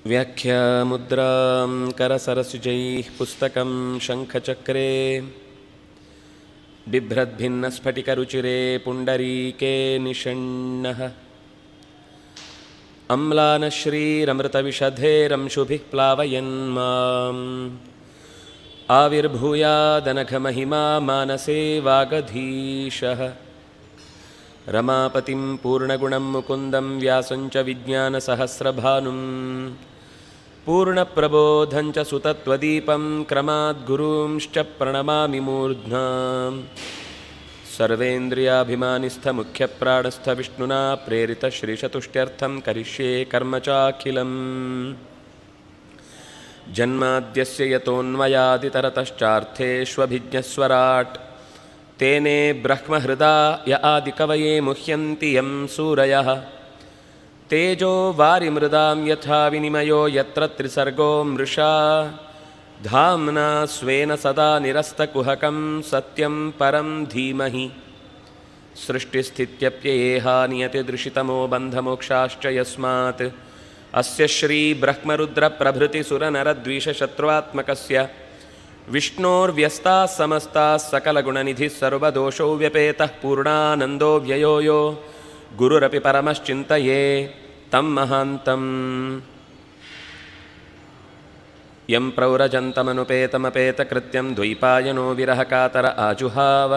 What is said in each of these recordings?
ವ್ಯಾಖ್ಯಾಮುದ್ರಾಂ ಕರಸರಸುಜೈಃ ಪುಸ್ತಕಂ ಶಂಖಚಕ್ರೆ ಬಿಭ್ರದ್ಭಿನ್ನಸ್ಫಟಿಕರುಚಿರೆ ಪುಂಡರೀಕೆ ನಿಷಣ್ಣಃ ಅಮ್ಲಾನಶ್ರೀರಮೃತವಿಷಧೇರಂಶುಭಿಃ ಪ್ಲಾವಯನ್ ಮಾಂ ಆವಿರ್ಭೂಯಾದನಘಮಹಿಮಾ ಮಾನಸೇ ವಾಗಧೀಶಃ ರಮಾಪತಿಂ ಪೂರ್ಣಗುಣಂ ಮುಕುಂದಂ ವ್ಯಾಸಂಚ ವಿಜ್ಞಾನಸಹಸ್ರಭಾನುಂ ಪೂರ್ಣಪ್ರಬೋಧಂಚ ಸುತತ್ವದೀಪಂ ಕ್ರಮಾದ್ಗುರುಂಶ್ಚ ಪ್ರಣಮಾಮಿ ಮೂರ್ಧ್ನಾ ಸರ್ವೇಂದ್ರಿಯಾಭಿಮಾನಿಸ್ಥಮುಖ್ಯಪ್ರಾಣಸ್ಥ ವಿಷ್ಣುನಾ ಪ್ರೇರಿತ ಶ್ರೀಶತುಷ್ಟ್ಯರ್ಥಂ ಕರಿಷ್ಯೆ ಕರ್ಮ ಚಾಖಿಲಂ ಜನ್ಮಾದ್ಯಸ್ಯ ಯತೋನ್ಮಯಾದಿತರತಶ್ಚಾರ್ಥೇಷ್ವಭಿಜ್ಞಸ್ವರಾಟ್ ತೇನೇ ಬ್ರಹ್ಮಹೃದಾಯ ಆದಿಕವಯೇ ಮುಹ್ಯಂತಿ ಯಂ ಸೂರಯಃ ತೇಜೋ ವಾರಿಮೃದಾಂ ಯಥಾ ವಿನಿಮಯೋ ಯತ್ರ ತ್ರಿಸರ್ಗೋ ಮೃಷಾ ಧಾಮ್ನಾ ಸ್ವೇನ ಸದಾ ನಿರಸ್ತಕುಹಕಂ ಸತ್ಯಂ ಪರಂ ಧೀಮಹಿ ಸೃಷ್ಟಿಸ್ಥಿತ್ಯಪ್ಯಯೇಹ ನಿಯತಿದೃಶಿತಮೋ ಬಂಧಮೋಕ್ಷಾಶ್ಚ ಯಸ್ಮಾತ್ ಅಸ್ಯ ಶ್ರೀ ಬ್ರಹ್ಮರುದ್ರ ಪ್ರಭೃತಿ ಸುರನರದ್ವೀಷಶತ್ರುವಾತ್ಮಕಸ್ಯ ವಿಷ್ಣೋರ್ವ್ಯಸ್ತಾಃ ಸಮಸ್ತಾಃ ಸಕಲಗುಣನಿಧಿಃ ಸರ್ವದೋಷೋ ವ್ಯಪೇತಃ ಪೂರ್ಣಾನಂದೋ ವ್ಯಯೋ ಯೋ ಗುರುರಪಿ ಪರಮಶ್ಚಿಂತಯೇ ತಂ ಮಹಾಂತಂ ಯಂ ಪ್ರವ್ರಜಂತಮನುಪೇತಮಪೇತಕೃತ್ಯಂ ದ್ವೈಪಾಯನೋ ವಿರಹಕಾತರ ಆಜುಹಾವ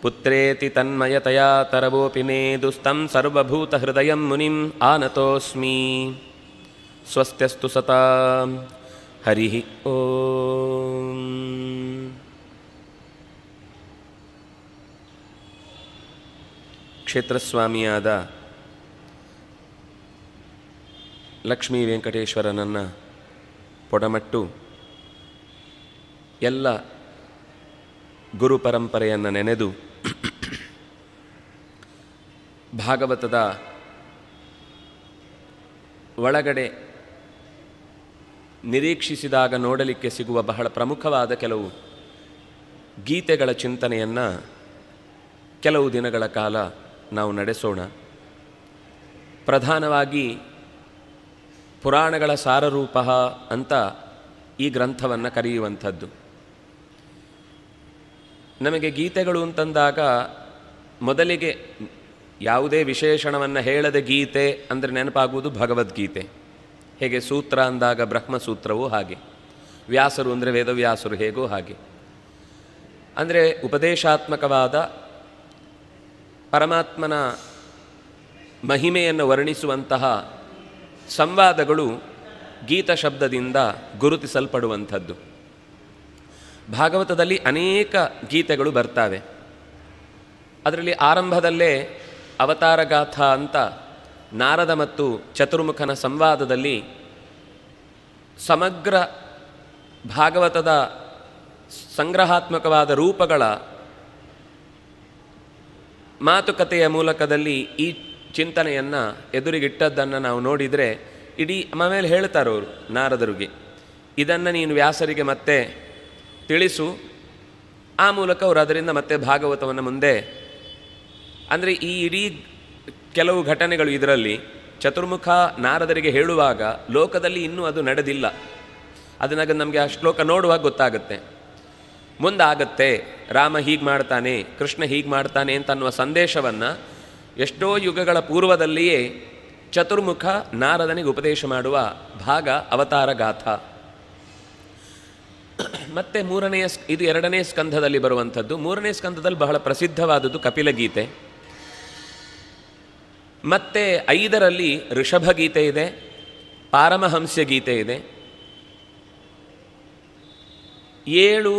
ಪುತ್ರೇತಿ ತನ್ಮಯತಯಾ ತರವೋಪಿ ನೇದುಸ್ತಂ ಸರ್ವಭೂತಹೃದಯಂ ಮುನಿಂ ಆನತೋಸ್ಮಿ ಸ್ವಸ್ತ್ಯಸ್ತು ಸತಾಂ ಹರಿ ಓಂ. ಕ್ಷೇತ್ರಸ್ವಾಮಿಯಾದ ಲಕ್ಷ್ಮೀ ವೆಂಕಟೇಶ್ವರನನ್ನು ಪೊಡಮಟ್ಟು ಎಲ್ಲ ಗುರು ಪರಂಪರೆಯನ್ನು ನೆನೆದು ಭಾಗವತದ ಒಳಗಡೆ ನಿರೀಕ್ಷಿಸಿದಾಗ ನೋಡಲಿಕ್ಕೆ ಸಿಗುವ ಬಹಳ ಪ್ರಮುಖವಾದ ಕೆಲವು ಗೀತೆಗಳ ಚಿಂತನೆಯನ್ನು ಕೆಲವು ದಿನಗಳ ಕಾಲ ನಾವು ನಡೆಸೋಣ. ಪ್ರಧಾನವಾಗಿ ಪುರಾಣಗಳ ಸಾರರೂಪ ಅಂತ ಈ ಗ್ರಂಥವನ್ನು ಕರೆಯುವಂಥದ್ದು. ನಮಗೆ ಗೀತೆಗಳು ಅಂತಂದಾಗ ಮೊದಲಿಗೆ ಯಾವುದೇ ವಿಶೇಷಣವನ್ನು ಹೇಳದೆ ಗೀತೆ ಅಂದರೆ ನೆನಪಾಗುವುದು ಭಗವದ್ಗೀತೆ. ಹೇಗೆ ಸೂತ್ರ ಅಂದಾಗ ಬ್ರಹ್ಮಸೂತ್ರವೂ ಹಾಗೆ, ವ್ಯಾಸರು ಅಂದರೆ ವೇದವ್ಯಾಸರು ಹೇಗೋ ಹಾಗೆ. ಅಂದರೆ ಉಪದೇಶಾತ್ಮಕವಾದ ಪರಮಾತ್ಮನ ಮಹಿಮೆಯನ್ನು ವರ್ಣಿಸುವಂತಹ ಸಂವಾದಗಳು ಗೀತ ಶಬ್ದದಿಂದ ಗುರುತಿಸಲ್ಪಡುವಂಥದ್ದು. ಭಾಗವತದಲ್ಲಿ ಅನೇಕ ಗೀತೆಗಳು ಬರ್ತವೆ. ಅದರಲ್ಲಿ ಆರಂಭದಲ್ಲೇ ಅವತಾರಗಾಥಾ ಅಂತ ನಾರದ ಮತ್ತು ಚತುರ್ಮುಖನ ಸಂವಾದದಲ್ಲಿ ಸಮಗ್ರ ಭಾಗವತದ ಸಂಗ್ರಹಾತ್ಮಕವಾದ ರೂಪಗಳ ಮಾತುಕತೆಯ ಮೂಲಕದಲ್ಲಿ ಈ ಚಿಂತನೆಯನ್ನು ಎದುರಿಗಿಟ್ಟದ್ದನ್ನು ನಾವು ನೋಡಿದರೆ ಇಡೀ ಆಮೇಲೆ ಹೇಳ್ತಾರವರು ನಾರದರಿಗೆ, ಇದನ್ನು ನೀನು ವ್ಯಾಸರಿಗೆ ಮತ್ತೆ ತಿಳಿಸು, ಆ ಮೂಲಕ ಅವರು ಅದರಿಂದ ಮತ್ತೆ ಭಾಗವತವನ್ನು ಮುಂದೆ. ಅಂದರೆ ಈ ಇಡೀ ಕೆಲವು ಘಟನೆಗಳು ಇದರಲ್ಲಿ ಚತುರ್ಮುಖ ನಾರದರಿಗೆ ಹೇಳುವಾಗ ಲೋಕದಲ್ಲಿ ಇನ್ನೂ ಅದು ನಡೆದಿಲ್ಲ. ಅದನ್ನಾಗ ನಮಗೆ ಆ ಶ್ಲೋಕ ನೋಡುವಾಗ ಗೊತ್ತಾಗುತ್ತೆ, ಮುಂದಾಗತ್ತೆ, ರಾಮ ಹೀಗೆ ಮಾಡ್ತಾನೆ, ಕೃಷ್ಣ ಹೀಗೆ ಮಾಡ್ತಾನೆ ಅಂತ ಅನ್ನುವ ಸಂದೇಶವನ್ನು ಎಷ್ಟೋ ಯುಗಗಳ ಪೂರ್ವದಲ್ಲಿಯೇ ಚತುರ್ಮುಖ ನಾರದನಿಗೆ ಉಪದೇಶ ಮಾಡುವ ಭಾಗ ಅವತಾರ ಗಾಥಾ. ಮತ್ತು ಇದು ಎರಡನೇ ಸ್ಕಂಧದಲ್ಲಿ ಬರುವಂಥದ್ದು. ಮೂರನೇ ಸ್ಕಂಧದಲ್ಲಿ ಬಹಳ ಪ್ರಸಿದ್ಧವಾದದ್ದು ಕಪಿಲಗೀತೆ. ಮತ್ತು 5ರಲ್ಲಿ ಋಷಭಗೀತೆ ಇದೆ, ಪಾರಮಹಂಸ್ಯ ಗೀತೆ ಇದೆ. 7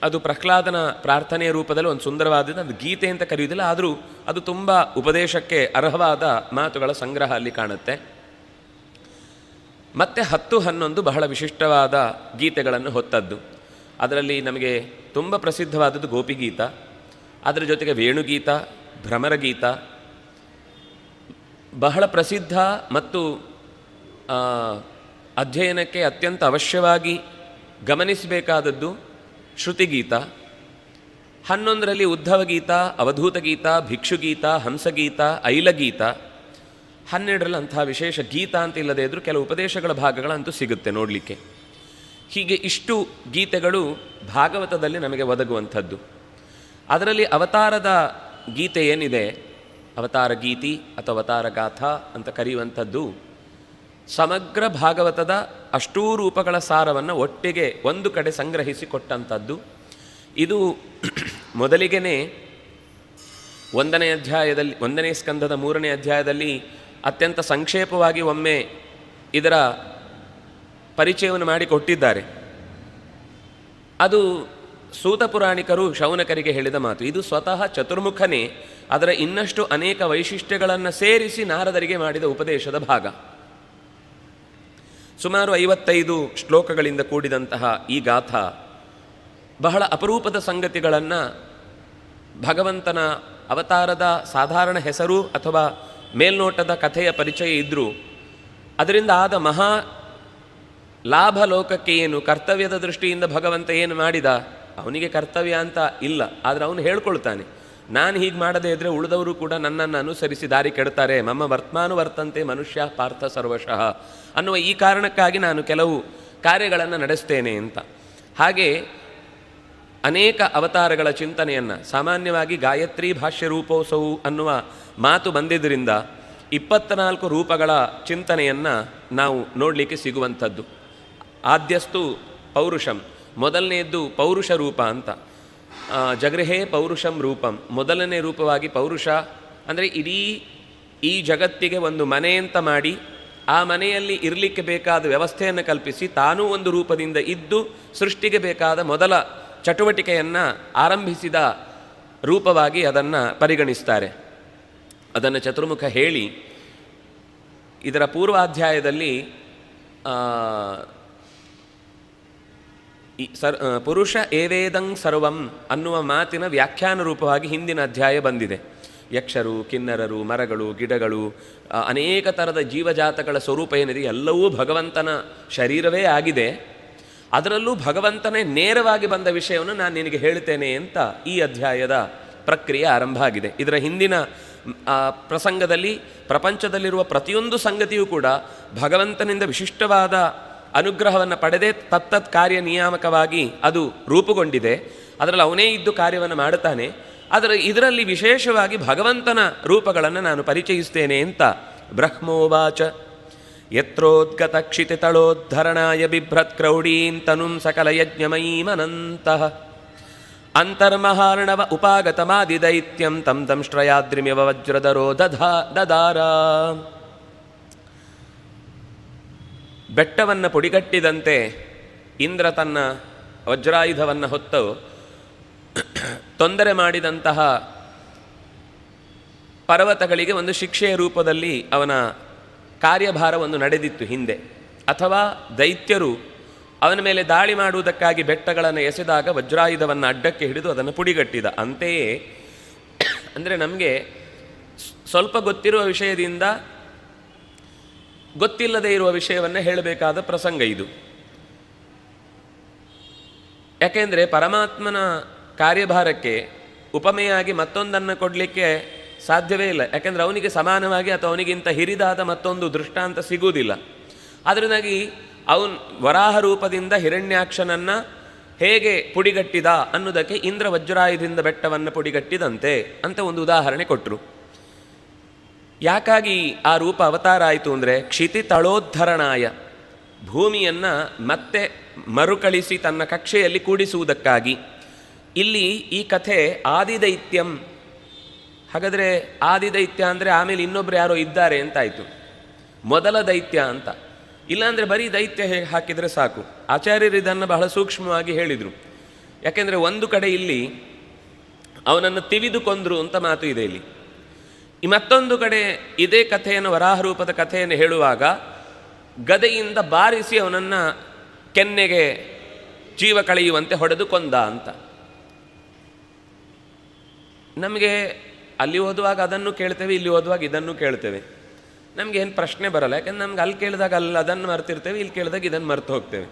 ಅದು ಪ್ರಹ್ಲಾದನ ಪ್ರಾರ್ಥನೆಯ ರೂಪದಲ್ಲಿ ಒಂದು ಸುಂದರವಾದದ್ದು, ಅದು ಗೀತೆ ಅಂತ ಕರೆಯುವುದಿಲ್ಲ, ಆದರೂ ಅದು ತುಂಬ ಉಪದೇಶಕ್ಕೆ ಅರ್ಹವಾದ ಮಾತುಗಳ ಸಂಗ್ರಹ ಅಲ್ಲಿ ಕಾಣುತ್ತೆ. ಮತ್ತು 10, 11 ಬಹಳ ವಿಶಿಷ್ಟವಾದ ಗೀತೆಗಳನ್ನು ಹೊತ್ತದ್ದು. ಅದರಲ್ಲಿ ನಮಗೆ ತುಂಬ ಪ್ರಸಿದ್ಧವಾದದ್ದು ಗೋಪಿಗೀತ, ಅದರ ಜೊತೆಗೆ ವೇಣುಗೀತ, ಭ್ರಮರಗೀತ. ಬಹಳ ಪ್ರಸಿದ್ಧ ಮತ್ತು ಅಧ್ಯಯನಕ್ಕೆ ಅತ್ಯಂತ ಅವಶ್ಯವಾಗಿ ಗಮನಿಸಬೇಕಾದದ್ದು ಶ್ರುತಿಗೀತ. 11ರಲ್ಲಿ ಉದ್ಧವಗೀತ, ಅವಧೂತಗೀತ, ಭಿಕ್ಷುಗೀತ, ಹಂಸಗೀತ, ಐಲಗೀತ. 12ರಲ್ಲಿ ಅಂತಹ ವಿಶೇಷ ಗೀತ ಅಂತ ಇಲ್ಲದೇ ಇದ್ದರೂ ಕೆಲವು ಉಪದೇಶಗಳ ಭಾಗಗಳಂತೂ ಸಿಗುತ್ತೆ ನೋಡಲಿಕ್ಕೆ. ಹೀಗೆ ಇಷ್ಟು ಗೀತೆಗಳು ಭಾಗವತದಲ್ಲಿ ನಮಗೆ ಒದಗುವಂಥದ್ದು. ಅದರಲ್ಲಿ ಅವತಾರದ ಗೀತೆ ಏನಿದೆ, ಅವತಾರ ಗೀತಿ ಅಥವಾ ಅವತಾರ ಗಾಥಾ ಅಂತ ಕರೆಯುವಂಥದ್ದು, ಸಮಗ್ರ ಭಾಗವತದ ಅಷ್ಟೂ ರೂಪಗಳ ಸಾರವನ್ನು ಒಟ್ಟಿಗೆ ಒಂದು ಕಡೆ ಸಂಗ್ರಹಿಸಿ ಕೊಟ್ಟಂಥದ್ದು. ಇದು ಮೊದಲಿಗೆ 1ನೇ ಅಧ್ಯಾಯದಲ್ಲಿ, 1ನೇ ಸ್ಕಂದದ 3ನೇ ಅಧ್ಯಾಯದಲ್ಲಿ ಅತ್ಯಂತ ಸಂಕ್ಷೇಪವಾಗಿ ಒಮ್ಮೆ ಇದರ ಪರಿಚಯವನ್ನು ಮಾಡಿಕೊಟ್ಟಿದ್ದಾರೆ. ಅದು ಸೂತ ಪುರಾಣಿಕರು ಶೌನಕರಿಗೆ ಹೇಳಿದ ಮಾತು. ಇದು ಸ್ವತಃ ಚತುರ್ಮುಖನೇ ಅದರ ಇನ್ನಷ್ಟು ಅನೇಕ ವೈಶಿಷ್ಟ್ಯಗಳನ್ನು ಸೇರಿಸಿ ನಾರದರಿಗೆ ಮಾಡಿದ ಉಪದೇಶದ ಭಾಗ. ಸುಮಾರು 55 ಶ್ಲೋಕಗಳಿಂದ ಕೂಡಿದಂತಹ ಈ ಗಾಥಾ ಬಹಳ ಅಪರೂಪದ ಸಂಗತಿಗಳನ್ನು, ಭಗವಂತನ ಅವತಾರದ ಸಾಧಾರಣ ಹೆಸರು ಅಥವಾ ಮೇಲ್ನೋಟದ ಕಥೆಯ ಪರಿಚಯ ಇದ್ದರೂ ಅದರಿಂದ ಆದ ಮಹಾ ಲಾಭ ಲೋಕಕ್ಕೆ ಏನು, ಕರ್ತವ್ಯದ ದೃಷ್ಟಿಯಿಂದ ಭಗವಂತ ಏನು ಮಾಡಿದ, ಅವನಿಗೆ ಕರ್ತವ್ಯ ಅಂತ ಇಲ್ಲ, ಆದರೆ ಅವನು ಹೇಳ್ಕೊಳ್ತಾನೆ, ನಾನು ಹೀಗೆ ಮಾಡದೇ ಇದ್ದರೆ ಉಳಿದವರು ಕೂಡ ನನ್ನನ್ನು ಅನುಸರಿಸಿ ದಾರಿ ಕೆಡ್ತಾರೆ, ಮಮ್ಮ ವರ್ತಂತೆ ಮನುಷ್ಯ ಪಾರ್ಥ ಸರ್ವಶಃ ಅನ್ನುವ ಈ ಕಾರಣಕ್ಕಾಗಿ ನಾನು ಕೆಲವು ಕಾರ್ಯಗಳನ್ನು ನಡೆಸ್ತೇನೆ ಅಂತ. ಹಾಗೆ ಅನೇಕ ಅವತಾರಗಳ ಚಿಂತನೆಯನ್ನು, ಸಾಮಾನ್ಯವಾಗಿ ಗಾಯತ್ರಿ ಭಾಷ್ಯ ರೂಪೋತ್ಸವ ಅನ್ನುವ ಮಾತು ಬಂದಿದ್ದರಿಂದ 24 ರೂಪಗಳ ಚಿಂತನೆಯನ್ನು ನಾವು ನೋಡಲಿಕ್ಕೆ ಸಿಗುವಂಥದ್ದು. ಆದ್ಯಸ್ತು ಪೌರುಷಂ, ಮೊದಲನೆಯದ್ದು ಪೌರುಷ ರೂಪ ಅಂತ. ಜಗೃಹೇ ಪೌರುಷಂ ರೂಪಂ, ಮೊದಲನೇ ರೂಪವಾಗಿ ಪೌರುಷ ಅಂದರೆ ಇಡೀ ಈ ಜಗತ್ತಿಗೆ ಒಂದು ಮನೆ ಅಂತ ಮಾಡಿ ಆ ಮನೆಯಲ್ಲಿ ಇರಲಿಕ್ಕೆ ಬೇಕಾದ ವ್ಯವಸ್ಥೆಯನ್ನು ಕಲ್ಪಿಸಿ ತಾನೂ ಒಂದು ರೂಪದಿಂದ ಇದ್ದು ಸೃಷ್ಟಿಗೆ ಬೇಕಾದ ಮೊದಲ ಚಟುವಟಿಕೆಯನ್ನು ಆರಂಭಿಸಿದ ರೂಪವಾಗಿ ಅದನ್ನು ಪರಿಗಣಿಸ್ತಾರೆ. ಅದನ್ನು ಚತುರ್ಮುಖ ಹೇಳಿ ಇದರ ಪೂರ್ವಾಧ್ಯಾಯದಲ್ಲಿ ಪುರುಷ ಏವೇದಂ ಸರ್ವಂ ಅನ್ನುವ ಮಾತಿನ ವ್ಯಾಖ್ಯಾನ ರೂಪವಾಗಿ ಹಿಂದಿನ ಅಧ್ಯಾಯ ಬಂದಿದೆ. ಯಕ್ಷರು, ಕಿನ್ನರರು, ಮರಗಳು, ಗಿಡಗಳು, ಅನೇಕ ಥರದ ಜೀವಜಾತಗಳ ಸ್ವರೂಪ ಏನಿದೆ ಎಲ್ಲವೂ ಭಗವಂತನ ಶರೀರವೇ ಆಗಿದೆ. ಅದರಲ್ಲೂ ಭಗವಂತನೇ ನೇರವಾಗಿ ಬಂದ ವಿಷಯವನ್ನು ನಾನು ನಿನಗೆ ಹೇಳ್ತೇನೆ ಅಂತ ಈ ಅಧ್ಯಾಯದ ಪ್ರಕ್ರಿಯೆ ಆರಂಭ ಆಗಿದೆ. ಇದರ ಹಿಂದಿನ ಪ್ರಸಂಗದಲ್ಲಿ ಪ್ರಪಂಚದಲ್ಲಿರುವ ಪ್ರತಿಯೊಂದು ಸಂಗತಿಯೂ ಕೂಡ ಭಗವಂತನಿಂದ ವಿಶಿಷ್ಟವಾದ ಅನುಗ್ರಹವನ್ನು ಪಡೆದೇ ತತ್ತತ್ ಕಾರ್ಯ ನಿಯಾಮಕವಾಗಿ ಅದು ರೂಪುಗೊಂಡಿದೆ. ಅದರಲ್ಲಿ ಅವನೇ ಇದ್ದು ಕಾರ್ಯವನ್ನು ಮಾಡುತ್ತಾನೆ. ಆದರೆ ಇದರಲ್ಲಿ ವಿಶೇಷವಾಗಿ ಭಗವಂತನ ರೂಪಗಳನ್ನು ನಾನು ಪರಿಚಯಿಸ್ತೇನೆ ಅಂತ ಬ್ರಹ್ಮೋವಾಚ ಯತ್ರೋದ್ಗತ ಕ್ಷಿತಿತಳೋದ್ಧರಣಾಯ ಬಿಭ್ರತ್ ಕ್ರೌಡೀಂ ತನುಂ ಸಕಲ ಯಜ್ಞಮಯೀಮನಂತಃ ಅಂತರ್ಮಹಾರ್ಣವ ಉಪಾಗತಮಾದಿದೈತ್ಯಂ ತಂ ದಂಶ್ರಯಾದ್ರಿಮಿವ ವಜ್ರಧರೋ ದದಾರ. ಬೆಟ್ಟವನ್ನು ಪುಡಿಗಟ್ಟಿದಂತೆ ಇಂದ್ರ ತನ್ನ ವಜ್ರಾಯುಧವನ್ನು ಹೊತ್ತು ತೊಂದರೆ ಮಾಡಿದಂತಹ ಪರ್ವತಗಳಿಗೆ ಒಂದು ಶಿಕ್ಷೆಯ ರೂಪದಲ್ಲಿ ಅವನ ಕಾರ್ಯಭಾರವನ್ನು ನಡೆದಿತ್ತು ಹಿಂದೆ. ಅಥವಾ ದೈತ್ಯರು ಅವನ ಮೇಲೆ ದಾಳಿ ಮಾಡುವುದಕ್ಕಾಗಿ ಬೆಟ್ಟಗಳನ್ನು ಎಸೆದಾಗ ವಜ್ರಾಯುಧವನ್ನು ಅಡ್ಡಕ್ಕೆ ಹಿಡಿದು ಅದನ್ನು ಪುಡಿಗಟ್ಟಿದ. ಅಂತೆಯೇ ಅಂದರೆ ನಮಗೆ ಸ್ವಲ್ಪ ಗೊತ್ತಿರುವ ವಿಷಯದಿಂದ ಗೊತ್ತಿಲ್ಲದೇ ಇರುವ ವಿಷಯವನ್ನು ಹೇಳಬೇಕಾದ ಪ್ರಸಂಗ ಇದು. ಯಾಕೆಂದರೆ ಪರಮಾತ್ಮನ ಕಾರ್ಯಭಾರಕ್ಕೆ ಉಪಮೆಯಾಗಿ ಮತ್ತೊಂದನ್ನು ಕೊಡಲಿಕ್ಕೆ ಸಾಧ್ಯವೇ ಇಲ್ಲ. ಯಾಕೆಂದರೆ ಅವನಿಗೆ ಸಮಾನವಾಗಿ ಅಥವಾ ಅವನಿಗಿಂತ ಹಿರಿದಾದ ಮತ್ತೊಂದು ದೃಷ್ಟಾಂತ ಸಿಗುವುದಿಲ್ಲ. ಅದರಿಂದಾಗಿ ಅವನು ವರಾಹ ರೂಪದಿಂದ ಹಿರಣ್ಯಾಕ್ಷನನ್ನು ಹೇಗೆ ಪುಡಿಗಟ್ಟಿದ ಅನ್ನೋದಕ್ಕೆ ಇಂದ್ರ ವಜ್ರಾಯುಧದಿಂದ ಬೆಟ್ಟವನ್ನು ಪುಡಿಗಟ್ಟಿದಂತೆ ಅಂತ ಒಂದು ಉದಾಹರಣೆ ಕೊಟ್ಟರು. ಯಾಕಾಗಿ ಆ ರೂಪ ಅವತಾರ ಆಯಿತು ಅಂದರೆ ಕ್ಷಿತಿ ತಳೋದ್ಧರಣಾಯ, ಭೂಮಿಯನ್ನು ಮತ್ತೆ ಮರುಕಳಿಸಿ ತನ್ನ ಕಕ್ಷೆಯಲ್ಲಿ ಕೂಡಿಸುವುದಕ್ಕಾಗಿ. ಇಲ್ಲಿ ಈ ಕಥೆ ಆದಿದೈತ್ಯಂ. ಹಾಗಾದರೆ ಆದಿದೈತ್ಯ ಅಂದರೆ ಆಮೇಲೆ ಇನ್ನೊಬ್ಬರು ಯಾರೋ ಇದ್ದಾರೆ ಅಂತಾಯಿತು, ಮೊದಲ ದೈತ್ಯ ಅಂತ. ಇಲ್ಲಾಂದರೆ ಬರೀ ದೈತ್ಯ ಹೇಗೆ ಹಾಕಿದರೆ ಸಾಕು. ಆಚಾರ್ಯರು ಇದನ್ನು ಬಹಳ ಸೂಕ್ಷ್ಮವಾಗಿ ಹೇಳಿದರು. ಯಾಕೆಂದರೆ ಒಂದು ಕಡೆ ಇಲ್ಲಿ ಅವನನ್ನು ತಿವಿದು ಕೊಂದರು ಅಂತ ಮಾತು ಇದೆ ಇಲ್ಲಿ. ಈ ಮತ್ತೊಂದು ಕಡೆ ಇದೇ ಕಥೆಯನ್ನು, ವರಾಹರೂಪದ ಕಥೆಯನ್ನು ಹೇಳುವಾಗ ಗದೆಯಿಂದ ಬಾರಿಸಿ ಅವನನ್ನು ಕೆನ್ನೆಗೆ ಜೀವ ಕಳೆಯುವಂತೆ ಹೊಡೆದು ಕೊಂದ ಅಂತ. ನಮಗೆ ಅಲ್ಲಿ ಓದುವಾಗ ಅದನ್ನು ಕೇಳ್ತೇವೆ, ಇಲ್ಲಿ ಓದುವಾಗ ಇದನ್ನು ಕೇಳ್ತೇವೆ. ನಮಗೇನು ಪ್ರಶ್ನೆ ಬರಲ್ಲ. ಯಾಕೆಂದ್ರೆ ನಮ್ಗೆ ಅಲ್ಲಿ ಕೇಳಿದಾಗ ಅದನ್ನು ಮರ್ತಿರ್ತೇವೆ, ಇಲ್ಲಿ ಕೇಳಿದಾಗ ಇದನ್ನು ಮರ್ತು ಹೋಗ್ತೇವೆ.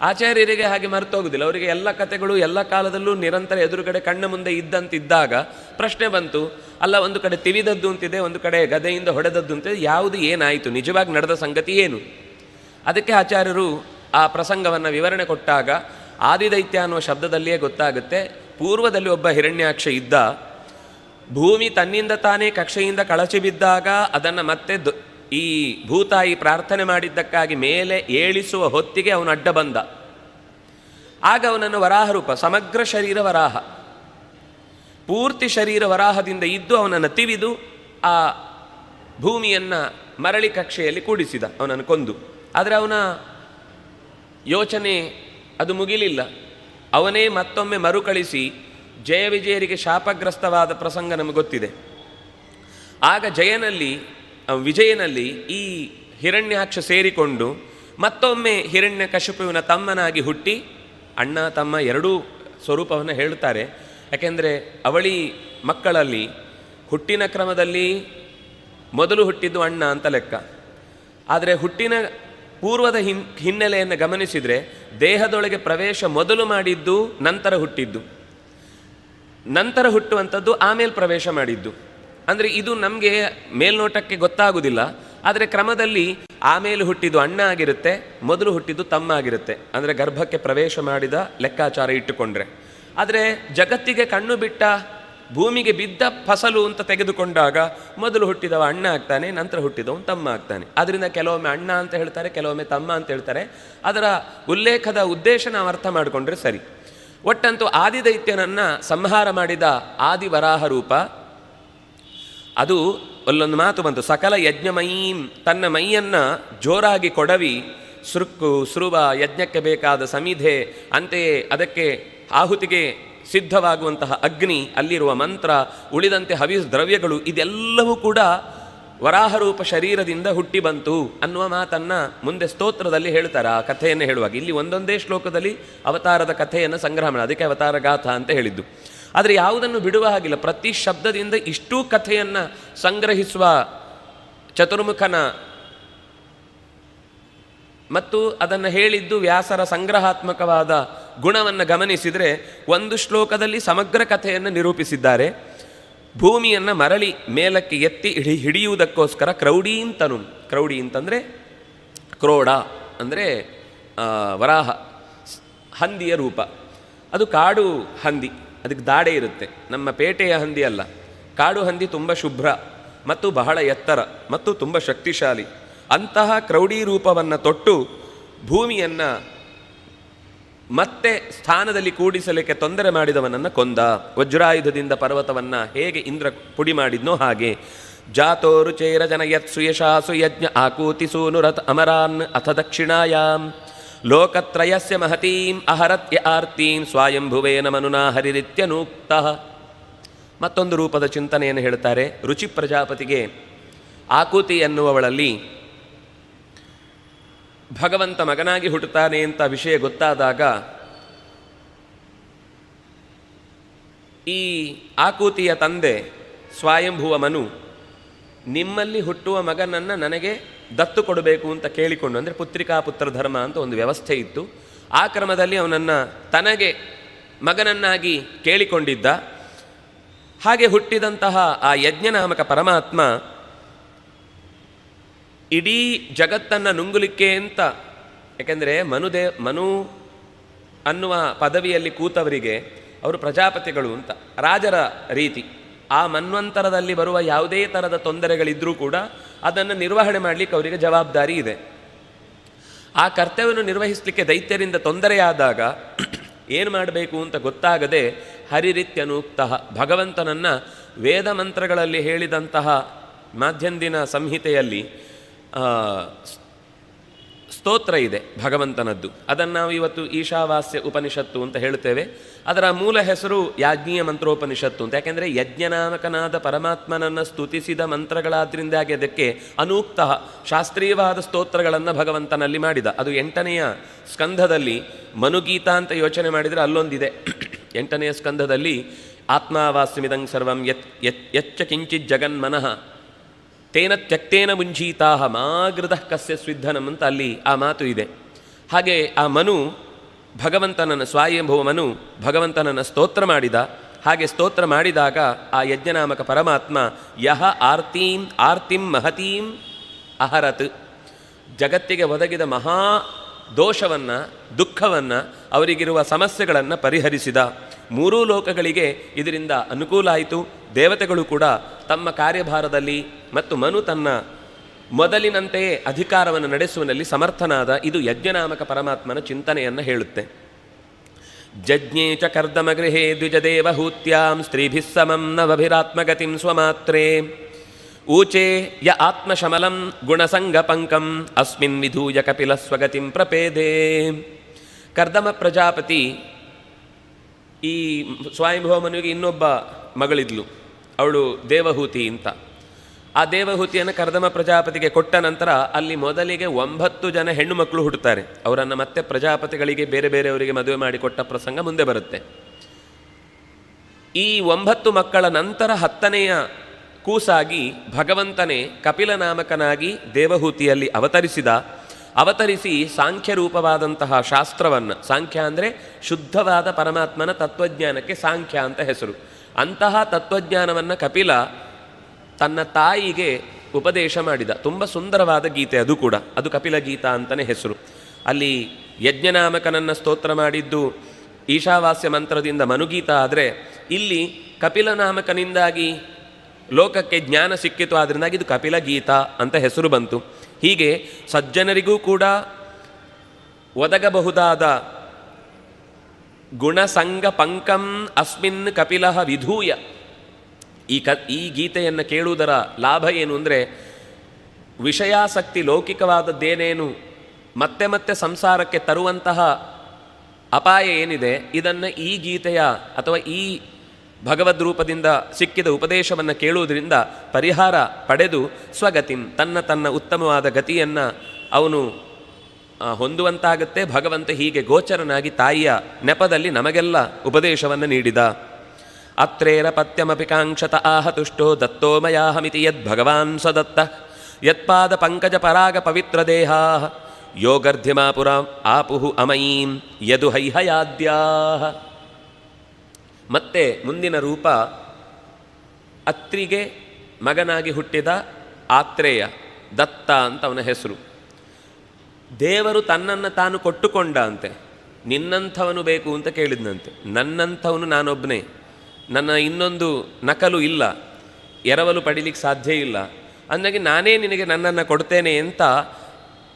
ಆಚಾರ್ಯರಿಗೆ ಹಾಗೆ ಮರ್ತೋಗುದಿಲ್ಲ. ಅವರಿಗೆ ಎಲ್ಲ ಕಥೆಗಳು ಎಲ್ಲ ಕಾಲದಲ್ಲೂ ನಿರಂತರ ಎದುರುಗಡೆ ಕಣ್ಣ ಮುಂದೆ ಇದ್ದಂತಿದ್ದಾಗ ಪ್ರಶ್ನೆ ಬಂತು, ಅಲ್ಲ ಒಂದು ಕಡೆ ತಿವಿದದ್ದು ಅಂತಿದೆ, ಒಂದು ಕಡೆ ಗದೆಯಿಂದ ಹೊಡೆದದ್ದು ಅಂತಿದೆ, ಯಾವುದು ಏನಾಯಿತು, ನಿಜವಾಗಿ ನಡೆದ ಸಂಗತಿ ಏನು? ಅದಕ್ಕೆ ಆಚಾರ್ಯರು ಆ ಪ್ರಸಂಗವನ್ನು ವಿವರಣೆ ಕೊಟ್ಟಾಗ ಆದಿದೈತ್ಯ ಅನ್ನುವ ಶಬ್ದದಲ್ಲಿಯೇ ಗೊತ್ತಾಗುತ್ತೆ. ಪೂರ್ವದಲ್ಲಿ ಒಬ್ಬ ಹಿರಣ್ಯಾಕ್ಷ ಇದ್ದ. ಭೂಮಿ ತನ್ನಿಂದ ತಾನೇ ಕಕ್ಷೆಯಿಂದ ಕಳಚಿ ಬಿದ್ದಾಗ ಅದನ್ನು ಮತ್ತೆ ಈ ಭೂತಾಯಿ ಪ್ರಾರ್ಥನೆ ಮಾಡಿದ್ದಕ್ಕಾಗಿ ಮೇಲೆ ಏಳಿಸುವ ಹೊತ್ತಿಗೆ ಅವನು ಅಡ್ಡ ಬಂದ. ಆಗ ಅವನನ್ನು ವರಾಹ ರೂಪ, ಸಮಗ್ರ ಶರೀರ ವರಾಹ, ಪೂರ್ತಿ ಶರೀರ ವರಾಹದಿಂದ ಇದ್ದು ಅವನನ್ನು ತಿವಿದು ಆ ಭೂಮಿಯನ್ನು ಮರಳಿ ಕಕ್ಷೆಯಲ್ಲಿ ಕೂಡಿಸಿದ, ಅವನನ್ನು ಕೊಂದು. ಆದರೆ ಅವನ ಯೋಚನೆ ಅದು ಮುಗಿಲಿಲ್ಲ. ಅವನೇ ಮತ್ತೊಮ್ಮೆ ಮರುಕಳಿಸಿ ಜಯ ವಿಜಯರಿಗೆ ಶಾಪಗ್ರಸ್ತವಾದ ಪ್ರಸಂಗ ನಮಗೆ ಗೊತ್ತಿದೆ. ಆಗ ವಿಜಯನಲ್ಲಿ ಈ ಹಿರಣ್ಯಾಕ್ಷ ಸೇರಿಕೊಂಡು ಮತ್ತೊಮ್ಮೆ ಹಿರಣ್ಯಕಶಿಪುವಿನ ತಮ್ಮನಾಗಿ ಹುಟ್ಟಿ, ಅಣ್ಣ ತಮ್ಮ ಎರಡೂ ಸ್ವರೂಪವನ್ನು ಹೇಳುತ್ತಾರೆ. ಯಾಕೆಂದರೆ ಅವಳಿ ಮಕ್ಕಳಲ್ಲಿ ಹುಟ್ಟಿನ ಕ್ರಮದಲ್ಲಿ ಮೊದಲು ಹುಟ್ಟಿದ್ದು ಅಣ್ಣ ಅಂತ ಲೆಕ್ಕ. ಆದರೆ ಹುಟ್ಟಿನ ಪೂರ್ವದ ಹಿನ್ನೆಲೆಯನ್ನು ಗಮನಿಸಿದರೆ ದೇಹದೊಳಗೆ ಪ್ರವೇಶ ಮೊದಲು ಮಾಡಿದ್ದು, ನಂತರ ಹುಟ್ಟಿದ್ದು, ನಂತರ ಹುಟ್ಟುವಂಥದ್ದು, ಆಮೇಲೆ ಪ್ರವೇಶ ಮಾಡಿದ್ದು. ಅಂದರೆ ಇದು ನಮಗೆ ಮೇಲ್ನೋಟಕ್ಕೆ ಗೊತ್ತಾಗುವುದಿಲ್ಲ. ಆದರೆ ಕ್ರಮದಲ್ಲಿ ಆಮೇಲೆ ಹುಟ್ಟಿದ್ದು ಅಣ್ಣ ಆಗಿರುತ್ತೆ, ಮೊದಲು ಹುಟ್ಟಿದ್ದು ತಮ್ಮ ಆಗಿರುತ್ತೆ. ಅಂದರೆ ಗರ್ಭಕ್ಕೆ ಪ್ರವೇಶ ಮಾಡಿದ ಲೆಕ್ಕಾಚಾರ ಇಟ್ಟುಕೊಂಡ್ರೆ. ಆದರೆ ಜಗತ್ತಿಗೆ ಕಣ್ಣು ಬಿಟ್ಟ ಭೂಮಿಗೆ ಬಿದ್ದ ಫಸಲು ಅಂತ ತೆಗೆದುಕೊಂಡಾಗ ಮೊದಲು ಹುಟ್ಟಿದವ ಅಣ್ಣ ಆಗ್ತಾನೆ, ನಂತರ ಹುಟ್ಟಿದವನು ತಮ್ಮ ಆಗ್ತಾನೆ. ಆದ್ದರಿಂದ ಕೆಲವೊಮ್ಮೆ ಅಣ್ಣ ಅಂತ ಹೇಳ್ತಾರೆ, ಕೆಲವೊಮ್ಮೆ ತಮ್ಮ ಅಂತ ಹೇಳ್ತಾರೆ. ಅದರ ಉಲ್ಲೇಖದ ಉದ್ದೇಶ ನಾವು ಅರ್ಥ ಮಾಡಿಕೊಂಡ್ರೆ ಸರಿ. ಒಟ್ಟಂತೂ ಆದಿದೈತ್ಯನನ್ನು ಸಂಹಾರ ಮಾಡಿದ ಆದಿವರಾಹ ರೂಪ. ಅದು ಅಲ್ಲೊಂದು ಮಾತು ಬಂತು, ಸಕಲ ಯಜ್ಞಮಯೀಂ, ತನ್ನ ಮೈಯನ್ನು ಜೋರಾಗಿ ಕೊಡವಿ, ಸೃಕ್ಕು ಸೃವ, ಯಜ್ಞಕ್ಕೆ ಬೇಕಾದ ಸಮಿಧೆ, ಅಂತೆಯೇ ಅದಕ್ಕೆ ಆಹುತಿಗೆ ಸಿದ್ಧವಾಗುವಂತಹ ಅಗ್ನಿ, ಅಲ್ಲಿರುವ ಮಂತ್ರ, ಉಳಿದಂತೆ ಹವಿಸ್ ದ್ರವ್ಯಗಳು, ಇದೆಲ್ಲವೂ ಕೂಡ ವರಾಹರೂಪ ಶರೀರದಿಂದ ಹುಟ್ಟಿ ಬಂತು ಅನ್ನುವ ಮಾತನ್ನು ಮುಂದೆ ಸ್ತೋತ್ರದಲ್ಲಿ ಹೇಳ್ತಾರೆ. ಆ ಕಥೆಯನ್ನು ಹೇಳುವಾಗ ಇಲ್ಲಿ ಒಂದೊಂದೇ ಶ್ಲೋಕದಲ್ಲಿ ಅವತಾರದ ಕಥೆಯನ್ನು ಸಂಗ್ರಹ ಮಾಡಿ, ಅದಕ್ಕೆ ಅವತಾರ ಗಾಥಾ ಅಂತ ಹೇಳಿದ್ದು. ಆದರೆ ಯಾವುದನ್ನು ಬಿಡುವ ಹಾಗಿಲ್ಲ. ಪ್ರತಿ ಶಬ್ದದಿಂದ ಇಷ್ಟೂ ಕಥೆಯನ್ನು ಸಂಗ್ರಹಿಸುವ ಚತುರ್ಮುಖನ ಮತ್ತು ಅದನ್ನು ಹೇಳಿದ್ದು ವ್ಯಾಸರ ಸಂಗ್ರಹಾತ್ಮಕವಾದ ಗುಣವನ್ನು ಗಮನಿಸಿದರೆ ಒಂದು ಶ್ಲೋಕದಲ್ಲಿ ಸಮಗ್ರ ಕಥೆಯನ್ನು ನಿರೂಪಿಸಿದ್ದಾರೆ. ಭೂಮಿಯನ್ನು ಮರಳಿ ಮೇಲಕ್ಕೆ ಎತ್ತಿ ಹಿಡಿಯುವುದಕ್ಕೋಸ್ಕರ ಕ್ರೌಡೀಂತನು, ಕ್ರೌಡಿ ಅಂತಂದರೆ ಕ್ರೋಡ ಅಂದರೆ ವರಾಹ, ಹಂದಿಯ ರೂಪ. ಅದು ಕಾಡು ಹಂದಿ, ಅದಕ್ಕೆ ದಾಡೆ ಇರುತ್ತೆ. ನಮ್ಮ ಪೇಟೆಯ ಹಂದಿ ಅಲ್ಲ, ಕಾಡು ಹಂದಿ ತುಂಬ ಶುಭ್ರ ಮತ್ತು ಬಹಳ ಎತ್ತರ ಮತ್ತು ತುಂಬ ಶಕ್ತಿಶಾಲಿ. ಅಂತಹ ಕ್ರೌಡಿ ರೂಪವನ್ನು ತೊಟ್ಟು ಭೂಮಿಯನ್ನು ಮತ್ತೆ ಸ್ಥಾನದಲ್ಲಿ ಕೂಡಿಸಲಿಕ್ಕೆ ತೊಂದರೆ ಮಾಡಿದವನನ್ನು ಕೊಂದ. ವಜ್ರಾಯುಧದಿಂದ ಪರ್ವತವನ್ನು ಹೇಗೆ ಇಂದ್ರ ಪುಡಿ ಮಾಡಿದ್ನೋ ಹಾಗೆ. ಜಾತೋರುಚೇರ ಜನ ಯತ್ ಸುಯಶಾಸು ಯಜ್ಞ ಆಕೂತಿ ಸೂನುರತ್ ಅಮರಾನ್ ಅಥ ದಕ್ಷಿಣಾಯಾಮ್ ಲೋಕತ್ರಯಸ್ಯ ಮಹತೀಂ ಅಹರತ್ಯ ಆರ್ತೀಂ ಸ್ವಾಯಂಭುವೇನ ಮನುನಾ ಹರಿರಿತ್ಯನೂಕ್ತಃ. ಮತ್ತೊಂದು ರೂಪದ ಚಿಂತನೆಯನ್ನು ಹೇಳ್ತಾರೆ. ರುಚಿ ಪ್ರಜಾಪತಿಗೆ ಆಕೂತಿ ಎನ್ನುವವಳಲ್ಲಿ ಭಗವಂತ ಮಗನಾಗಿ ಹುಟ್ಟುತ್ತಾನೆ ಅಂತ ವಿಷಯ ಗೊತ್ತಾದಾಗ ಈ ಆಕೂತಿಯ ತಂದೆ ಸ್ವಯಂಭುವ ಮನು ನಿಮ್ಮಲ್ಲಿ ಹುಟ್ಟುವ ಮಗನನ್ನು ನನಗೆ ದತ್ತು ಕೊಡಬೇಕು ಅಂತ ಕೇಳಿಕೊಂಡು, ಅಂದರೆ ಪುತ್ರಿಕಾ ಪುತ್ರ ಧರ್ಮ ಅಂತ ಒಂದು ವ್ಯವಸ್ಥೆ ಇತ್ತು. ಆ ಕ್ರಮದಲ್ಲಿ ಅವನನ್ನು ತನಗೆ ಮಗನನ್ನಾಗಿ ಕೇಳಿಕೊಂಡಿದ್ದ. ಹಾಗೆ ಹುಟ್ಟಿದಂತಹ ಆ ಯಜ್ಞನಾಮಕ ಪರಮಾತ್ಮ ಇಡೀ ಜಗತ್ತನ್ನು ನುಂಗುಲಿಕ್ಕೆ ಅಂತ, ಯಾಕೆಂದರೆ ಮನು ಅನ್ನುವ ಪದವಿಯಲ್ಲಿ ಕೂತವರಿಗೆ ಅವರು ಪ್ರಜಾಪತಿಗಳು ಅಂತ ರಾಜರ ರೀತಿ. ಆ ಮನ್ವಂತರದಲ್ಲಿ ಬರುವ ಯಾವುದೇ ಥರದ ತೊಂದರೆಗಳಿದ್ದರೂ ಕೂಡ ಅದನ್ನು ನಿರ್ವಹಣೆ ಮಾಡಲಿಕ್ಕೆ ಅವರಿಗೆ ಜವಾಬ್ದಾರಿ ಇದೆ. ಆ ಕರ್ತವ್ಯವನ್ನು ನಿರ್ವಹಿಸಲಿಕ್ಕೆ ದೈತ್ಯರಿಂದ ತೊಂದರೆಯಾದಾಗ ಏನು ಮಾಡಬೇಕು ಅಂತ ಗೊತ್ತಾಗದೆ ಹರಿರಿತ್ಯನೂಕ್ತಃ, ಭಗವಂತನನ್ನು ವೇದ ಮಂತ್ರಗಳಲ್ಲಿ ಹೇಳಿದಂತಹ ಮಾಧ್ಯಂದಿನ ಸಂಹಿತೆಯಲ್ಲಿ ಸ್ತೋತ್ರ ಇದೆ ಭಗವಂತನದ್ದು. ಅದನ್ನು ನಾವು ಇವತ್ತು ಈಶಾವಾಸ್ಯ ಉಪನಿಷತ್ತು ಅಂತ ಹೇಳ್ತೇವೆ. ಅದರ ಮೂಲ ಹೆಸರು ಯಾಜ್ಞೀಯ ಮಂತ್ರೋಪನಿಷತ್ತು ಅಂತ. ಯಾಕೆಂದರೆ ಯಜ್ಞನಾಮಕನಾದ ಪರಮಾತ್ಮನನ್ನು ಸ್ತುತಿಸಿದ ಮಂತ್ರಗಳಾದ್ರಿಂದಾಗಿ ಅದಕ್ಕೆ ಅನೂಕ್ತ ಶಾಸ್ತ್ರೀಯವಾದ ಸ್ತೋತ್ರಗಳನ್ನು ಭಗವಂತನಲ್ಲಿ ಮಾಡಿದ. ಅದು 8ನೆಯ ಸ್ಕಂಧದಲ್ಲಿ ಮನುಗೀತಾ ಅಂತ ಯೋಚನೆ ಮಾಡಿದರೆ ಅಲ್ಲೊಂದಿದೆ. 8ನೆಯ ಸ್ಕಂಧದಲ್ಲಿ ಆತ್ಮಾವಾಸ್ಯಮಿದಂ ಸರ್ವಂ ಯಚ್ಚ ಕಿಂಚಿತ್ ಜಗನ್ಮನಃ ತೇನ ತ್ಯಕ್ತೇನ ಮುಂಜೀತಾಹ ಮಾಗೃತಃ ಕಸ್ಯ ಸ್ವಿಧನಂ ಅಂತ ಅಲ್ಲಿ ಆ ಮಾತು ಇದೆ. ಹಾಗೆ ಆ ಮನು ಭಗವಂತನನ್ನು ಸ್ವಯಂಭುವಮನು ಭಗವಂತನನ್ನು ಸ್ತೋತ್ರ ಮಾಡಿದ. ಹಾಗೆ ಸ್ತೋತ್ರ ಮಾಡಿದಾಗ ಆ ಯಜ್ಞನಾಮಕ ಪರಮಾತ್ಮ ಯಹ ಆರ್ತಿಂ ಮಹತೀಂ ಅಹರತ್, ಜಗತ್ತಿಗೆ ಒದಗಿದ ಮಹಾ ದೋಷವನ್ನು, ದುಃಖವನ್ನು, ಅವರಿಗಿರುವ ಸಮಸ್ಯೆಗಳನ್ನು ಪರಿಹರಿಸಿದ. ಮೂರೂ ಲೋಕಗಳಿಗೆ ಇದರಿಂದ ಅನುಕೂಲ ಆಯಿತು. ದೇವತೆಗಳು ಕೂಡ ತಮ್ಮ ಕಾರ್ಯಭಾರದಲ್ಲಿ ಮತ್ತು ಮನು ತನ್ನ ಮೊದಲಿನಂತೆಯೇ ಅಧಿಕಾರವನ್ನು ನಡೆಸುವಲ್ಲಿ ಸಮರ್ಥನಾದ. ಇದು ಯಜ್ಞನಾಮಕ ಪರಮಾತ್ಮನ ಚಿಂತನೆಯನ್ನು ಹೇಳುತ್ತೆ. ಜಜ್ಞೇ ಚ ಕರ್ದಮಗೃಹೇ ದ್ವಿಜದೇವಹೂತ್ಯಾಂ ಸ್ತ್ರೀಭಿಃ ಸಮಂ ನವಭಿರಾತ್ಮಗತಿಂ ಸ್ವಮಾತ್ರೇ ಊಚೆ ಯ ಆತ್ಮಶಮಲಂ ಗುಣಸಂಗಪಂಕಂ ಅಸ್ಮಿನ್ ವಿಧೂಯ ಕಪಿಲ ಸ್ವಗತಿಂ ಪ್ರಪೇದೆ. ಕರ್ದಮ ಪ್ರಜಾಪತಿ ಈ ಸ್ವಯಂಭುವಮನಿಗೆ ಇನ್ನೊಬ್ಬ ಮಗಳಿದ್ಲು, ಅವಳು ದೇವಹೂತಿ ಅಂತ. ಆ ದೇವಹೂತಿಯನ್ನು ಕರ್ದಮ ಪ್ರಜಾಪತಿಗೆ ಕೊಟ್ಟ ನಂತರ ಅಲ್ಲಿ ಮೊದಲಿಗೆ 9 ಜನ ಹೆಣ್ಣು ಮಕ್ಕಳು ಹುಟ್ಟುತ್ತಾರೆ. ಅವರನ್ನು ಮತ್ತೆ ಪ್ರಜಾಪತಿಗಳಿಗೆ ಬೇರೆ ಬೇರೆಯವರಿಗೆ ಮದುವೆ ಮಾಡಿಕೊಟ್ಟ ಪ್ರಸಂಗ ಮುಂದೆ ಬರುತ್ತೆ. ಈ 9 ಮಕ್ಕಳ ನಂತರ 10ನೆಯ ಕೂಸಾಗಿ ಭಗವಂತನೇ ಕಪಿಲನಾಮಕನಾಗಿ ದೇವಹೂತಿಯಲ್ಲಿ ಅವತರಿಸಿ ಸಾಂಖ್ಯರೂಪವಾದಂತಹ ಶಾಸ್ತ್ರವನ್ನು, ಸಾಂಖ್ಯ ಅಂದರೆ ಶುದ್ಧವಾದ ಪರಮಾತ್ಮನ ತತ್ವಜ್ಞಾನಕ್ಕೆ ಸಾಂಖ್ಯ ಅಂತ ಹೆಸರು. ಅಂತಹ ತತ್ವಜ್ಞಾನವನ್ನು ಕಪಿಲ ತನ್ನ ತಾಯಿಗೆ ಉಪದೇಶ ಮಾಡಿದ. ತುಂಬ ಸುಂದರವಾದ ಗೀತೆ ಅದು ಕೂಡ, ಅದು ಕಪಿಲ ಗೀತಾ ಅಂತಲೇ ಹೆಸರು. ಅಲ್ಲಿ ಯಜ್ಞನಾಮಕನನ್ನು ಸ್ತೋತ್ರ ಮಾಡಿದ್ದು ಈಶಾವಾಸ್ಯ ಮಂತ್ರದಿಂದ ಮನುಗೀತ ಆದರೆ, ಇಲ್ಲಿ ಕಪಿಲನಾಮಕನಿಂದಾಗಿ ಲೋಕಕ್ಕೆ ಜ್ಞಾನ ಸಿಕ್ಕಿತು, ಆದ್ದರಿಂದಾಗಿ ಇದು ಕಪಿಲ ಗೀತಾ ಅಂತ ಹೆಸರು ಬಂತು. ಹೀಗೆ ಸಜ್ಜನರಿಗೂ ಕೂಡ ಒದಗಬಹುದಾದ ಗುಣಸಂಗ ಪಂಕಂ ಅಸ್ಮಿನ್ ಕಪಿಲಃ ವಿಧೂಯ. ಈ ಗೀತೆಯನ್ನು ಕೇಳುವುದರ ಲಾಭ ಏನು ಅಂದರೆ, ವಿಷಯಾಸಕ್ತಿ ಲೌಕಿಕವಾದದ್ದೇನೇನು ಮತ್ತೆ ಮತ್ತೆ ಸಂಸಾರಕ್ಕೆ ತರುವಂತಹ ಅಪಾಯ ಏನಿದೆ, ಇದನ್ನು ಈ ಗೀತೆಯ ಅಥವಾ ಈ ಭಗವದ್ ರೂಪದಿಂದ ಸಿಕ್ಕಿದ ಉಪದೇಶವನ್ನು ಕೇಳುವುದರಿಂದ ಪರಿಹಾರ ಪಡೆದು ಸ್ವಗತಿಂ, ತನ್ನ ಉತ್ತಮವಾದ ಗತಿಯನ್ನು ಅವನು ಹೊಂದುವಂತಾಗುತ್ತೆ. ಭಗವಂತ ಹೀಗೆ ಗೋಚರನಾಗಿ ತಾಯಿಯ ನೆಪದಲ್ಲಿ ನಮಗೆಲ್ಲ ಉಪದೇಶವನ್ನು ನೀಡಿದ. ಅತ್ರೇರ ಪತ್ಯಮಪಿ ಕಾಂಕ್ಷತ ಆಹತುಷ್ಟೋ ದತ್ತೋ ಮಯಾಹಮಿತಿ ಯದ್ಭಗವಾನ್ ಸದತ್ತ ಯತ್ಪಾದ ಪಂಕಜ ಪರಾಗ ಪವಿತ್ರ ದೇಹಾ ಯೋಗರ್ಧ್ಯಮಾಪುರ ಆಪುಹು ಅಮಯೀಂ ಯದು ಹೈಹಯಾದ್ಯಾಹ. ಮತ್ತೆ ಮುಂದಿನ ರೂಪ ಅತ್ರಿಗೆ ಮಗನಾಗಿ ಹುಟ್ಟಿದ ಆತ್ರೇಯ, ದತ್ತ ಅಂತ ಅವನ ಹೆಸರು. ದೇವರು ತನ್ನನ್ನು ತಾನು ಕೊಟ್ಟುಕೊಂಡ ಅಂತೆ. ನಿನ್ನಂಥವನು ಬೇಕು ಅಂತ ಕೇಳಿದ್ನಂತೆ. ನನ್ನಂಥವನು ನಾನೊಬ್ಬನೇ, ನನ್ನ ಇನ್ನೊಂದು ನಕಲು ಇಲ್ಲ, ಎರವಲು ಪಡಿಲಿಕ್ಕೆ ಸಾಧ್ಯ ಇಲ್ಲ, ಅಂದಾಗಿ ನಾನೇ ನಿನಗೆ ನನ್ನನ್ನು ಕೊಡ್ತೇನೆ ಅಂತ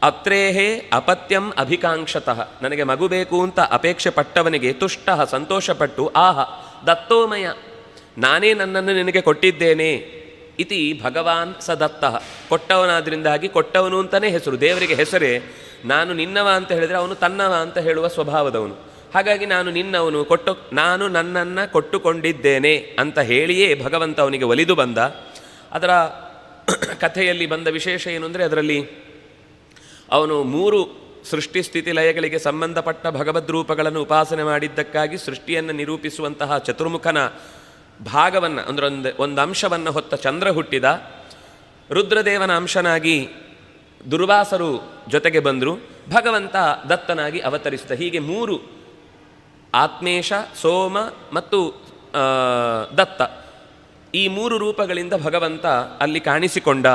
ಅತ್ರೇಹೇ ಅಪತ್ಯಂ ಅಭಿಕಾಂಕ್ಷತಃ, ನನಗೆ ಮಗು ಬೇಕು ಅಂತ ಅಪೇಕ್ಷೆ ಪಟ್ಟವನಿಗೆ ತುಷ್ಟ ಸಂತೋಷಪಟ್ಟು ಆಹ ದತ್ತೋಮಯ, ನಾನೇ ನನ್ನನ್ನು ನಿನಗೆ ಕೊಟ್ಟಿದ್ದೇನೆ. ಇತಿ ಭಗವಾನ್ ಸ ದತ್ತಃ, ಕೊಟ್ಟವನಾದ್ರಿಂದಾಗಿ ಕೊಟ್ಟವನು ಅಂತಲೇ ಹೆಸರು. ದೇವರಿಗೆ ಹೆಸರೇ. ನಾನು ನಿನ್ನವ ಅಂತ ಹೇಳಿದರೆ ಅವನು ತನ್ನವ ಅಂತ ಹೇಳುವ ಸ್ವಭಾವದವನು. ಹಾಗಾಗಿ ನಾನು ನನ್ನನ್ನು ಕೊಟ್ಟುಕೊಂಡಿದ್ದೇನೆ ಅಂತ ಹೇಳಿಯೇ ಭಗವಂತ ಅವನಿಗೆ ಒಲಿದು ಬಂದ. ಅದರ ಕಥೆಯಲ್ಲಿ ಬಂದ ವಿಶೇಷ ಏನು ಅಂದರೆ, ಅದರಲ್ಲಿ ಅವನು 3 ಸೃಷ್ಟಿ ಸ್ಥಿತಿ ಲಯಗಳಿಗೆ ಸಂಬಂಧಪಟ್ಟ ಭಗವದ್ ರೂಪಗಳನ್ನು ಉಪಾಸನೆ ಮಾಡಿದ್ದಕ್ಕಾಗಿ ಸೃಷ್ಟಿಯನ್ನು ನಿರೂಪಿಸುವಂತಹ ಚತುರ್ಮುಖನ ಭಾಗವನ್ನು ಅಂದರೆ ಒಂದು ಅಂಶವನ್ನು ಹೊತ್ತ ಚಂದ್ರ ಹುಟ್ಟಿದ. ರುದ್ರದೇವನ ಅಂಶನಾಗಿ ದುರ್ವಾಸರು ಜೊತೆಗೆ ಬಂದರು. ಭಗವಂತ ದತ್ತನಾಗಿ ಅವತರಿಸಿದ. ಹೀಗೆ 3 ಆತ್ಮೇಶ, ಸೋಮ ಮತ್ತು ದತ್ತ, ಈ 3 ರೂಪಗಳಿಂದ ಭಗವಂತ ಅಲ್ಲಿ ಕಾಣಿಸಿಕೊಂಡ.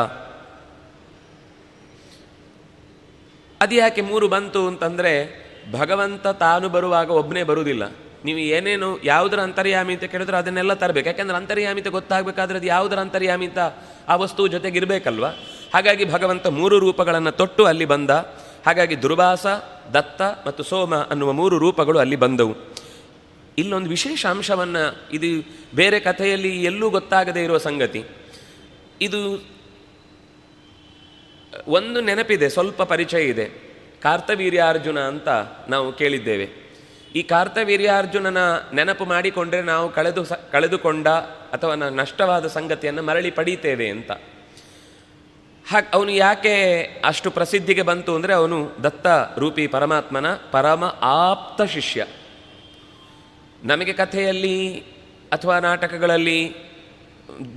ಅದು ಯಾಕೆ 3 ಬಂತು ಅಂತಂದರೆ, ಭಗವಂತ ತಾನು ಬರುವಾಗ ಒಬ್ಬನೇ ಬರುವುದಿಲ್ಲ. ನೀವು ಏನೇನು ಯಾವುದರ ಅಂತರ್ಯಾಮಿ ಅಂತ ಕೇಳಿದ್ರೆ ಅದನ್ನೆಲ್ಲ ತರಬೇಕು. ಯಾಕೆಂದರೆ ಅಂತರ್ಯಾಮಿತ ಗೊತ್ತಾಗಬೇಕಾದ್ರೆ ಅದು ಯಾವುದರ ಅಂತರ್ಯಾಮಿತ ಆ ವಸ್ತು ಜೊತೆಗಿರಬೇಕಲ್ವ. ಹಾಗಾಗಿ ಭಗವಂತ 3 ರೂಪಗಳನ್ನು ತೊಟ್ಟು ಅಲ್ಲಿ ಬಂದ. ಹಾಗಾಗಿ ದುರ್ವಾಸ, ದತ್ತ ಮತ್ತು ಸೋಮ ಅನ್ನುವ 3 ರೂಪಗಳು ಅಲ್ಲಿ ಬಂದವು. ಇಲ್ಲೊಂದು ವಿಶೇಷ ಅಂಶವನ್ನು, ಇದು ಬೇರೆ ಕಥೆಯಲ್ಲಿ ಎಲ್ಲೂ ಗೊತ್ತಾಗದೇ ಇರುವ ಸಂಗತಿ. ಇದು ಒಂದು ನೆನಪಿದೆ, ಸ್ವಲ್ಪ ಪರಿಚಯ ಇದೆ. ಕಾರ್ತವೀರ್ಯಾರ್ಜುನ ಅಂತ ನಾವು ಕೇಳಿದ್ದೇವೆ. ಈ ಕಾರ್ತವೀರ್ಯಾರ್ಜುನನ ನೆನಪು ಮಾಡಿಕೊಂಡ್ರೆ ನಾವು ಕಳೆದುಕೊಂಡ ಅಥವಾ ನಷ್ಟವಾದ ಸಂಗತಿಯನ್ನು ಮರಳಿ ಪಡೀತೇವೆ ಅಂತ. ಅವನು ಯಾಕೆ ಅಷ್ಟು ಪ್ರಸಿದ್ಧಿಗೆ ಬಂತು ಅಂದರೆ, ಅವನು ದತ್ತ ರೂಪಿ ಪರಮಾತ್ಮನ ಪರಮ ಆಪ್ತ ಶಿಷ್ಯ. ನಮಗೆ ಕಥೆಯಲ್ಲಿ ಅಥವಾ ನಾಟಕಗಳಲ್ಲಿ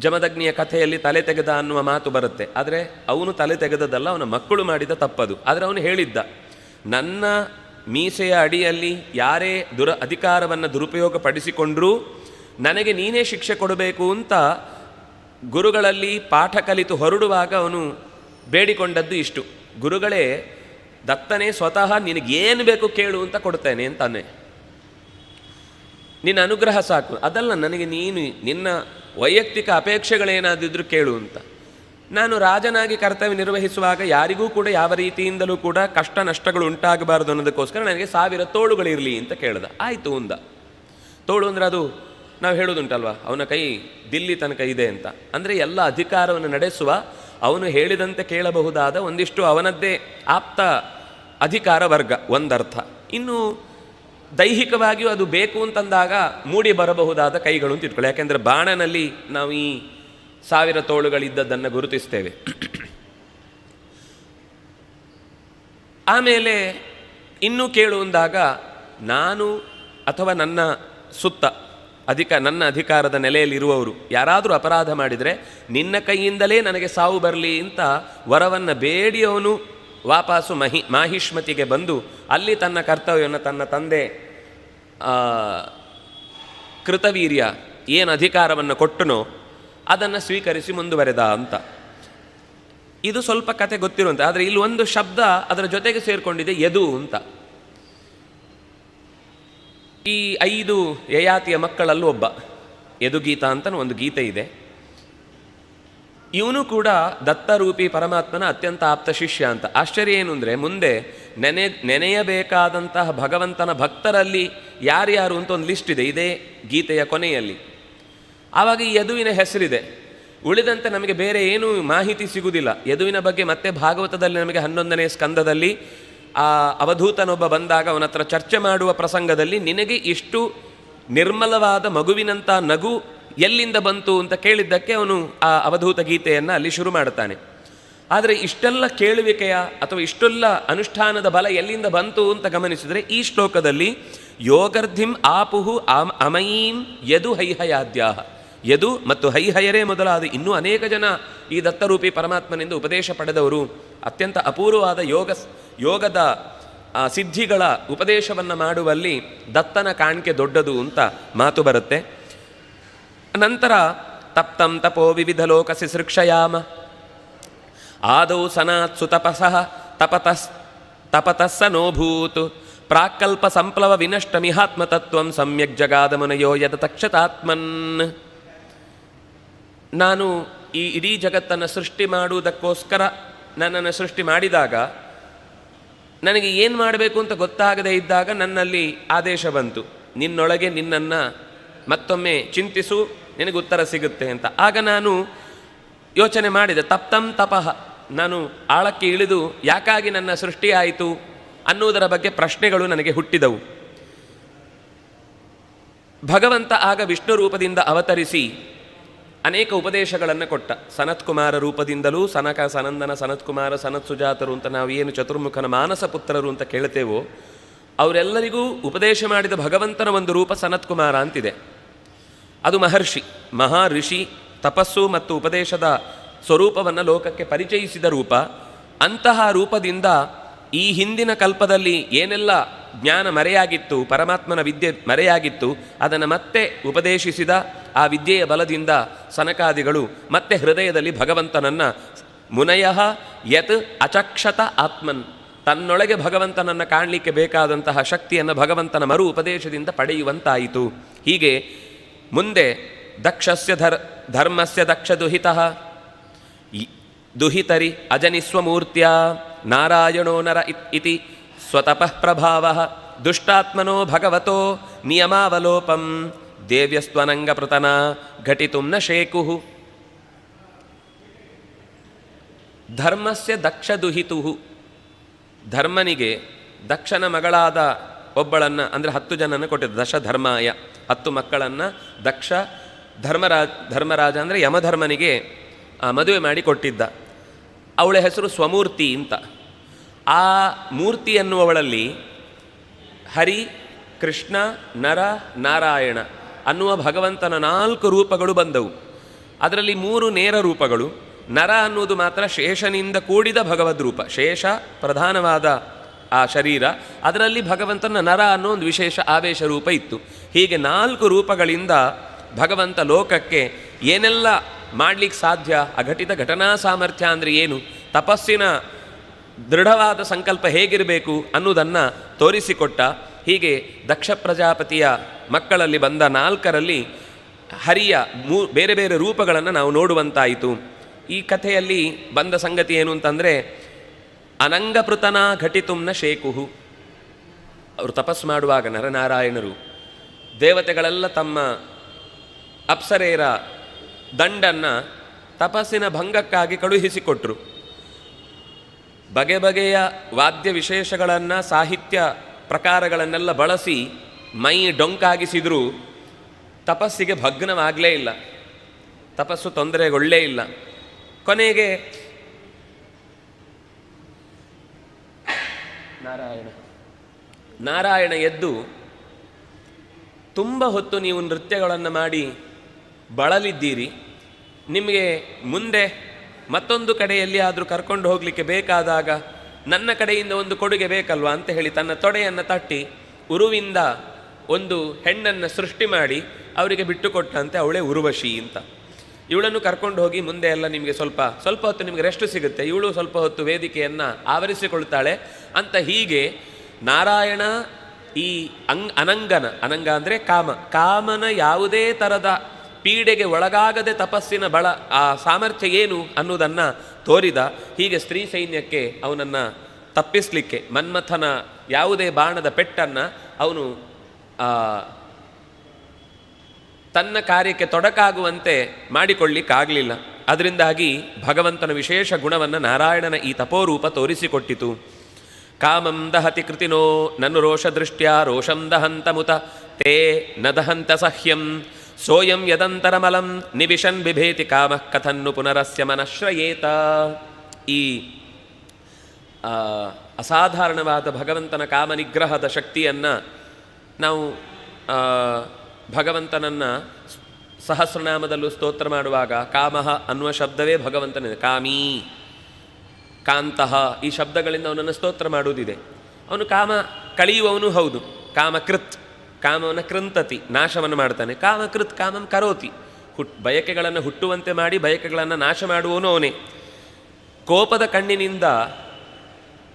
ಜಮದಗ್ನಿಯ ಕಥೆಯಲ್ಲಿ ತಲೆ ತೆಗೆದ ಅನ್ನುವ ಮಾತು ಬರುತ್ತೆ. ಆದರೆ ಅವನು ತಲೆ ತೆಗೆದದಲ್ಲ, ಅವನ ಮಕ್ಕಳು ಮಾಡಿದ ತಪ್ಪದು. ಆದರೆ ಅವನು ಹೇಳಿದ್ದ, ನನ್ನ ಮೀಸೆಯ ಅಡಿಯಲ್ಲಿ ಯಾರೇ ಅಧಿಕಾರವನ್ನು ದುರುಪಯೋಗಪಡಿಸಿಕೊಂಡರೂ ನನಗೆ ನೀನೇ ಶಿಕ್ಷೆ ಕೊಡಬೇಕು ಅಂತ ಗುರುಗಳಲ್ಲಿ ಪಾಠ ಕಲಿತು ಹೊರಡುವಾಗ ಅವನು ಬೇಡಿಕೊಂಡದ್ದು ಇಷ್ಟು. ಗುರುಗಳೇ, ದತ್ತನೇ ಸ್ವತಃ ನಿನಗೇನು ಬೇಕು ಕೇಳು ಅಂತ ಕೊಡ್ತೇನೆ ಅಂತಾನೆ. ನಿನ್ನ ಅನುಗ್ರಹ ಸಾಕು, ಅದಲ್ಲ ನನಗೆ ನೀನು ನಿನ್ನ ವೈಯಕ್ತಿಕ ಅಪೇಕ್ಷೆಗಳೇನಾದಿದ್ರು ಕೇಳು ಅಂತ. ನಾನು ರಾಜನಾಗಿ ಕರ್ತವ್ಯ ನಿರ್ವಹಿಸುವಾಗ ಯಾರಿಗೂ ಕೂಡ ಯಾವ ರೀತಿಯಿಂದಲೂ ಕೂಡ ಕಷ್ಟ ನಷ್ಟಗಳು ಉಂಟಾಗಬಾರದು ಅನ್ನೋದಕ್ಕೋಸ್ಕರ ನನಗೆ 1000 ತೋಳುಗಳಿರಲಿ ಅಂತ ಕೇಳ್ದ. ಆಯಿತು ಅಂದ. ತೋಳು ಅಂದರೆ ಅದು ನಾವು ಹೇಳೋದುಂಟಲ್ವ, ಅವನ ಕೈ ದಿಲ್ಲಿ ತನಕ ಇದೆ ಅಂತ. ಅಂದರೆ ಎಲ್ಲ ಅಧಿಕಾರವನ್ನು ನಡೆಸುವ, ಅವನು ಹೇಳಿದಂತೆ ಕೇಳಬಹುದಾದ ಒಂದಿಷ್ಟು ಅವನದ್ದೇ ಆಪ್ತ ಅಧಿಕಾರ ವರ್ಗ ಒಂದರ್ಥ. ಇನ್ನು ದೈಹಿಕವಾಗಿಯೂ ಅದು ಬೇಕು ಅಂತಂದಾಗ ಮೂಡಿ ಬರಬಹುದಾದ ಕೈಗಳು ಅಂತ ಇಟ್ಕೊಳ್ಳಿ. ಯಾಕೆಂದರೆ ಬಾಣನಲ್ಲಿ ನಾವು ಈ 1000 ತೋಳುಗಳಿದ್ದದ್ದನ್ನು ಗುರುತಿಸ್ತೇವೆ. ಆಮೇಲೆ ಇನ್ನೂ ಕೇಳು ಅಂದಾಗ, ನಾನು ಅಥವಾ ನನ್ನ ಸುತ್ತ ನನ್ನ ಅಧಿಕಾರದ ನೆಲೆಯಲ್ಲಿರುವವರು ಯಾರಾದರೂ ಅಪರಾಧ ಮಾಡಿದರೆ ನಿನ್ನ ಕೈಯಿಂದಲೇ ನನಗೆ ಸಾವು ಬರಲಿ ಅಂತ ವರವನ್ನು ಬೇಡಿ ಅವನು ವಾಪಸ್ಸು ಮಾಹಿಷ್ಮತಿಗೆ ಬಂದು ಅಲ್ಲಿ ತನ್ನ ಕರ್ತವ್ಯವನ್ನು ತನ್ನ ತಂದೆ ಕೃತವೀರ್ಯ ಏನು ಅಧಿಕಾರವನ್ನು ಕೊಟ್ಟನೋ ಅದನ್ನು ಸ್ವೀಕರಿಸಿ ಮುಂದುವರೆದ ಅಂತ. ಇದು ಸ್ವಲ್ಪ ಕತೆ ಗೊತ್ತಿರುವಂತೆ, ಆದರೆ ಇಲ್ಲಿ ಒಂದು ಶಬ್ದ ಅದರ ಜೊತೆಗೆ ಸೇರಿಕೊಂಡಿದೆ, ಯದು ಅಂತ. ಈ 5 ಯಯಾತಿಯ ಮಕ್ಕಳಲ್ಲೂ ಒಬ್ಬ ಯದುಗೀತ ಅಂತ ಒಂದು ಗೀತೆ ಇದೆ. ಇವನು ಕೂಡ ದತ್ತರೂಪಿ ಪರಮಾತ್ಮನ ಅತ್ಯಂತ ಆಪ್ತ ಶಿಷ್ಯ ಅಂತ. ಆಶ್ಚರ್ಯ ಏನು ಅಂದರೆ, ಮುಂದೆ ನೆನೆಯಬೇಕಾದಂತಹ ಭಗವಂತನ ಭಕ್ತರಲ್ಲಿ ಯಾರ್ಯಾರು ಅಂತ ಒಂದು ಲಿಸ್ಟ್ ಇದೆ ಇದೇ ಗೀತೆಯ ಕೊನೆಯಲ್ಲಿ. ಆವಾಗ ಈ ಯದುವಿನ ಹೆಸರಿದೆ. ಉಳಿದಂತೆ ನಮಗೆ ಬೇರೆ ಏನೂ ಮಾಹಿತಿ ಸಿಗುವುದಿಲ್ಲ ಯದುವಿನ ಬಗ್ಗೆ. ಮತ್ತೆ ಭಾಗವತದಲ್ಲಿ ನಮಗೆ 11ನೇ ಸ್ಕಂದದಲ್ಲಿ ಆ ಅವಧೂತನೊಬ್ಬ ಬಂದಾಗ ಅವನ ಹತ್ರ ಚರ್ಚೆ ಮಾಡುವ ಪ್ರಸಂಗದಲ್ಲಿ ನಿನಗೆ ಇಷ್ಟು ನಿರ್ಮಲವಾದ ಮಗುವಿನಂಥ ನಗು ಎಲ್ಲಿಂದ ಬಂತು ಅಂತ ಕೇಳಿದ್ದಕ್ಕೆ ಅವನು ಆ ಅವಧೂತ ಗೀತೆಯನ್ನು ಅಲ್ಲಿ ಶುರು ಮಾಡುತ್ತಾನೆ. ಆದರೆ ಇಷ್ಟೆಲ್ಲ ಕೇಳುವಿಕೆಯ ಅಥವಾ ಇಷ್ಟೆಲ್ಲ ಅನುಷ್ಠಾನದ ಬಲ ಎಲ್ಲಿಂದ ಬಂತು ಅಂತ ಗಮನಿಸಿದರೆ ಈ ಶ್ಲೋಕದಲ್ಲಿ ಯೋಗರ್ಧಿಂ ಆಪುಹು ಅಮಯೀಂ ಯದು ಹೈಹಯಾದ್ಯಾಹ, ಯದು ಮತ್ತು ಹೈಹಯರೇ ಮೊದಲಾದ ಇನ್ನೂ ಅನೇಕ ಜನ ಈ ದತ್ತರೂಪಿ ಪರಮಾತ್ಮನಿಂದ ಉಪದೇಶ ಪಡೆದವರು. ಅತ್ಯಂತ ಅಪೂರ್ವವಾದ ಯೋಗದ ಸಿದ್ಧಿಗಳ ಉಪದೇಶವನ್ನು ಮಾಡುವಲ್ಲಿ ದತ್ತನ ಕಾಣಿಕೆ ದೊಡ್ಡದು ಅಂತ ಮಾತು ಬರುತ್ತೆ. ನಂತರ ತಪ್ತಂ ತಪೋ ವಿವಿಧ ಲೋಕಸಿ ಸೃಕ್ಷಯಾಮ ಆದೌ ಸನಾತ್ಸು ತಪಸಃ ತಪತಸ್ಸ ನೋಭೂತ್ ಪ್ರಾಕಲ್ಪ ಸಂಪ್ಲವ ವಿನಷ್ಟಮಿಹಾತ್ಮತತ್ವಂ ಸಮ್ಯಕ್ ಜಗಾದ ಮುನಯೋ ಯದ ತಕ್ಷತಾತ್ಮನ್. ನಾನು ಈ ಇಡೀ ಜಗತ್ತನ್ನು ಸೃಷ್ಟಿ ಮಾಡುವುದಕ್ಕೋಸ್ಕರ ನನ್ನನ್ನು ಸೃಷ್ಟಿ ಮಾಡಿದಾಗ ನನಗೆ ಏನು ಮಾಡಬೇಕು ಅಂತ ಗೊತ್ತಾಗದೇ ಇದ್ದಾಗ ನನ್ನಲ್ಲಿ ಆದೇಶ ಬಂತು, ನಿನ್ನೊಳಗೆ ನಿನ್ನನ್ನು ಮತ್ತೊಮ್ಮೆ ಚಿಂತಿಸು, ನಿನಗೆ ಉತ್ತರ ಸಿಗುತ್ತೆ ಅಂತ. ಆಗ ನಾನು ಯೋಚನೆ ಮಾಡಿದೆ, ತಪ್ತಂ ತಪಃ, ನಾನು ಆಳಕ್ಕೆ ಇಳಿದು ಯಾಕಾಗಿ ನನ್ನ ಸೃಷ್ಟಿ ಆಯಿತು ಅನ್ನುವುದರ ಬಗ್ಗೆ ಪ್ರಶ್ನೆಗಳು ನನಗೆ ಹುಟ್ಟಿದವು. ಭಗವಂತ ಆಗ ವಿಷ್ಣು ರೂಪದಿಂದ ಅವತರಿಸಿ ಅನೇಕ ಉಪದೇಶಗಳನ್ನು ಕೊಟ್ಟ. ಸನತ್ಕುಮಾರ ರೂಪದಿಂದಲೂ ಸನಕ ಸನಂದನ ಸನತ್ಕುಮಾರ ಸನತ್ ಸುಜಾತರು ಅಂತ ನಾವು ಏನು ಚತುರ್ಮುಖನ ಮಾನಸ ಪುತ್ರರು ಅಂತ ಕೇಳ್ತೇವೋ ಅವರೆಲ್ಲರಿಗೂ ಉಪದೇಶ ಮಾಡಿದ ಭಗವಂತನ ಒಂದು ರೂಪ ಸನತ್ಕುಮಾರ ಅಂತಿದೆ. ಅದು ಮಹಾ ಋಷಿ ತಪಸ್ಸು ಮತ್ತು ಉಪದೇಶದ ಸ್ವರೂಪವನ್ನು ಲೋಕಕ್ಕೆ ಪರಿಚಯಿಸಿದ ರೂಪ. ಅಂತಹ ರೂಪದಿಂದ ಈ ಹಿಂದಿನ ಕಲ್ಪದಲ್ಲಿ ಏನೆಲ್ಲ ಜ್ಞಾನ ಮರೆಯಾಗಿತ್ತು, ಪರಮಾತ್ಮನ ವಿದ್ಯೆ ಮರೆಯಾಗಿತ್ತು, ಅದನ್ನು ಮತ್ತೆ ಉಪದೇಶಿಸಿದ ಆ ವಿದ್ಯೆಯ ಬಲದಿಂದ ಸನಕಾದಿಗಳು ಮತ್ತೆ ಹೃದಯದಲ್ಲಿ ಭಗವಂತನನ್ನು ಮುನಯಃ ಯತ್ ಅಚಕ್ಷತ ಆತ್ಮನ್, ತನ್ನೊಳಗೆ ಭಗವಂತನನ್ನು ಕಾಣಲಿಕ್ಕೆ ಬೇಕಾದಂತಹ ಶಕ್ತಿಯನ್ನು ಭಗವಂತನ ಮರು ಉಪದೇಶದಿಂದ ಪಡೆಯುವಂತಾಯಿತು. ಹೀಗೆ ಮುಂದೆ ದಕ್ಷಸ್ಯ ಧರ್ಮಸ್ಯ ದಕ್ಷ ದುಹಿತಃ ದುಹಿತರಿ ಅಜನಿಸ್ವಮೂರ್ತ್ಯ ನಾರಾಯಣೋ ನರ ಇತಿ ಸ್ವತಪಃ ಪ್ರಭಾವಃ ದುಷ್ಟಾತ್ಮನೋ ಭಗವತೋ ನಿಯಮಾವಲೋಪಂ ದೇವ್ಯಸ್ತ್ವನಂಗಪೃತನ ಘಟಿತುಂ ನ ಶೇಕುಃ. ಧರ್ಮಸ್ಯ ದಕ್ಷ ದುಹಿತುಃ, ಧರ್ಮನಿಗೆ ದಕ್ಷನ ಮಗಳಾದ ಒಬ್ಬಳನ್ನು ಅಂದರೆ 10 ಜನನ ಕೊಟ್ಟಿದ್ದ. ದಶಧರ್ಮಾಯ 10 ಮಕ್ಕಳನ್ನು ದಕ್ಷ ಧರ್ಮರಾಜ ಅಂದರೆ ಯಮಧರ್ಮನಿಗೆ ಮದುವೆ ಮಾಡಿ ಕೊಟ್ಟಿದ್ದ. ಅವಳ ಹೆಸರು ಸ್ವಮೂರ್ತಿ ಅಂತ. ಆ ಮೂರ್ತಿ ಎನ್ನುವವಳಲ್ಲಿ ಹರಿ, ಕೃಷ್ಣ, ನರ, ನಾರಾಯಣ ಅನ್ನುವ ಭಗವಂತನ 4 ರೂಪಗಳು ಬಂದವು. ಅದರಲ್ಲಿ 3 ನೇರ ರೂಪಗಳು. ನರ ಅನ್ನುವುದು ಮಾತ್ರ ಶೇಷನಿಂದ ಕೂಡಿದ ಭಗವದ್ ರೂಪ. ಶೇಷ ಪ್ರಧಾನವಾದ ಆ ಶರೀರ, ಅದರಲ್ಲಿ ಭಗವಂತನ ನರ ಅನ್ನೋ ಒಂದು ವಿಶೇಷ ಆವೇಶ ರೂಪ ಇತ್ತು. ಹೀಗೆ 4 ರೂಪಗಳಿಂದ ಭಗವಂತ ಲೋಕಕ್ಕೆ ಏನೆಲ್ಲ ಮಾಡಲಿಕ್ಕೆ ಸಾಧ್ಯ, ಅಘಟಿತ ಘಟನಾ ಸಾಮರ್ಥ್ಯ ಅಂದರೆ ಏನು, ತಪಸ್ಸಿನ ದೃಢವಾದ ಸಂಕಲ್ಪ ಹೇಗಿರಬೇಕು ಅನ್ನೋದನ್ನು ತೋರಿಸಿಕೊಟ್ಟ. ಹೀಗೆ ದಕ್ಷ ಪ್ರಜಾಪತಿಯ ಮಕ್ಕಳಲ್ಲಿ ಬಂದ 4ರಲ್ಲಿ ಹರಿಯ ಬೇರೆ ಬೇರೆ ರೂಪಗಳನ್ನು ನಾವು ನೋಡುವಂತಾಯಿತು. ಈ ಕಥೆಯಲ್ಲಿ ಬಂದ ಸಂಗತಿ ಏನು ಅಂತಂದರೆ, ಅನಂಗಪೃತನ ಘಟಿತುಂನ ಶೇಕುಹು. ಅವರು ತಪಸ್ಸು ಮಾಡುವಾಗ ನರನಾರಾಯಣರು ದೇವತೆಗಳೆಲ್ಲ ತಮ್ಮ ಅಪ್ಸರೆಯರ ದಂಡನ್ನು ತಪಸ್ಸಿನ ಭಂಗಕ್ಕಾಗಿ ಕಳುಹಿಸಿಕೊಟ್ರು. ಬಗೆ ಬಗೆಯ ವಾದ್ಯ ವಿಶೇಷಗಳನ್ನು, ಸಾಹಿತ್ಯ ಪ್ರಕಾರಗಳನ್ನೆಲ್ಲ ಬಳಸಿ ಮೈ ಡೊಂಕಾಗಿಸಿದರೂ ತಪಸ್ಸಿಗೆ ಭಗ್ನವಾಗಲೇ ಇಲ್ಲ, ತಪಸ್ಸು ತೊಂದರೆಗೊಳ್ಳೇ ಇಲ್ಲ. ಕೊನೆಗೆ ನಾರಾಯಣ ಎದ್ದು, ತುಂಬ ಹೊತ್ತು ನೀವು ನೃತ್ಯಗಳನ್ನು ಮಾಡಿ ಬಳಲಿದ್ದೀರಿ, ನಿಮಗೆ ಮುಂದೆ ಮತ್ತೊಂದು ಕಡೆಯಲ್ಲಿ ಆದರೂ ಕರ್ಕೊಂಡು ಹೋಗಲಿಕ್ಕೆ ಬೇಕಾದಾಗ ನನ್ನ ಕಡೆಯಿಂದ ಒಂದು ಕೊಡುಗೆ ಬೇಕಲ್ವಾ ಅಂತ ಹೇಳಿ ತನ್ನ ತೊಡೆಯನ್ನು ತಟ್ಟಿ ಉರುವಿಂದ ಒಂದು ಹೆಣ್ಣನ್ನು ಸೃಷ್ಟಿ ಮಾಡಿ ಅವರಿಗೆ ಬಿಟ್ಟುಕೊಟ್ಟಂತೆ. ಅವಳೇ ಉರ್ವಶಿ ಅಂತ. ಇವಳನ್ನು ಕರ್ಕೊಂಡು ಹೋಗಿ ಮುಂದೆ ಎಲ್ಲ ನಿಮಗೆ ಸ್ವಲ್ಪ ಹೊತ್ತು ನಿಮಗೆ ರೆಸ್ಟ್ ಸಿಗುತ್ತೆ, ಇವಳು ಸ್ವಲ್ಪ ಹೊತ್ತು ವೇದಿಕೆಯನ್ನು ಆವರಿಸಿಕೊಳ್ತಾಳೆ ಅಂತ. ಹೀಗೆ ನಾರಾಯಣ ಈ ಅನಂಗ ಅಂದರೆ ಕಾಮನ ಯಾವುದೇ ಥರದ ಪೀಡೆಗೆ ಒಳಗಾಗದೆ ತಪಸ್ಸಿನ ಆ ಸಾಮರ್ಥ್ಯ ಏನು ಅನ್ನೋದನ್ನು ತೋರಿದ. ಹೀಗೆ ಸ್ತ್ರೀ ಸೈನ್ಯಕ್ಕೆ ಅವನನ್ನು ತಪ್ಪಿಸಲಿಕ್ಕೆ ಮನ್ಮಥನ ಯಾವುದೇ ಬಾಣದ ಪೆಟ್ಟನ್ನು ಅವನು ತನ್ನ ಕಾರ್ಯಕ್ಕೆ ತೊಡಕಾಗುವಂತೆ ಮಾಡಿಕೊಳ್ಳಿಕ್ಕಾಗಲಿಲ್ಲ. ಅದರಿಂದಾಗಿ ಭಗವಂತನ ವಿಶೇಷ ಗುಣವನ್ನು ನಾರಾಯಣನ ಈ ತಪೋರೂಪ ತೋರಿಸಿಕೊಟ್ಟಿತು. ಕಾಮಂ ದಹತಿ ಕೃತಿನೋ ನನ್ನು ರೋಷದೃಷ್ಟ್ಯಾ ರೋಷಂ ದಹಂತ ಮುತ ತೇ ನ ದಹಂತ ಸಹ್ಯಂ ಸೋಯಂ ಯದಂತರಮಲಂ ನಿವಿಶನ್ ಬಿಭೇತಿ ಕಾಮ ಕಥನ್ನು ಪುನರಸ್ಯ ಮನಶ್ರಯೇತ. ಈ ಅಸಾಧಾರಣವಾದ ಭಗವಂತನ ಕಾಮನಿಗ್ರಹದ ಶಕ್ತಿಯನ್ನು ನಾವು ಭಗವಂತನನ್ನು ಸಹಸ್ರನಾಮದಲ್ಲೂ ಸ್ತೋತ್ರ ಮಾಡುವಾಗ ಕಾಮಃ ಅನ್ನುವ ಶಬ್ದವೇ ಭಗವಂತನಿದೆ. ಕಾಮೀ, ಕಾಂತಃ, ಈ ಶಬ್ದಗಳಿಂದ ಅವನನ್ನು ಸ್ತೋತ್ರ ಮಾಡುವುದಿದೆ. ಅವನು ಕಾಮ ಕಳೆಯುವವನು ಹೌದು. ಕಾಮಕೃತ್, ಕಾಮವನ್ನು ಕೃಂತತಿ, ನಾಶವನ್ನು ಮಾಡ್ತಾನೆ. ಕಾಮಕೃತ್ ಕಾಮಂ ಕರೋತಿ, ಬಯಕೆಗಳನ್ನು ಹುಟ್ಟುವಂತೆ ಮಾಡಿ ಬಯಕೆಗಳನ್ನು ನಾಶ ಮಾಡುವವನು ಅವನೇ. ಕೋಪದ ಕಣ್ಣಿನಿಂದ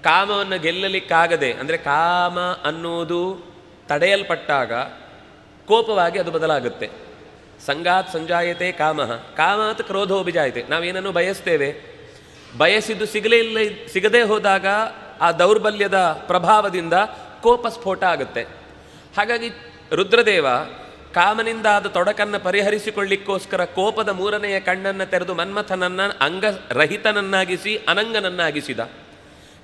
ಕಾಮವನ್ನು ಗೆಲ್ಲಲಿಕ್ಕಾಗದೆ, ಅಂದರೆ ಕಾಮ ಅನ್ನುವುದು ತಡೆಯಲ್ಪಟ್ಟಾಗ ಕೋಪವಾಗಿ ಅದು ಬದಲಾಗುತ್ತೆ. ಸಂಗಾತ್ ಸಂಜಾಯತೆ ಕಾಮಃ ಕಾಮಾತ್ ಕ್ರೋಧೋಭಿಜಾಯತೆ. ನಾವೇನನ್ನು ಬಯಸ್ತೇವೆ, ಬಯಸಿದ್ದು ಸಿಗದೇ ಹೋದಾಗ ಆ ದೌರ್ಬಲ್ಯದ ಪ್ರಭಾವದಿಂದ ಕೋಪ ಸ್ಫೋಟ ಆಗುತ್ತೆ. ಹಾಗಾಗಿ ರುದ್ರದೇವ ಕಾಮನಿಂದಾದ ತೊಡಕನ್ನು ಪರಿಹರಿಸಿಕೊಳ್ಳಿಕ್ಕೋಸ್ಕರ ಕೋಪದ 3ನೆಯ ಕಣ್ಣನ್ನು ತೆರೆದು ಮನ್ಮಥನನ್ನು ಅಂಗರಹಿತನನ್ನಾಗಿಸಿ ಅನಂಗನನ್ನಾಗಿಸಿದ.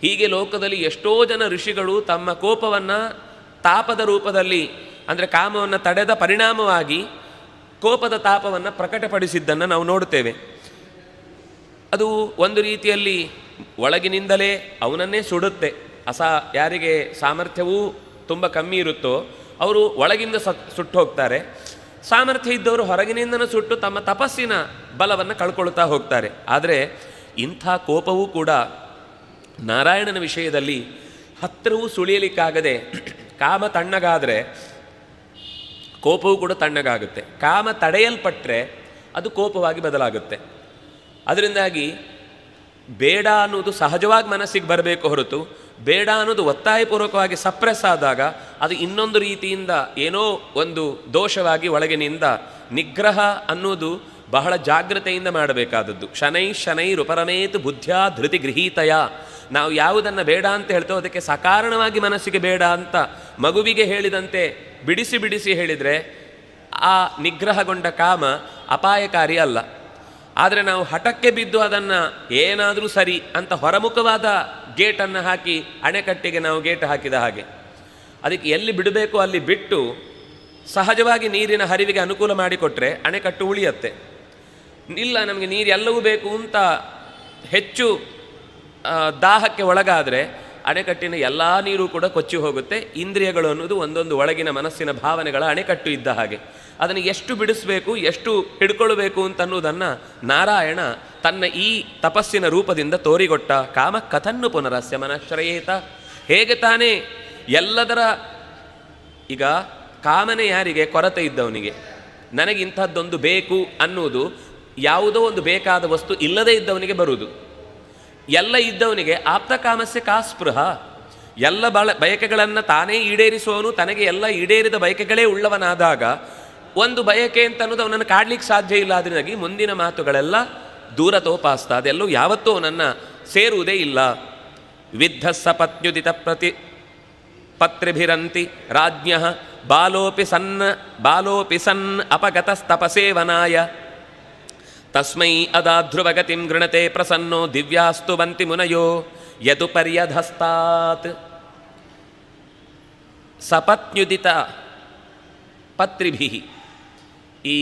ಹೀಗೆ ಲೋಕದಲ್ಲಿ ಎಷ್ಟೋ ಜನ ಋಷಿಗಳು ತಮ್ಮ ಕೋಪವನ್ನು ತಾಪದ ರೂಪದಲ್ಲಿ, ಅಂದರೆ ಕಾಮವನ್ನು ತಡೆದ ಪರಿಣಾಮವಾಗಿ ಕೋಪದ ತಾಪವನ್ನು ಪ್ರಕಟಪಡಿಸಿದ್ದನ್ನು ನಾವು ನೋಡುತ್ತೇವೆ. ಅದು ಒಂದು ರೀತಿಯಲ್ಲಿ ಒಳಗಿನಿಂದಲೇ ಅವನನ್ನೇ ಸುಡುತ್ತೆ. ಯಾರಿಗೆ ಸಾಮರ್ಥ್ಯವೂ ತುಂಬ ಕಮ್ಮಿ ಇರುತ್ತೋ ಅವರು ಒಳಗಿಂದ ಸುಟ್ಟು ಹೋಗ್ತಾರೆ. ಸಾಮರ್ಥ್ಯ ಇದ್ದವರು ಹೊರಗಿನಿಂದನೂ ಸುಟ್ಟು ತಮ್ಮ ತಪಸ್ಸಿನ ಬಲವನ್ನು ಕಳ್ಕೊಳ್ತಾ ಹೋಗ್ತಾರೆ. ಆದರೆ ಇಂಥ ಕೋಪವೂ ಕೂಡ ನಾರಾಯಣನ ವಿಷಯದಲ್ಲಿ ಹತ್ತಿರವೂ ಸುಳಿಯಲಿಕ್ಕಾಗದೆ, ಕಾಮ ತಣ್ಣಗಾದರೆ ಕೋಪವೂ ಕೂಡ ತಣ್ಣಗಾಗುತ್ತೆ. ಕಾಮ ತಡೆಯಲ್ಪಟ್ಟರೆ ಅದು ಕೋಪವಾಗಿ ಬದಲಾಗುತ್ತೆ. ಅದರಿಂದಾಗಿ ಬೇಡ ಅನ್ನೋದು ಸಹಜವಾಗಿ ಮನಸ್ಸಿಗೆ ಬರಬೇಕು ಹೊರತು, ಬೇಡ ಅನ್ನೋದು ಒತ್ತಾಯಪೂರ್ವಕವಾಗಿ ಸಪ್ರೆಸ್ ಆದಾಗ ಅದು ಇನ್ನೊಂದು ರೀತಿಯಿಂದ ಏನೋ ಒಂದು ದೋಷವಾಗಿ ಒಳಗಿನಿಂದ ನಿಗ್ರಹ ಅನ್ನೋದು ಬಹಳ ಜಾಗ್ರತೆಯಿಂದ ಮಾಡಬೇಕಾದದ್ದು. ಶನೈರುಪರಮೇತು ಬುದ್ಧ್ಯಾ ಧೃತಿ ಗೃಹೀತಯ. ನಾವು ಯಾವುದನ್ನು ಬೇಡ ಅಂತ ಹೇಳ್ತೇವೆ ಅದಕ್ಕೆ ಸಕಾರಣವಾಗಿ ಮನಸ್ಸಿಗೆ ಬೇಡ ಅಂತ ಮಗುವಿಗೆ ಹೇಳಿದಂತೆ ಬಿಡಿಸಿ ಬಿಡಿಸಿ ಹೇಳಿದರೆ ಆ ನಿಗ್ರಹಗೊಂಡ ಕಾಮ ಅಪಾಯಕಾರಿ ಅಲ್ಲ. ಆದರೆ ನಾವು ಹಠಕ್ಕೆ ಬಿದ್ದು ಅದನ್ನು ಏನಾದರೂ ಸರಿ ಅಂತ ಹೊರಮುಖವಾದ ಗೇಟನ್ನು ಹಾಕಿ ಅಣೆಕಟ್ಟಿಗೆ ನಾವು ಗೇಟ್ ಹಾಕಿದ ಹಾಗೆ ಅದಕ್ಕೆ ಎಲ್ಲಿ ಬಿಡಬೇಕು ಅಲ್ಲಿ ಬಿಟ್ಟು ಸಹಜವಾಗಿ ನೀರಿನ ಹರಿವಿಗೆ ಅನುಕೂಲ ಮಾಡಿಕೊಟ್ರೆ ಅಣೆಕಟ್ಟು ಉಳಿಯುತ್ತೆ. ಇಲ್ಲ ನಮಗೆ ನೀರು ಎಲ್ಲವೂ ಬೇಕು ಅಂತ ಹೆಚ್ಚು ದಾಹಕ್ಕೆ ಒಳಗಾದರೆ ಅಣೆಕಟ್ಟಿನ ಎಲ್ಲ ನೀರು ಕೂಡ ಕೊಚ್ಚಿ ಹೋಗುತ್ತೆ. ಇಂದ್ರಿಯಗಳು ಅನ್ನೋದು ಒಂದೊಂದು ಒಳಗಿನ ಮನಸ್ಸಿನ ಭಾವನೆಗಳ ಅಣೆಕಟ್ಟು ಇದ್ದ ಹಾಗೆ. ಅದನ್ನು ಎಷ್ಟು ಬಿಡಿಸಬೇಕು, ಎಷ್ಟು ಹಿಡ್ಕೊಳ್ಬೇಕು ಅಂತನ್ನುವುದನ್ನು ನಾರಾಯಣ ತನ್ನ ಈ ತಪಸ್ಸಿನ ರೂಪದಿಂದ ತೋರಿಗೊಟ್ಟ. ಕಾಮ ಕಥನ್ನು ಪುನರಸ್ಯ ಮನಶ್ರಯೇತ. ಹೇಗೆ ತಾನೇ ಎಲ್ಲದರ ಈಗ ಕಾಮನೆ ಯಾರಿಗೆ? ಕೊರತೆ ಇದ್ದವನಿಗೆ. ನನಗೆ ಇಂಥದ್ದೊಂದು ಬೇಕು ಅನ್ನುವುದು ಯಾವುದೋ ಒಂದು ಬೇಕಾದ ವಸ್ತು ಇಲ್ಲದೇ ಇದ್ದವನಿಗೆ ಬರುವುದು. ಎಲ್ಲ ಇದ್ದವನಿಗೆ ಆಪ್ತಕಾಮಸ್ಯ ಕಾ ಸ್ಪೃಹ, ಎಲ್ಲ ಬಯಕೆಗಳನ್ನು ತಾನೇ ಈಡೇರಿಸುವವನು ತನಗೆ ಎಲ್ಲ ಈಡೇರಿದ ಬಯಕೆಗಳೇ ಉಳ್ಳವನಾದಾಗ ಒಂದು ಬಯಕೆ ಅಂತ ಅನ್ನೋದು ಅವನನ್ನು ಕಾಡ್ಲಿಕ್ಕೆ ಸಾಧ್ಯ ಇಲ್ಲ. ಅದರಿಂದಾಗಿ ಮುಂದಿನ ಮಾತುಗಳೆಲ್ಲ ದೂರತೋಪಾಸ್ತ, ಅದೆಲ್ಲೂ ಯಾವತ್ತೂ ಅವನನ್ನು ಸೇರುವುದೇ ಇಲ್ಲ. ವಿದ್ಧ ಸಪತ್ಯುದಿತ ಪತ್ರಿಭಿರಂತಿ ರಾಜ್ಞ ಬಾಲೋಪಿ ಸನ್ ಅಪಗತಸ್ತಪಸೇವನಾಯ ತಸ್ಮೈ ಅದಾಧ್ರುವಗತಿಂ ಗೃಣತೆ ಪ್ರಸನ್ನೋ ದಿವ್ಯಾಸ್ತು ಬಂತಿ ಮುನಯೋ ಯದು ಪರ್ಯಧಸ್ತಾತ್. ಸಪತ್ಯುದಿತ ಪತ್ರಿಭಿ, ಈ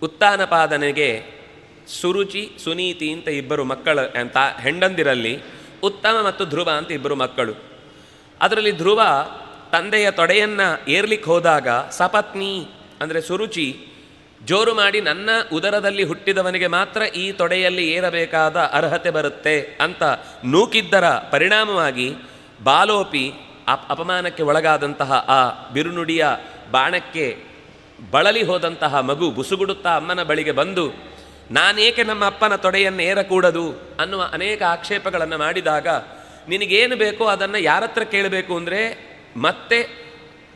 ಉತ್ತಾನಪಾದನೆಗೆ ಸುರುಚಿ ಸುನೀತಿ ಅಂತ ಇಬ್ಬರು ಮಕ್ಕಳು ಅಂತ ಹೆಂಡಂದಿರಲ್ಲಿ ಉತ್ತಮ ಮತ್ತು ಧ್ರುವ ಅಂತ ಇಬ್ಬರು ಮಕ್ಕಳು. ಅದರಲ್ಲಿ ಧ್ರುವ ತಂದೆಯ ತೊಡೆಯನ್ನು ಏರ್ಲಿಕ್ಕೆ ಹೋದಾಗ ಸಪತ್ನಿ ಅಂದರೆ ಸುರುಚಿ ಜೋರು ಮಾಡಿ ನನ್ನ ಉದರದಲ್ಲಿ ಹುಟ್ಟಿದವನಿಗೆ ಮಾತ್ರ ಈ ತೊಡೆಯಲ್ಲಿ ಏರಬೇಕಾದ ಅರ್ಹತೆ ಬರುತ್ತೆ ಅಂತ ನೂಕಿದ್ದರ ಪರಿಣಾಮವಾಗಿ ಬಾಲೋಪಿ ಅಪಮಾನಕ್ಕೆ ಒಳಗಾದಂತಹ ಆ ಬಿರುನುಡಿಯ ಬಾಣಕ್ಕೆ ಬಳಲಿ ಹೋದಂತಹ ಮಗು ಬುಸುಗುಡುತ್ತಾ ಅಮ್ಮನ ಬಳಿಗೆ ಬಂದು ನಾನೇಕೆ ನಮ್ಮ ಅಪ್ಪನ ತೊಡೆಯನ್ನು ಏರಕೂಡದು ಅನ್ನುವ ಅನೇಕ ಆಕ್ಷೇಪಗಳನ್ನು ಮಾಡಿದಾಗ ನಿನಗೇನು ಬೇಕೋ ಅದನ್ನು ಯಾರ ಹತ್ರ ಕೇಳಬೇಕು ಅಂದರೆ ಮತ್ತೆ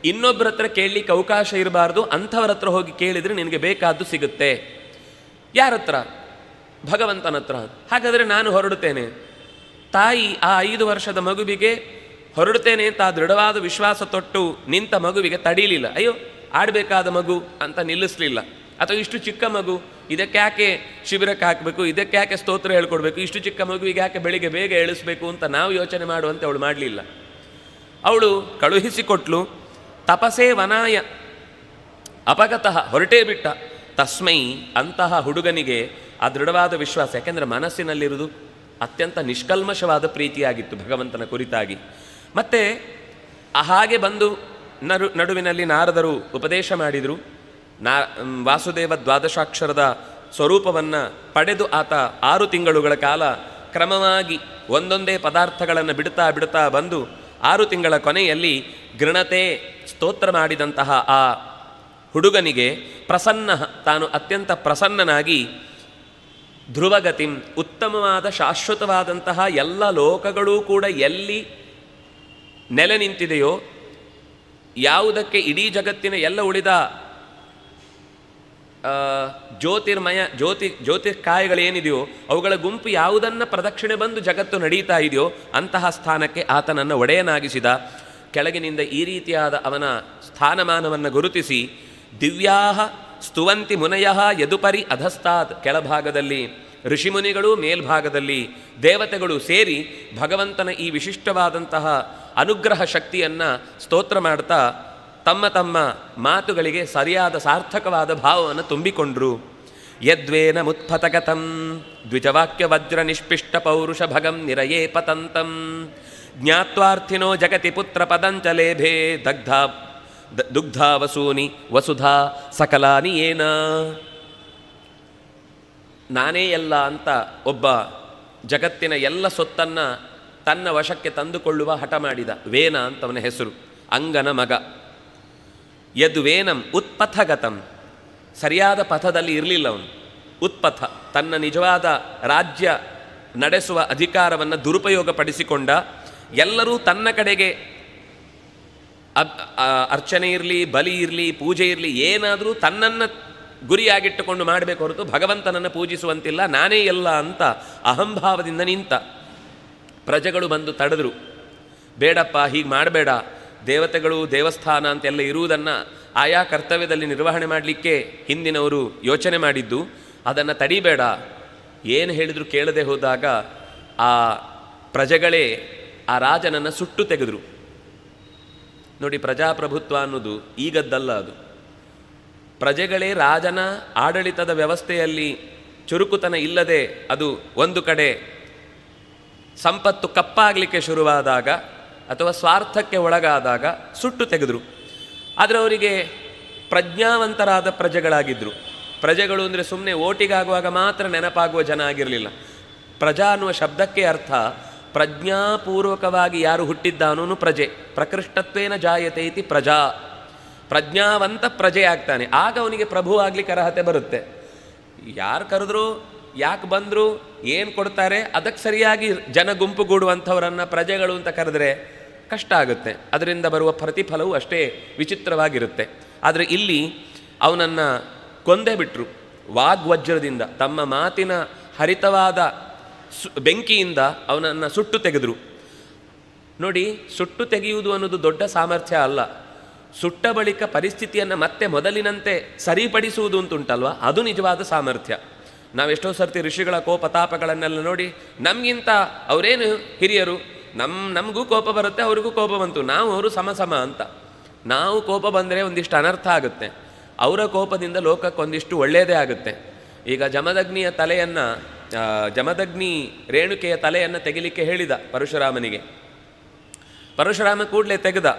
ಇನ್ನೊಬ್ಬರ ಹತ್ರ ಕೇಳಲಿಕ್ಕೆ ಅವಕಾಶ ಇರಬಾರ್ದು, ಅಂಥವ್ರ ಹತ್ರ ಹೋಗಿ ಕೇಳಿದರೆ ನಿನಗೆ ಬೇಕಾದ್ದು ಸಿಗುತ್ತೆ. ಯಾರ ಹತ್ರ? ಭಗವಂತನ ಹತ್ರ. ಹಾಗಾದರೆ ನಾನು ಹೊರಡುತ್ತೇನೆ. ತಾಯಿ ಆ 5 ವರ್ಷದ ಮಗುವಿಗೆ ಹೊರಡುತ್ತೇನೆ ಅಂತ ದೃಢವಾದ ವಿಶ್ವಾಸ ತೊಟ್ಟು ನಿಂತ ಮಗುವಿಗೆ ತಡೀಲಿಲ್ಲ. ಅಯ್ಯೋ ಆಡಬೇಕಾದ ಮಗು ಅಂತ ನಿಲ್ಲಿಸಲಿಲ್ಲ. ಅಥವಾ ಇಷ್ಟು ಚಿಕ್ಕ ಮಗು, ಇದಕ್ಕೆ ಯಾಕೆ ಶಿಬಿರಕ್ಕೆ ಹಾಕಬೇಕು, ಇದಕ್ಕೆ ಯಾಕೆ ಸ್ತೋತ್ರ ಹೇಳ್ಕೊಡ್ಬೇಕು, ಇಷ್ಟು ಚಿಕ್ಕ ಮಗುವಿಗೆ ಯಾಕೆ ಬೆಳಿಗ್ಗೆ ಬೇಗ ಎಳಿಸ್ಬೇಕು ಅಂತ ನಾವು ಯೋಚನೆ ಮಾಡುವಂತೆ ಅವಳು ಮಾಡಲಿಲ್ಲ. ಅವಳು ಕಳುಹಿಸಿಕೊಟ್ಲು. ತಪಸೇ ವನಾಯ ಅಪಗತಃ, ಹೊರಟೇ ಬಿಟ್ಟ. ತಸ್ಮೈ, ಅಂತಹ ಹುಡುಗನಿಗೆ ಆ ದೃಢವಾದ ವಿಶ್ವಾಸ. ಯಾಕೆಂದರೆ ಮನಸ್ಸಿನಲ್ಲಿರುವುದು ಅತ್ಯಂತ ನಿಷ್ಕಲ್ಮಶವಾದ ಪ್ರೀತಿಯಾಗಿತ್ತು ಭಗವಂತನ ಕುರಿತಾಗಿ. ಮತ್ತು ಹಾಗೆ ಬಂದು ನಡುವಿನಲ್ಲಿ ನಾರದರು ಉಪದೇಶ ಮಾಡಿದರು. ವಾಸುದೇವ ದ್ವಾದಶಾಕ್ಷರದ ಸ್ವರೂಪವನ್ನು ಪಡೆದು ಆತ 6 ತಿಂಗಳುಗಳ ಕಾಲ ಕ್ರಮವಾಗಿ ಒಂದೊಂದೇ ಪದಾರ್ಥಗಳನ್ನು ಬಿಡ್ತಾ ಬಿಡ್ತಾ ಬಂದು 6 ತಿಂಗಳ ಕೊನೆಯಲ್ಲಿ ಗೃಣತೆ ಸ್ತೋತ್ರ ಮಾಡಿದಂತಹ ಆ ಹುಡುಗನಿಗೆ ಪ್ರಸನ್ನ, ತಾನು ಅತ್ಯಂತ ಪ್ರಸನ್ನನಾಗಿ ಧ್ರುವಗತಿಂ, ಉತ್ತಮವಾದ ಶಾಶ್ವತವಾದಂತಹ ಎಲ್ಲ ಲೋಕಗಳೂ ಕೂಡ ಎಲ್ಲಿ ನೆಲೆ ನಿಂತಿದೆಯೋ, ಯಾವುದಕ್ಕೆ ಇಡೀ ಜಗತ್ತಿನ ಎಲ್ಲ ಉಳಿದ ಜ್ಯೋತಿರ್ಕಾಯಗಳೇನಿದೆಯೋ ಅವುಗಳ ಗುಂಪು ಯಾವುದನ್ನು ಪ್ರದಕ್ಷಿಣೆ ಬಂದು ಜಗತ್ತು ನಡೀತಾ ಇದೆಯೋ ಅಂತಹ ಸ್ಥಾನಕ್ಕೆ ಆತನನ್ನು ಒಡೆಯನಾಗಿಸಿದ. ಕೆಳಗಿನಿಂದ ಈ ರೀತಿಯಾದ ಅವನ ಸ್ಥಾನಮಾನವನ್ನು ಗುರುತಿಸಿ ದಿವ್ಯಾಹ ಸ್ತುವಂತಿ ಮುನಯಃ ಯದುಪರಿ ಅಧಸ್ತಾತ್, ಕೆಳಭಾಗದಲ್ಲಿ ಋಷಿಮುನಿಗಳು, ಮೇಲ್ಭಾಗದಲ್ಲಿ ದೇವತೆಗಳು ಸೇರಿ ಭಗವಂತನ ಈ ವಿಶಿಷ್ಟವಾದಂತಹ ಅನುಗ್ರಹ ಶಕ್ತಿಯನ್ನು ಸ್ತೋತ್ರ ಮಾಡ್ತಾ ತಮ್ಮ ತಮ್ಮ ಮಾತುಗಳಿಗೆ ಸರಿಯಾದ ಸಾರ್ಥಕವಾದ ಭಾವವನ್ನು ತುಂಬಿಕೊಂಡ್ರು. ಯದ್ವೇನ ಮುತ್ಫತಗತಂ ದ್ವಿಜವಾಕ್ಯ ವಜ್ರ ನಿಷ್ಪಿಷ್ಟ ಪೌರುಷ ಭಗಂ ನಿರಯೇ ಪತಂತಂ ಜ್ಞಾತ್ವಾರ್ಥಿನೋ ಜಗತಿ ಪುತ್ರ ಪದಂಚಲೇಭೇ ದುಗ್ಧಾ ವಸೂನಿ ವಸುಧಾ ಸಕಲಾನಿ ಏನ. ನಾನೇ ಎಲ್ಲ ಅಂತ ಒಬ್ಬ ಜಗತ್ತಿನ ಎಲ್ಲ ಸೊತ್ತನ್ನು ತನ್ನ ವಶಕ್ಕೆ ತಂದುಕೊಳ್ಳುವ ಹಠ ಮಾಡಿದ. ವೇನ ಅಂತವನ ಹೆಸರು, ಅಂಗನ ಮಗ. ಯದ್ವೇನಂ ಉತ್ಪಥಗತಂ, ಸರಿಯಾದ ಪಥದಲ್ಲಿ ಇರಲಿಲ್ಲ ಅವನು. ಉತ್ಪಥ, ತನ್ನ ನಿಜವಾದ ರಾಜ್ಯ ನಡೆಸುವ ಅಧಿಕಾರವನ್ನು ದುರುಪಯೋಗಪಡಿಸಿಕೊಂಡ. ಎಲ್ಲರೂ ತನ್ನ ಕಡೆಗೆ ಅರ್ಚನೆ ಇರಲಿ, ಬಲಿ ಇರಲಿ, ಪೂಜೆ ಇರಲಿ, ಏನಾದರೂ ತನ್ನನ್ನು ಗುರಿಯಾಗಿಟ್ಟುಕೊಂಡು ಮಾಡಬೇಕು ಹೊರತು ಭಗವಂತನನ್ನು ಪೂಜಿಸುವಂತಿಲ್ಲ, ನಾನೇ ಎಲ್ಲ ಅಂತ ಅಹಂಭಾವದಿಂದ ನಿಂತ. ಪ್ರಜೆಗಳು ಬಂದು ತಡೆದರು. ಬೇಡಪ್ಪ, ಹೀಗೆ ಮಾಡಬೇಡ, ದೇವತೆಗಳು ದೇವಸ್ಥಾನ ಅಂತೆಲ್ಲ ಇರುವುದನ್ನು ಆಯಾ ಕರ್ತವ್ಯದಲ್ಲಿ ನಿರ್ವಹಣೆ ಮಾಡಲಿಕ್ಕೆ ಹಿಂದಿನವರು ಯೋಚನೆ ಮಾಡಿದ್ದು, ಅದನ್ನು ತಡಿಬೇಡ. ಏನು ಹೇಳಿದ್ರು ಕೇಳದೆ ಹೋದಾಗ ಆ ಪ್ರಜೆಗಳೇ ಆ ರಾಜನನ್ನು ಸುಟ್ಟು ತೆಗೆದರು. ನೋಡಿ, ಪ್ರಜಾಪ್ರಭುತ್ವ ಅನ್ನೋದು ಈಗದ್ದಲ್ಲ. ಅದು ಪ್ರಜೆಗಳೇ ರಾಜನ ಆಡಳಿತದ ವ್ಯವಸ್ಥೆಯಲ್ಲಿ ಚುರುಕುತನ ಇಲ್ಲದೆ ಅದು ಒಂದು ಕಡೆ ಸಂಪತ್ತು ಕಪ್ಪಾಗಲಿಕ್ಕೆ ಶುರುವಾದಾಗ ಅಥವಾ ಸ್ವಾರ್ಥಕ್ಕೆ ಒಳಗಾದಾಗ ಸುಟ್ಟು ತೆಗೆದರು. ಆದರೆ ಅವರಿಗೆ ಪ್ರಜ್ಞಾವಂತರಾದ ಪ್ರಜೆಗಳಾಗಿದ್ದರು. ಪ್ರಜೆಗಳು ಅಂದರೆ ಸುಮ್ಮನೆ ಓಟಿಗಾಗುವಾಗ ಮಾತ್ರ ನೆನಪಾಗುವ ಜನ ಆಗಿರಲಿಲ್ಲ. ಪ್ರಜಾ ಅನ್ನುವ ಶಬ್ದಕ್ಕೆ ಅರ್ಥ ಪ್ರಜ್ಞಾಪೂರ್ವಕವಾಗಿ ಯಾರು ಹುಟ್ಟಿದ್ದಾನೂ ಪ್ರಜೆ. ಪ್ರಕೃಷ್ಟತ್ವೇನ ಜಾಯತೆ ಇತಿ ಪ್ರಜಾ. ಪ್ರಜ್ಞಾವಂತ ಪ್ರಜೆ ಆಗ್ತಾನೆ, ಆಗ ಅವನಿಗೆ ಪ್ರಭು ಆಗ್ಲಿಕ್ಕೆ ಅರ್ಹತೆ ಬರುತ್ತೆ. ಯಾರು ಕರೆದ್ರು, ಯಾಕೆ ಬಂದರು, ಏನು ಕೊಡ್ತಾರೆ, ಅದಕ್ಕೆ ಸರಿಯಾಗಿ ಜನ ಗುಂಪುಗೂಡುವಂಥವರನ್ನು ಪ್ರಜೆಗಳು ಅಂತ ಕರೆದ್ರೆ ಕಷ್ಟ ಆಗುತ್ತೆ. ಅದರಿಂದ ಬರುವ ಪ್ರತಿಫಲವು ಅಷ್ಟೇ ವಿಚಿತ್ರವಾಗಿರುತ್ತೆ. ಆದರೆ ಇಲ್ಲಿ ಅವನನ್ನು ಕೊಂದೇ ಬಿಟ್ಟರು ವಾಗ್ವಜ್ರದಿಂದ. ತಮ್ಮ ಮಾತಿನ ಹರಿತವಾದ ಬೆಂಕಿಯಿಂದ ಅವನನ್ನು ಸುಟ್ಟು ತೆಗೆದರು. ನೋಡಿ, ಸುಟ್ಟು ತೆಗೆಯುವುದು ಅನ್ನೋದು ದೊಡ್ಡ ಸಾಮರ್ಥ್ಯ ಅಲ್ಲ. ಸುಟ್ಟ ಬಳಿಕ ಪರಿಸ್ಥಿತಿಯನ್ನು ಮತ್ತೆ ಮೊದಲಿನಂತೆ ಸರಿಪಡಿಸುವುದು ಅಂತುಂಟಲ್ವ, ಅದು ನಿಜವಾದ ಸಾಮರ್ಥ್ಯ. ನಾವೆಷ್ಟೋ ಸರ್ತಿ ಋಷಿಗಳ ಕೋಪತಾಪಗಳನ್ನೆಲ್ಲ ನೋಡಿ ನಮಗಿಂತ ಅವರೇನು ಹಿರಿಯರು, ನಮಗೂ ಕೋಪ ಬರುತ್ತೆ, ಅವ್ರಿಗೂ ಕೋಪ ಬಂತು, ನಾವು ಅವರು ಸಮಸಮ ಅಂತ. ನಾವು ಕೋಪ ಬಂದರೆ ಒಂದಿಷ್ಟು ಅನರ್ಥ ಆಗುತ್ತೆ, ಅವರ ಕೋಪದಿಂದ ಲೋಕಕ್ಕೊಂದಿಷ್ಟು ಒಳ್ಳೆಯದೇ ಆಗುತ್ತೆ. ಈಗ ಜಮದಗ್ನಿ ರೇಣುಕೆಯ ತಲೆಯನ್ನು ತೆಗಿಲಿಕ್ಕೆ ಹೇಳಿದ ಪರಶುರಾಮನಿಗೆ. ಪರಶುರಾಮ ಕೂಡಲೇ ತೆಗೆದ.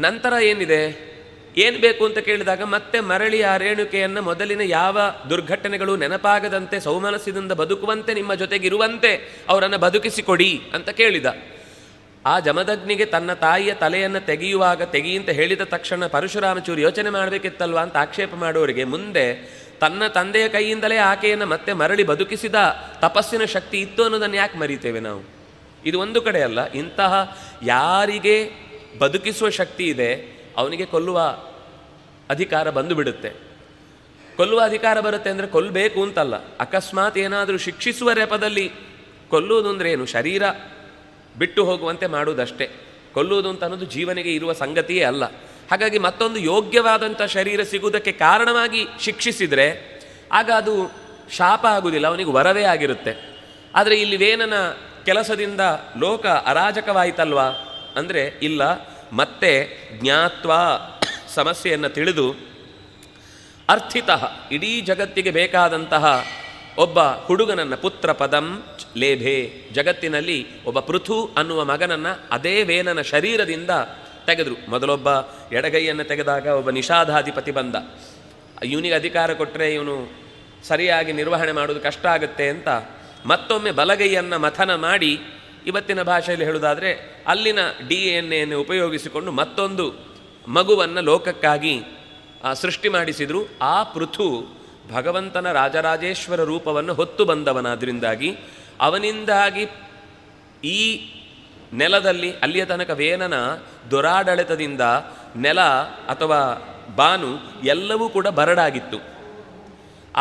ನಂತರ ಏನಿದೆ, ಏನು ಬೇಕು ಅಂತ ಕೇಳಿದಾಗ ಮತ್ತೆ ಮರಳಿ ಆ ರೇಣುಕೆಯನ್ನು ಮೊದಲಿನ ಯಾವ ದುರ್ಘಟನೆಗಳು ನೆನಪಾಗದಂತೆ ಸೌಮನಸ್ಸಿನಿಂದ ಬದುಕುವಂತೆ ನಿಮ್ಮ ಜೊತೆಗಿರುವಂತೆ ಅವರನ್ನು ಬದುಕಿಸಿಕೊಡಿ ಅಂತ ಕೇಳಿದ. ಆ ಜಮದಗ್ನಿಗೆ ತನ್ನ ತಾಯಿಯ ತಲೆಯನ್ನು ತೆಗಿ ಅಂತ ಹೇಳಿದ ತಕ್ಷಣ ಪರಶುರಾಮ ಚೂರು ಯೋಚನೆ ಮಾಡಬೇಕಿತ್ತಲ್ವ ಅಂತ ಆಕ್ಷೇಪ ಮಾಡುವವರಿಗೆ ಮುಂದೆ ತನ್ನ ತಂದೆಯ ಕೈಯಿಂದಲೇ ಆಕೆಯನ್ನು ಮತ್ತೆ ಮರಳಿ ಬದುಕಿಸಿದ ತಪಸ್ಸಿನ ಶಕ್ತಿ ಇತ್ತು ಅನ್ನೋದನ್ನು ಯಾಕೆ ಮರೀತೇವೆ ನಾವು? ಇದು ಒಂದು ಕಡೆ ಅಲ್ಲ, ಇಂತಹ ಯಾರಿಗೆ ಬದುಕಿಸುವ ಶಕ್ತಿ ಇದೆ ಅವನಿಗೆ ಕೊಲ್ಲುವ ಅಧಿಕಾರ ಬಂದು ಬಿಡುತ್ತೆ. ಕೊಲ್ಲುವ ಅಧಿಕಾರ ಬರುತ್ತೆ ಅಂದರೆ ಕೊಲ್ಲಬೇಕು ಅಂತಲ್ಲ, ಅಕಸ್ಮಾತ್ ಏನಾದರೂ ಶಿಕ್ಷಿಸುವ ನೆಪದಲ್ಲಿ ಕೊಲ್ಲುವುದು ಅಂದರೆ ಏನು, ಶರೀರ ಬಿಟ್ಟು ಹೋಗುವಂತೆ ಮಾಡುವುದಷ್ಟೇ. ಕೊಲ್ಲುವುದು ಅಂತ ಅನ್ನೋದು ಜೀವನಿಗೆ ಇರುವ ಸಂಗತಿಯೇ ಅಲ್ಲ. ಹಾಗಾಗಿ ಮತ್ತೊಂದು ಯೋಗ್ಯವಾದಂಥ ಶರೀರ ಸಿಗುವುದಕ್ಕೆ ಕಾರಣವಾಗಿ ಶಿಕ್ಷಿಸಿದರೆ ಆಗ ಅದು ಶಾಪ ಆಗುವುದಿಲ್ಲ, ಅವನಿಗೆ ವರವೇ ಆಗಿರುತ್ತೆ. ಆದರೆ ಇಲ್ಲಿ ವೇನನ ಕೆಲಸದಿಂದ ಲೋಕ ಅರಾಜಕವಾಯಿತಲ್ವಾ ಅಂದರೆ ಇಲ್ಲ, ಮತ್ತೆ ಜ್ಞಾತ್ವಾ ಸಮಸ್ಯೆಯನ್ನು ತಿಳಿದು ಅರ್ಥಿತಃ ಇಡೀ ಜಗತ್ತಿಗೆ ಬೇಕಾದಂತಹ ಒಬ್ಬ ಹುಡುಗನನ್ನು ಪುತ್ರ ಪದಂ ಲೇಭೆ, ಜಗತ್ತಿನಲ್ಲಿ ಒಬ್ಬ ಪೃಥು ಅನ್ನುವ ಮಗನನ್ನು ಅದೇ ವೇನನ ಶರೀರದಿಂದ ತೆಗೆದರು. ಮೊದಲೊಬ್ಬ ಎಡಗೈಯನ್ನು ತೆಗೆದಾಗ ಒಬ್ಬ ನಿಷಾಧಾಧಿಪತಿ ಬಂದ. ಇವನಿಗೆ ಅಧಿಕಾರ ಕೊಟ್ಟರೆ ಇವನು ಸರಿಯಾಗಿ ನಿರ್ವಹಣೆ ಮಾಡೋದು ಕಷ್ಟ ಆಗುತ್ತೆ ಅಂತ ಮತ್ತೊಮ್ಮೆ ಬಲಗೈಯನ್ನು ಮಥನ ಮಾಡಿ, ಇವತ್ತಿನ ಭಾಷೆಯಲ್ಲಿ ಹೇಳುವುದಾದರೆ ಅಲ್ಲಿನ DNA ಉಪಯೋಗಿಸಿಕೊಂಡು ಮತ್ತೊಂದು ಮಗುವನ್ನು ಲೋಕಕ್ಕಾಗಿ ಸೃಷ್ಟಿ ಮಾಡಿಸಿದರು. ಆ ಪೃಥು ಭಗವಂತನ ರಾಜರಾಜೇಶ್ವರ ರೂಪವನ್ನು ಹೊತ್ತು ಬಂದವನಾದ್ದರಿಂದಾಗಿ ಅವನಿಂದಾಗಿ ಈ ನೆಲದಲ್ಲಿ ಅಲ್ಲಿಯ ತನಕ ವೇನನ ದುರಾಡಳಿತದಿಂದ ನೆಲ ಅಥವಾ ಬಾನು ಎಲ್ಲವೂ ಕೂಡ ಬರಡಾಗಿತ್ತು.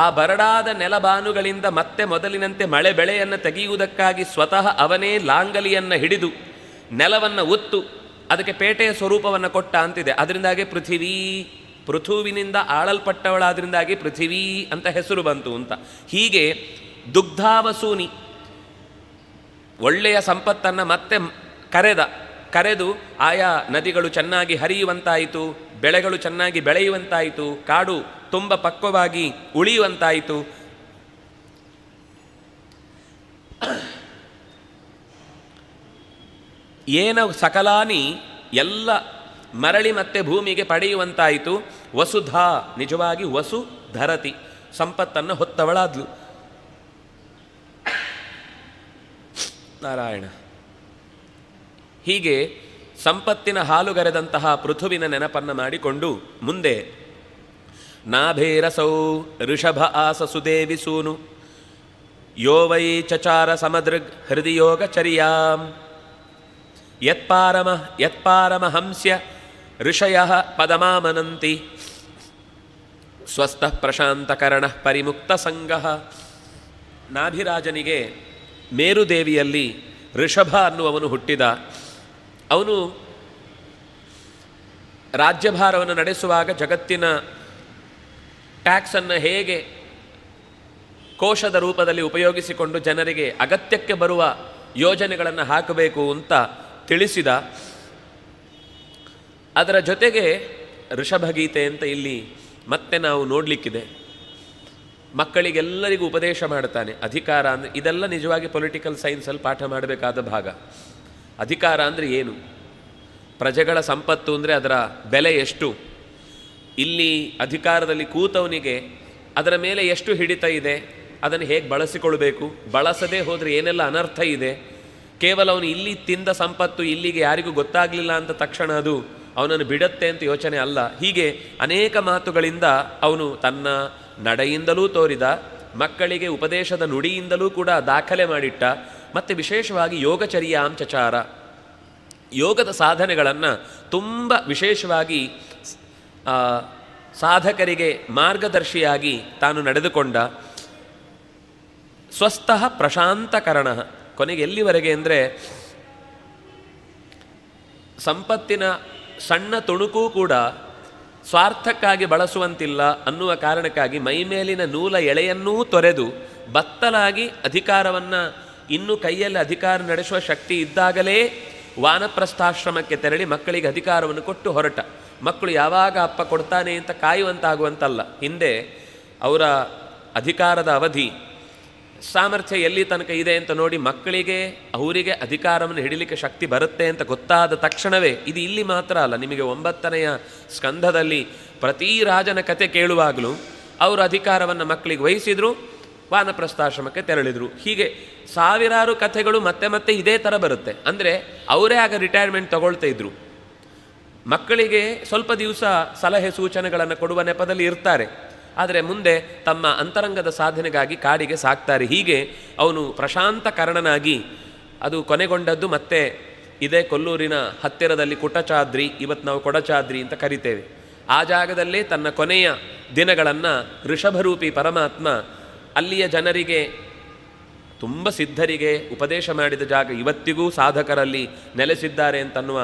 ಆ ಬರಡಾದ ನೆಲಬಾನುಗಳಿಂದ ಮತ್ತೆ ಮೊದಲಿನಂತೆ ಮಳೆ ಬೆಳೆಯನ್ನು ತೆಗೆಯುವುದಕ್ಕಾಗಿ ಸ್ವತಃ ಅವನೇ ಲಾಂಗಲಿಯನ್ನು ಹಿಡಿದು ನೆಲವನ್ನು ಉತ್ತು ಅದಕ್ಕೆ ಪೇಟೆಯ ಸ್ವರೂಪವನ್ನು ಕೊಟ್ಟ ಅಂತಿದೆ. ಅದರಿಂದಾಗಿ ಪೃಥುವಿನಿಂದ ಆಳಲ್ಪಟ್ಟವಳಾದ್ರಿಂದಾಗಿ ಪೃಥಿವೀ ಅಂತ ಹೆಸರು ಬಂತು ಅಂತ. ಹೀಗೆ ದುಗ್ಧಾವಸೂನಿ ಒಳ್ಳೆಯ ಸಂಪತ್ತನ್ನು ಮತ್ತೆ ಕರೆದು ಆಯಾ ನದಿಗಳು ಚೆನ್ನಾಗಿ ಹರಿಯುವಂತಾಯಿತು, ಬೆಳೆಗಳು ಚೆನ್ನಾಗಿ ಬೆಳೆಯುವಂತಾಯಿತು, ಕಾಡು ತುಂಬ ಪಕ್ವವಾಗಿ ಉಳಿಯುವಂತಾಯಿತು. ಏನ ಸಕಲಾನಿ ಎಲ್ಲ ಮರಳಿ ಮತ್ತೆ ಭೂಮಿಗೆ ಪಡೆಯುವಂತಾಯಿತು. ವಸುಧಾ ನಿಜವಾಗಿ ವಸು ಧರತಿ ಸಂಪತ್ತನ್ನು ಹೊತ್ತವಳಾದ್ಲು. ನಾರಾಯಣ. ಹೀಗೆ ಸಂಪತ್ತಿನ ಹಾಲುಗರೆದಂತಹ ಪೃಥುವಿನ ನೆನಪನ್ನು ಮಾಡಿಕೊಂಡು ಮುಂದೆ ನಾಭೇರಸೌ ಋಷಭ ಆಸ ಸುದೇವಿ ಸೂನು ಯೋ ವೈ ಚಚಾರ ಸಮದೃಗ್ ಹೃದಯೋಗಚರ್ಯಾಂ ಯತ್ಪಾರಮಹಂಸ್ಯ ಋಷಯಃ ಪದಮಾಮನಂತಿ ಸ್ವಸ್ಥಃ ಪ್ರಶಾಂತಕರಣ ಪರಿಮುಕ್ತ ಸಂಗಃ. ನಾಭಿರಾಜನಿಗೆ ಮೇರುದೇವಿಯಲ್ಲಿ ಋಷಭ ಅನ್ನುವವನು ಹುಟ್ಟಿದ. ಅವನು ರಾಜ್ಯಭಾರವನ್ನು ನಡೆಸುವಾಗ ಜಗತ್ತಿನ ಟ್ಯಾಕ್ಸನ್ನು ಹೇಗೆ ಕೋಶದ ರೂಪದಲ್ಲಿ ಉಪಯೋಗಿಸಿಕೊಂಡು ಜನರಿಗೆ ಅಗತ್ಯಕ್ಕೆ ಬರುವ ಯೋಜನೆಗಳನ್ನು ಹಾಕಬೇಕು ಅಂತ ತಿಳಿಸಿದ. ಅದರ ಜೊತೆಗೆ ಋಷಭಗೀತೆ ಅಂತ ಇಲ್ಲಿ ಮತ್ತೆ ನಾವು ನೋಡಲಿಕ್ಕಿದೆ. ಮಕ್ಕಳಿಗೆಲ್ಲರಿಗೂ ಉಪದೇಶ ಮಾಡ್ತಾನೆ. ಅಧಿಕಾರ ಅಂದರೆ ಇದೆಲ್ಲ ನಿಜವಾಗಿ ಪೊಲಿಟಿಕಲ್ ಸೈನ್ಸಲ್ಲಿ ಪಾಠ ಮಾಡಬೇಕಾದ ಭಾಗ. ಅಧಿಕಾರ ಅಂದರೆ ಏನು, ಪ್ರಜೆಗಳ ಸಂಪತ್ತು ಅಂದರೆ ಅದರ ಬೆಲೆ ಎಷ್ಟು, ಇಲ್ಲಿ ಅಧಿಕಾರದಲ್ಲಿ ಕೂತವನಿಗೆ ಅದರ ಮೇಲೆ ಎಷ್ಟು ಹಿಡಿತ ಇದೆ, ಅದನ್ನು ಹೇಗೆ ಬಳಸಿಕೊಳ್ಬೇಕು, ಬಳಸದೇ ಹೋದರೆ ಏನೆಲ್ಲ ಅನರ್ಥ ಇದೆ, ಕೇವಲ ಅವನು ಇಲ್ಲಿ ತಿಂದ ಸಂಪತ್ತು ಇಲ್ಲಿಗೆ ಯಾರಿಗೂ ಗೊತ್ತಾಗಲಿಲ್ಲ ಅಂತ ತಕ್ಷಣ ಅದು ಅವನನ್ನು ಬಿಡತ್ತೆ ಅಂತ ಯೋಚನೆ ಅಲ್ಲ. ಹೀಗೆ ಅನೇಕ ಮಾತುಗಳಿಂದ ಅವನು ತನ್ನ ನಡೆಯಿಂದಲೂ ತೋರಿದ, ಮಕ್ಕಳಿಗೆ ಉಪದೇಶದ ನುಡಿಯಿಂದಲೂ ಕೂಡ ದಾಖಲೆ ಮಾಡಿಟ್ಟ. ಮತ್ತು ವಿಶೇಷವಾಗಿ ಯೋಗಚರ್ಯಾಂಚಚಾರ, ಯೋಗದ ಸಾಧನೆಗಳನ್ನು ತುಂಬ ವಿಶೇಷವಾಗಿ ಸಾಧಕರಿಗೆ ಮಾರ್ಗದರ್ಶಿಯಾಗಿ ತಾನು ನಡೆದುಕೊಂಡ. ಸ್ವಸ್ಥಃ ಪ್ರಶಾಂತಕರಣ, ಕೊನೆಗೆ ಎಲ್ಲಿವರೆಗೆ ಅಂದರೆ ಸಂಪತ್ತಿನ ಸಣ್ಣ ತುಣುಕೂ ಕೂಡ ಸ್ವಾರ್ಥಕ್ಕಾಗಿ ಬಳಸುವಂತಿಲ್ಲ ಅನ್ನುವ ಕಾರಣಕ್ಕಾಗಿ ಮೈಮೇಲಿನ ನೂಲ ಎಳೆಯನ್ನೂ ತೊರೆದು ಬತ್ತಲಾಗಿ ಅಧಿಕಾರವನ್ನು, ಇನ್ನೂ ಕೈಯಲ್ಲಿ ಅಧಿಕಾರ ನಡೆಸುವ ಶಕ್ತಿ ಇದ್ದಾಗಲೇ ವಾನಪ್ರಸ್ಥಾಶ್ರಮಕ್ಕೆ ತೆರಳಿ ಮಕ್ಕಳಿಗೆ ಅಧಿಕಾರವನ್ನು ಕೊಟ್ಟು ಹೊರಟ. ಮಕ್ಕಳು ಯಾವಾಗ ಅಪ್ಪ ಕೊಡ್ತಾನೆ ಅಂತ ಕಾಯುವಂತಾಗುವಂತಲ್ಲ. ಹಿಂದೆ ಅವರ ಅಧಿಕಾರದ ಅವಧಿ ಸಾಮರ್ಥ್ಯ ಎಲ್ಲಿ ತನಕ ಇದೆ ಅಂತ ನೋಡಿ ಮಕ್ಕಳಿಗೆ ಅವರಿಗೆ ಅಧಿಕಾರವನ್ನು ಹಿಡಿಲಿಕ್ಕೆ ಶಕ್ತಿ ಬರುತ್ತೆ ಅಂತ ಗೊತ್ತಾದ ತಕ್ಷಣವೇ, ಇದು ಇಲ್ಲಿ ಮಾತ್ರ ಅಲ್ಲ, ನಿಮಗೆ 9ನೆಯ ಸ್ಕಂಧದಲ್ಲಿ ಪ್ರತಿ ರಾಜನ ಕತೆ ಕೇಳುವಾಗಲೂ ಅವರು ಅಧಿಕಾರವನ್ನು ಮಕ್ಕಳಿಗೆ ವಹಿಸಿದರು, ವಾನಪ್ರಸ್ಥಾಶ್ರಮಕ್ಕೆ ತೆರಳಿದರು. ಹೀಗೆ ಸಾವಿರಾರು ಕಥೆಗಳು ಮತ್ತೆ ಮತ್ತೆ ಇದೇ ಥರ ಬರುತ್ತೆ. ಅಂದರೆ ಅವರೇ ಆಗ ರಿಟೈರ್ಮೆಂಟ್ ತಗೊಳ್ತಾ ಇದ್ರು. ಮಕ್ಕಳಿಗೆ ಸ್ವಲ್ಪ ದಿವಸ ಸಲಹೆ ಸೂಚನೆಗಳನ್ನು ಕೊಡುವ ನೆಪದಲ್ಲಿ ಇರ್ತಾರೆ, ಆದರೆ ಮುಂದೆ ತಮ್ಮ ಅಂತರಂಗದ ಸಾಧನೆಗಾಗಿ ಕಾಡಿಗೆ ಸಾಕ್ತಾರೆ. ಹೀಗೆ ಅವನು ಪ್ರಶಾಂತ ಕರ್ಣನಾಗಿ ಅದು ಕೊನೆಗೊಂಡದ್ದು ಮತ್ತೆ ಇದೇ ಕೊಲ್ಲೂರಿನ ಹತ್ತಿರದಲ್ಲಿ ಕುಟಚಾದ್ರಿ, ಇವತ್ತು ನಾವು ಕೊಡಚಾದ್ರಿ ಅಂತ ಕರಿತೇವೆ. ಆ ಜಾಗದಲ್ಲೇ ತನ್ನ ಕೊನೆಯ ದಿನಗಳನ್ನು ಋಷಭರೂಪಿ ಪರಮಾತ್ಮ ಅಲ್ಲಿಯ ಜನರಿಗೆ, ತುಂಬ ಸಿದ್ಧರಿಗೆ ಉಪದೇಶ ಮಾಡಿದ ಜಾಗ ಇವತ್ತಿಗೂ ಸಾಧಕರಲ್ಲಿ ನೆಲೆಸಿದ್ದಾರೆ ಅಂತನ್ನುವ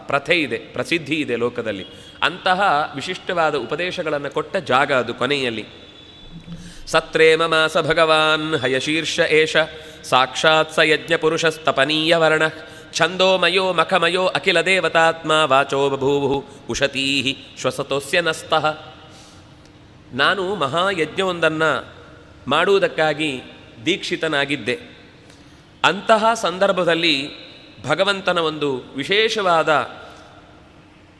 ಪ್ರಥೆ ಇದೆ, ಪ್ರಸಿದ್ಧಿ ಇದೆ ಲೋಕದಲ್ಲಿ. ಅಂತಹ ವಿಶಿಷ್ಟವಾದ ಉಪದೇಶಗಳನ್ನು ಕೊಟ್ಟ ಜಾಗ ಅದು ಕೊನೆಯಲ್ಲಿ. ಸತ್ರೇ ಮಮಾಸ ಭಗವಾನ್ ಹಯಶೀರ್ಷ ಏಷ ಸಾಕ್ಷಾತ್ ಸ ಯಜ್ಞ ಪುರುಷಸ್ತಪನೀಯ ವರ್ಣ ಛಂದೋಮಯೋ ಮಖಮಯೋ ಅಖಿಲ ದೇವತಾತ್ಮ ವಾಚೋ ಬಭೂವು ಉಷತೀ ಶ್ವಸತೋಸ್ಯ ನಸ್ತಃ. ನಾನು ಮಹಾಯಜ್ಞವೊಂದನ್ನು ಮಾಡುವುದಕ್ಕಾಗಿ ದೀಕ್ಷಿತನಾಗಿದ್ದೆ. ಅಂತಹ ಸಂದರ್ಭದಲ್ಲಿ ಭಗವಂತನ ಒಂದು ವಿಶೇಷವಾದ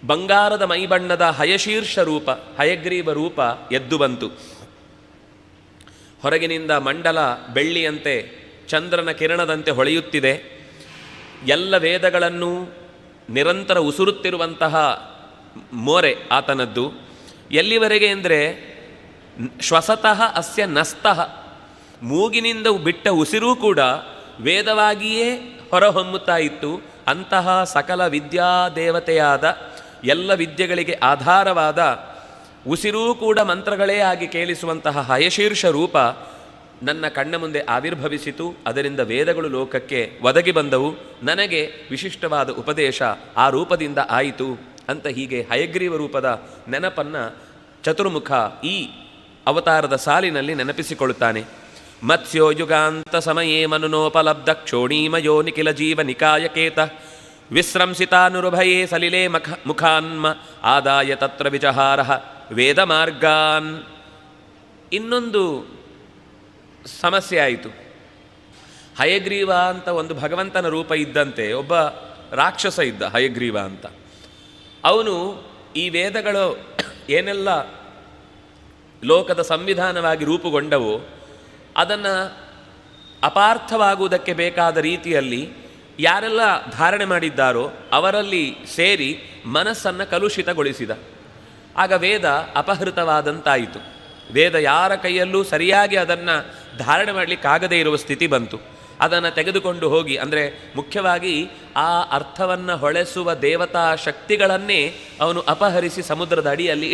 ಬಂಗಾರದ ಮೈಬಣ್ಣದ ಹಯಶೀರ್ಷ ರೂಪ, ಹಯಗ್ರೀವ ರೂಪ ಎದ್ದು ಬಂತು. ಹೊರಗಿನಿಂದ ಮಂಡಲ ಬೆಳ್ಳಿಯಂತೆ ಚಂದ್ರನ ಕಿರಣದಂತೆ ಹೊಳೆಯುತ್ತಿದೆ. ಎಲ್ಲ ವೇದಗಳನ್ನು ನಿರಂತರ ಉಸುರುತ್ತಿರುವಂತಹ ಮೋರೆ ಆತನದ್ದು. ಎಲ್ಲಿವರೆಗೆ ಅಂದರೆ ಶ್ವಸತಃ ಅಸ್ಯ ನಸ್ತಃ, ಮೂಗಿನಿಂದ ಬಿಟ್ಟ ಉಸಿರೂ ಕೂಡ ವೇದವಾಗಿಯೇ ಹೊರಹೊಮ್ಮುತ್ತಾ ಇತ್ತು. ಅಂತಹ ಸಕಲ ವಿದ್ಯಾದೇವತೆಯಾದ, ಎಲ್ಲ ವಿದ್ಯೆಗಳಿಗೆ ಆಧಾರವಾದ, ಉಸಿರೂ ಕೂಡ ಮಂತ್ರಗಳೇ ಆಗಿ ಕೇಳಿಸುವಂತಹ ಹಯಶೀರ್ಷ ರೂಪ ನನ್ನ ಕಣ್ಣ ಮುಂದೆ ಆವಿರ್ಭವಿಸಿತು. ಅದರಿಂದ ವೇದಗಳು ಲೋಕಕ್ಕೆ ಒದಗಿ ಬಂದವು. ನನಗೆ ವಿಶಿಷ್ಟವಾದ ಉಪದೇಶ ಆ ರೂಪದಿಂದ ಆಯಿತು ಅಂತ ಹೀಗೆ ಹಯಗ್ರೀವ ರೂಪದ ನೆನಪನ್ನು ಚತುರ್ಮುಖ ಈ ಅವತಾರದ ಸಾಲಿನಲ್ಲಿ ನೆನಪಿಸಿಕೊಳ್ಳುತ್ತಾನೆ. ಮತ್ಸ್ಯೋ ಯುಗಾಂತ ಸಮಯೇ ಮನುನೋಪಲಬ್ಧ ಕ್ಷೋಣೀಮಯೋ ನಿಖಿಲ ಜೀವ ನಿಕಾಯಕೇತ ವಿಸ್ರಂಸಿತಾನುರುಭಯೇ ಸಲಿಲೆ ಮುಖಾನ್ಮ ಆದಾಯ ತತ್ರ ವಿಜಹಾರ ವೇದ ಮಾರ್ಗಾನ್. ಇನ್ನೊಂದು ಸಮಸ್ಯೆ ಆಯಿತು. ಹಯಗ್ರೀವ ಅಂತ ಒಂದು ಭಗವಂತನ ರೂಪ ಇದ್ದಂತೆ ಒಬ್ಬ ರಾಕ್ಷಸ ಇದ್ದ, ಹಯಗ್ರೀವ ಅಂತ. ಅವನು ಈ ವೇದಗಳು ಏನೆಲ್ಲ ಲೋಕದ ಸಂವಿಧಾನವಾಗಿ ರೂಪುಗೊಂಡವು ಅದನ್ನು ಅಪಾರ್ಥವಾಗುವುದಕ್ಕೆ ಬೇಕಾದ ರೀತಿಯಲ್ಲಿ ಯಾರೆಲ್ಲ ಧಾರಣೆ ಮಾಡಿದ್ದಾರೋ ಅವರಲ್ಲಿ ಸೇರಿ ಮನಸ್ಸನ್ನು ಕಲುಷಿತಗೊಳಿಸಿದ. ಆಗ ವೇದ ಅಪಹೃತವಾದಂತಾಯಿತು. ವೇದ ಯಾರ ಕೈಯಲ್ಲೂ ಸರಿಯಾಗಿ ಅದನ್ನು ಧಾರಣೆ ಮಾಡಲಿಕ್ಕಾಗದೇ ಇರುವ ಸ್ಥಿತಿ ಬಂತು. ಅದನ್ನು ತೆಗೆದುಕೊಂಡು ಹೋಗಿ, ಅಂದರೆ ಮುಖ್ಯವಾಗಿ ಆ ಅರ್ಥವನ್ನು ಹೊಳೆಸುವ ದೇವತಾ ಶಕ್ತಿಗಳನ್ನೇ ಅವನು ಅಪಹರಿಸಿ ಸಮುದ್ರದ ಅಡಿಯಲ್ಲಿ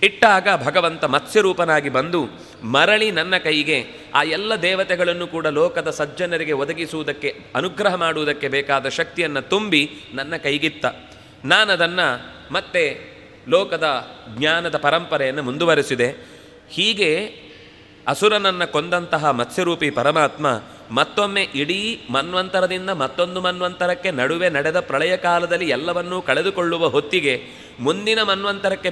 ಇಟ್ಟಾಗ ಭಗವಂತ ಮತ್ಸ್ಯರೂಪನಾಗಿ ಬಂದು ಮರಳಿ ನನ್ನ ಕೈಗೆ ಆ ಎಲ್ಲ ದೇವತೆಗಳನ್ನು ಕೂಡ ಲೋಕದ ಸಜ್ಜನರಿಗೆ ಒದಗಿಸುವುದಕ್ಕೆ, ಅನುಗ್ರಹ ಮಾಡುವುದಕ್ಕೆ ಬೇಕಾದ ಶಕ್ತಿಯನ್ನು ತುಂಬಿ ನನ್ನ ಕೈಗಿತ್ತ. ನಾನದನ್ನು ಮತ್ತೆ ಲೋಕದ ಜ್ಞಾನದ ಪರಂಪರೆಯನ್ನು ಮುಂದುವರೆಸಿದೆ. ಹೀಗೆ ಅಸುರನನ್ನು ಕೊಂದಂತಹ ಮತ್ಸ್ಯರೂಪಿ ಪರಮಾತ್ಮ ಮತ್ತೊಮ್ಮೆ ಇಡೀ ಮನ್ವಂತರದಿಂದ ಮತ್ತೊಂದು ಮನ್ವಂತರಕ್ಕೆ ನಡುವೆ ನಡೆದ ಪ್ರಳಯ ಕಾಲದಲ್ಲಿ ಎಲ್ಲವನ್ನೂ ಕಳೆದುಕೊಳ್ಳುವ ಹೊತ್ತಿಗೆ ಮುಂದಿನ ಮನ್ವಂತರಕ್ಕೆ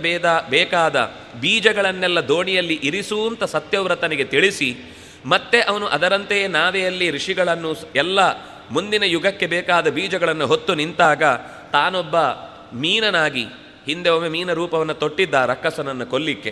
ಬೇಕಾದ ಬೀಜಗಳನ್ನೆಲ್ಲ ದೋಣಿಯಲ್ಲಿ ಇರಿಸುವಂತ ಸತ್ಯವ್ರತನಿಗೆ ತಿಳಿಸಿ, ಮತ್ತೆ ಅವನು ಅದರಂತೆಯೇ ನಾವೆಯಲ್ಲಿ ಋಷಿಗಳನ್ನು ಎಲ್ಲ ಮುಂದಿನ ಯುಗಕ್ಕೆ ಬೇಕಾದ ಬೀಜಗಳನ್ನು ಹೊತ್ತು ನಿಂತಾಗ ತಾನೊಬ್ಬ ಮೀನನಾಗಿ, ಹಿಂದೆ ಒಮ್ಮೆ ಮೀನ ರೂಪವನ್ನು ತೊಟ್ಟಿದ್ದ ರಕ್ಕಸನನ್ನು ಕೊಲ್ಲಿಕ್ಕೆ,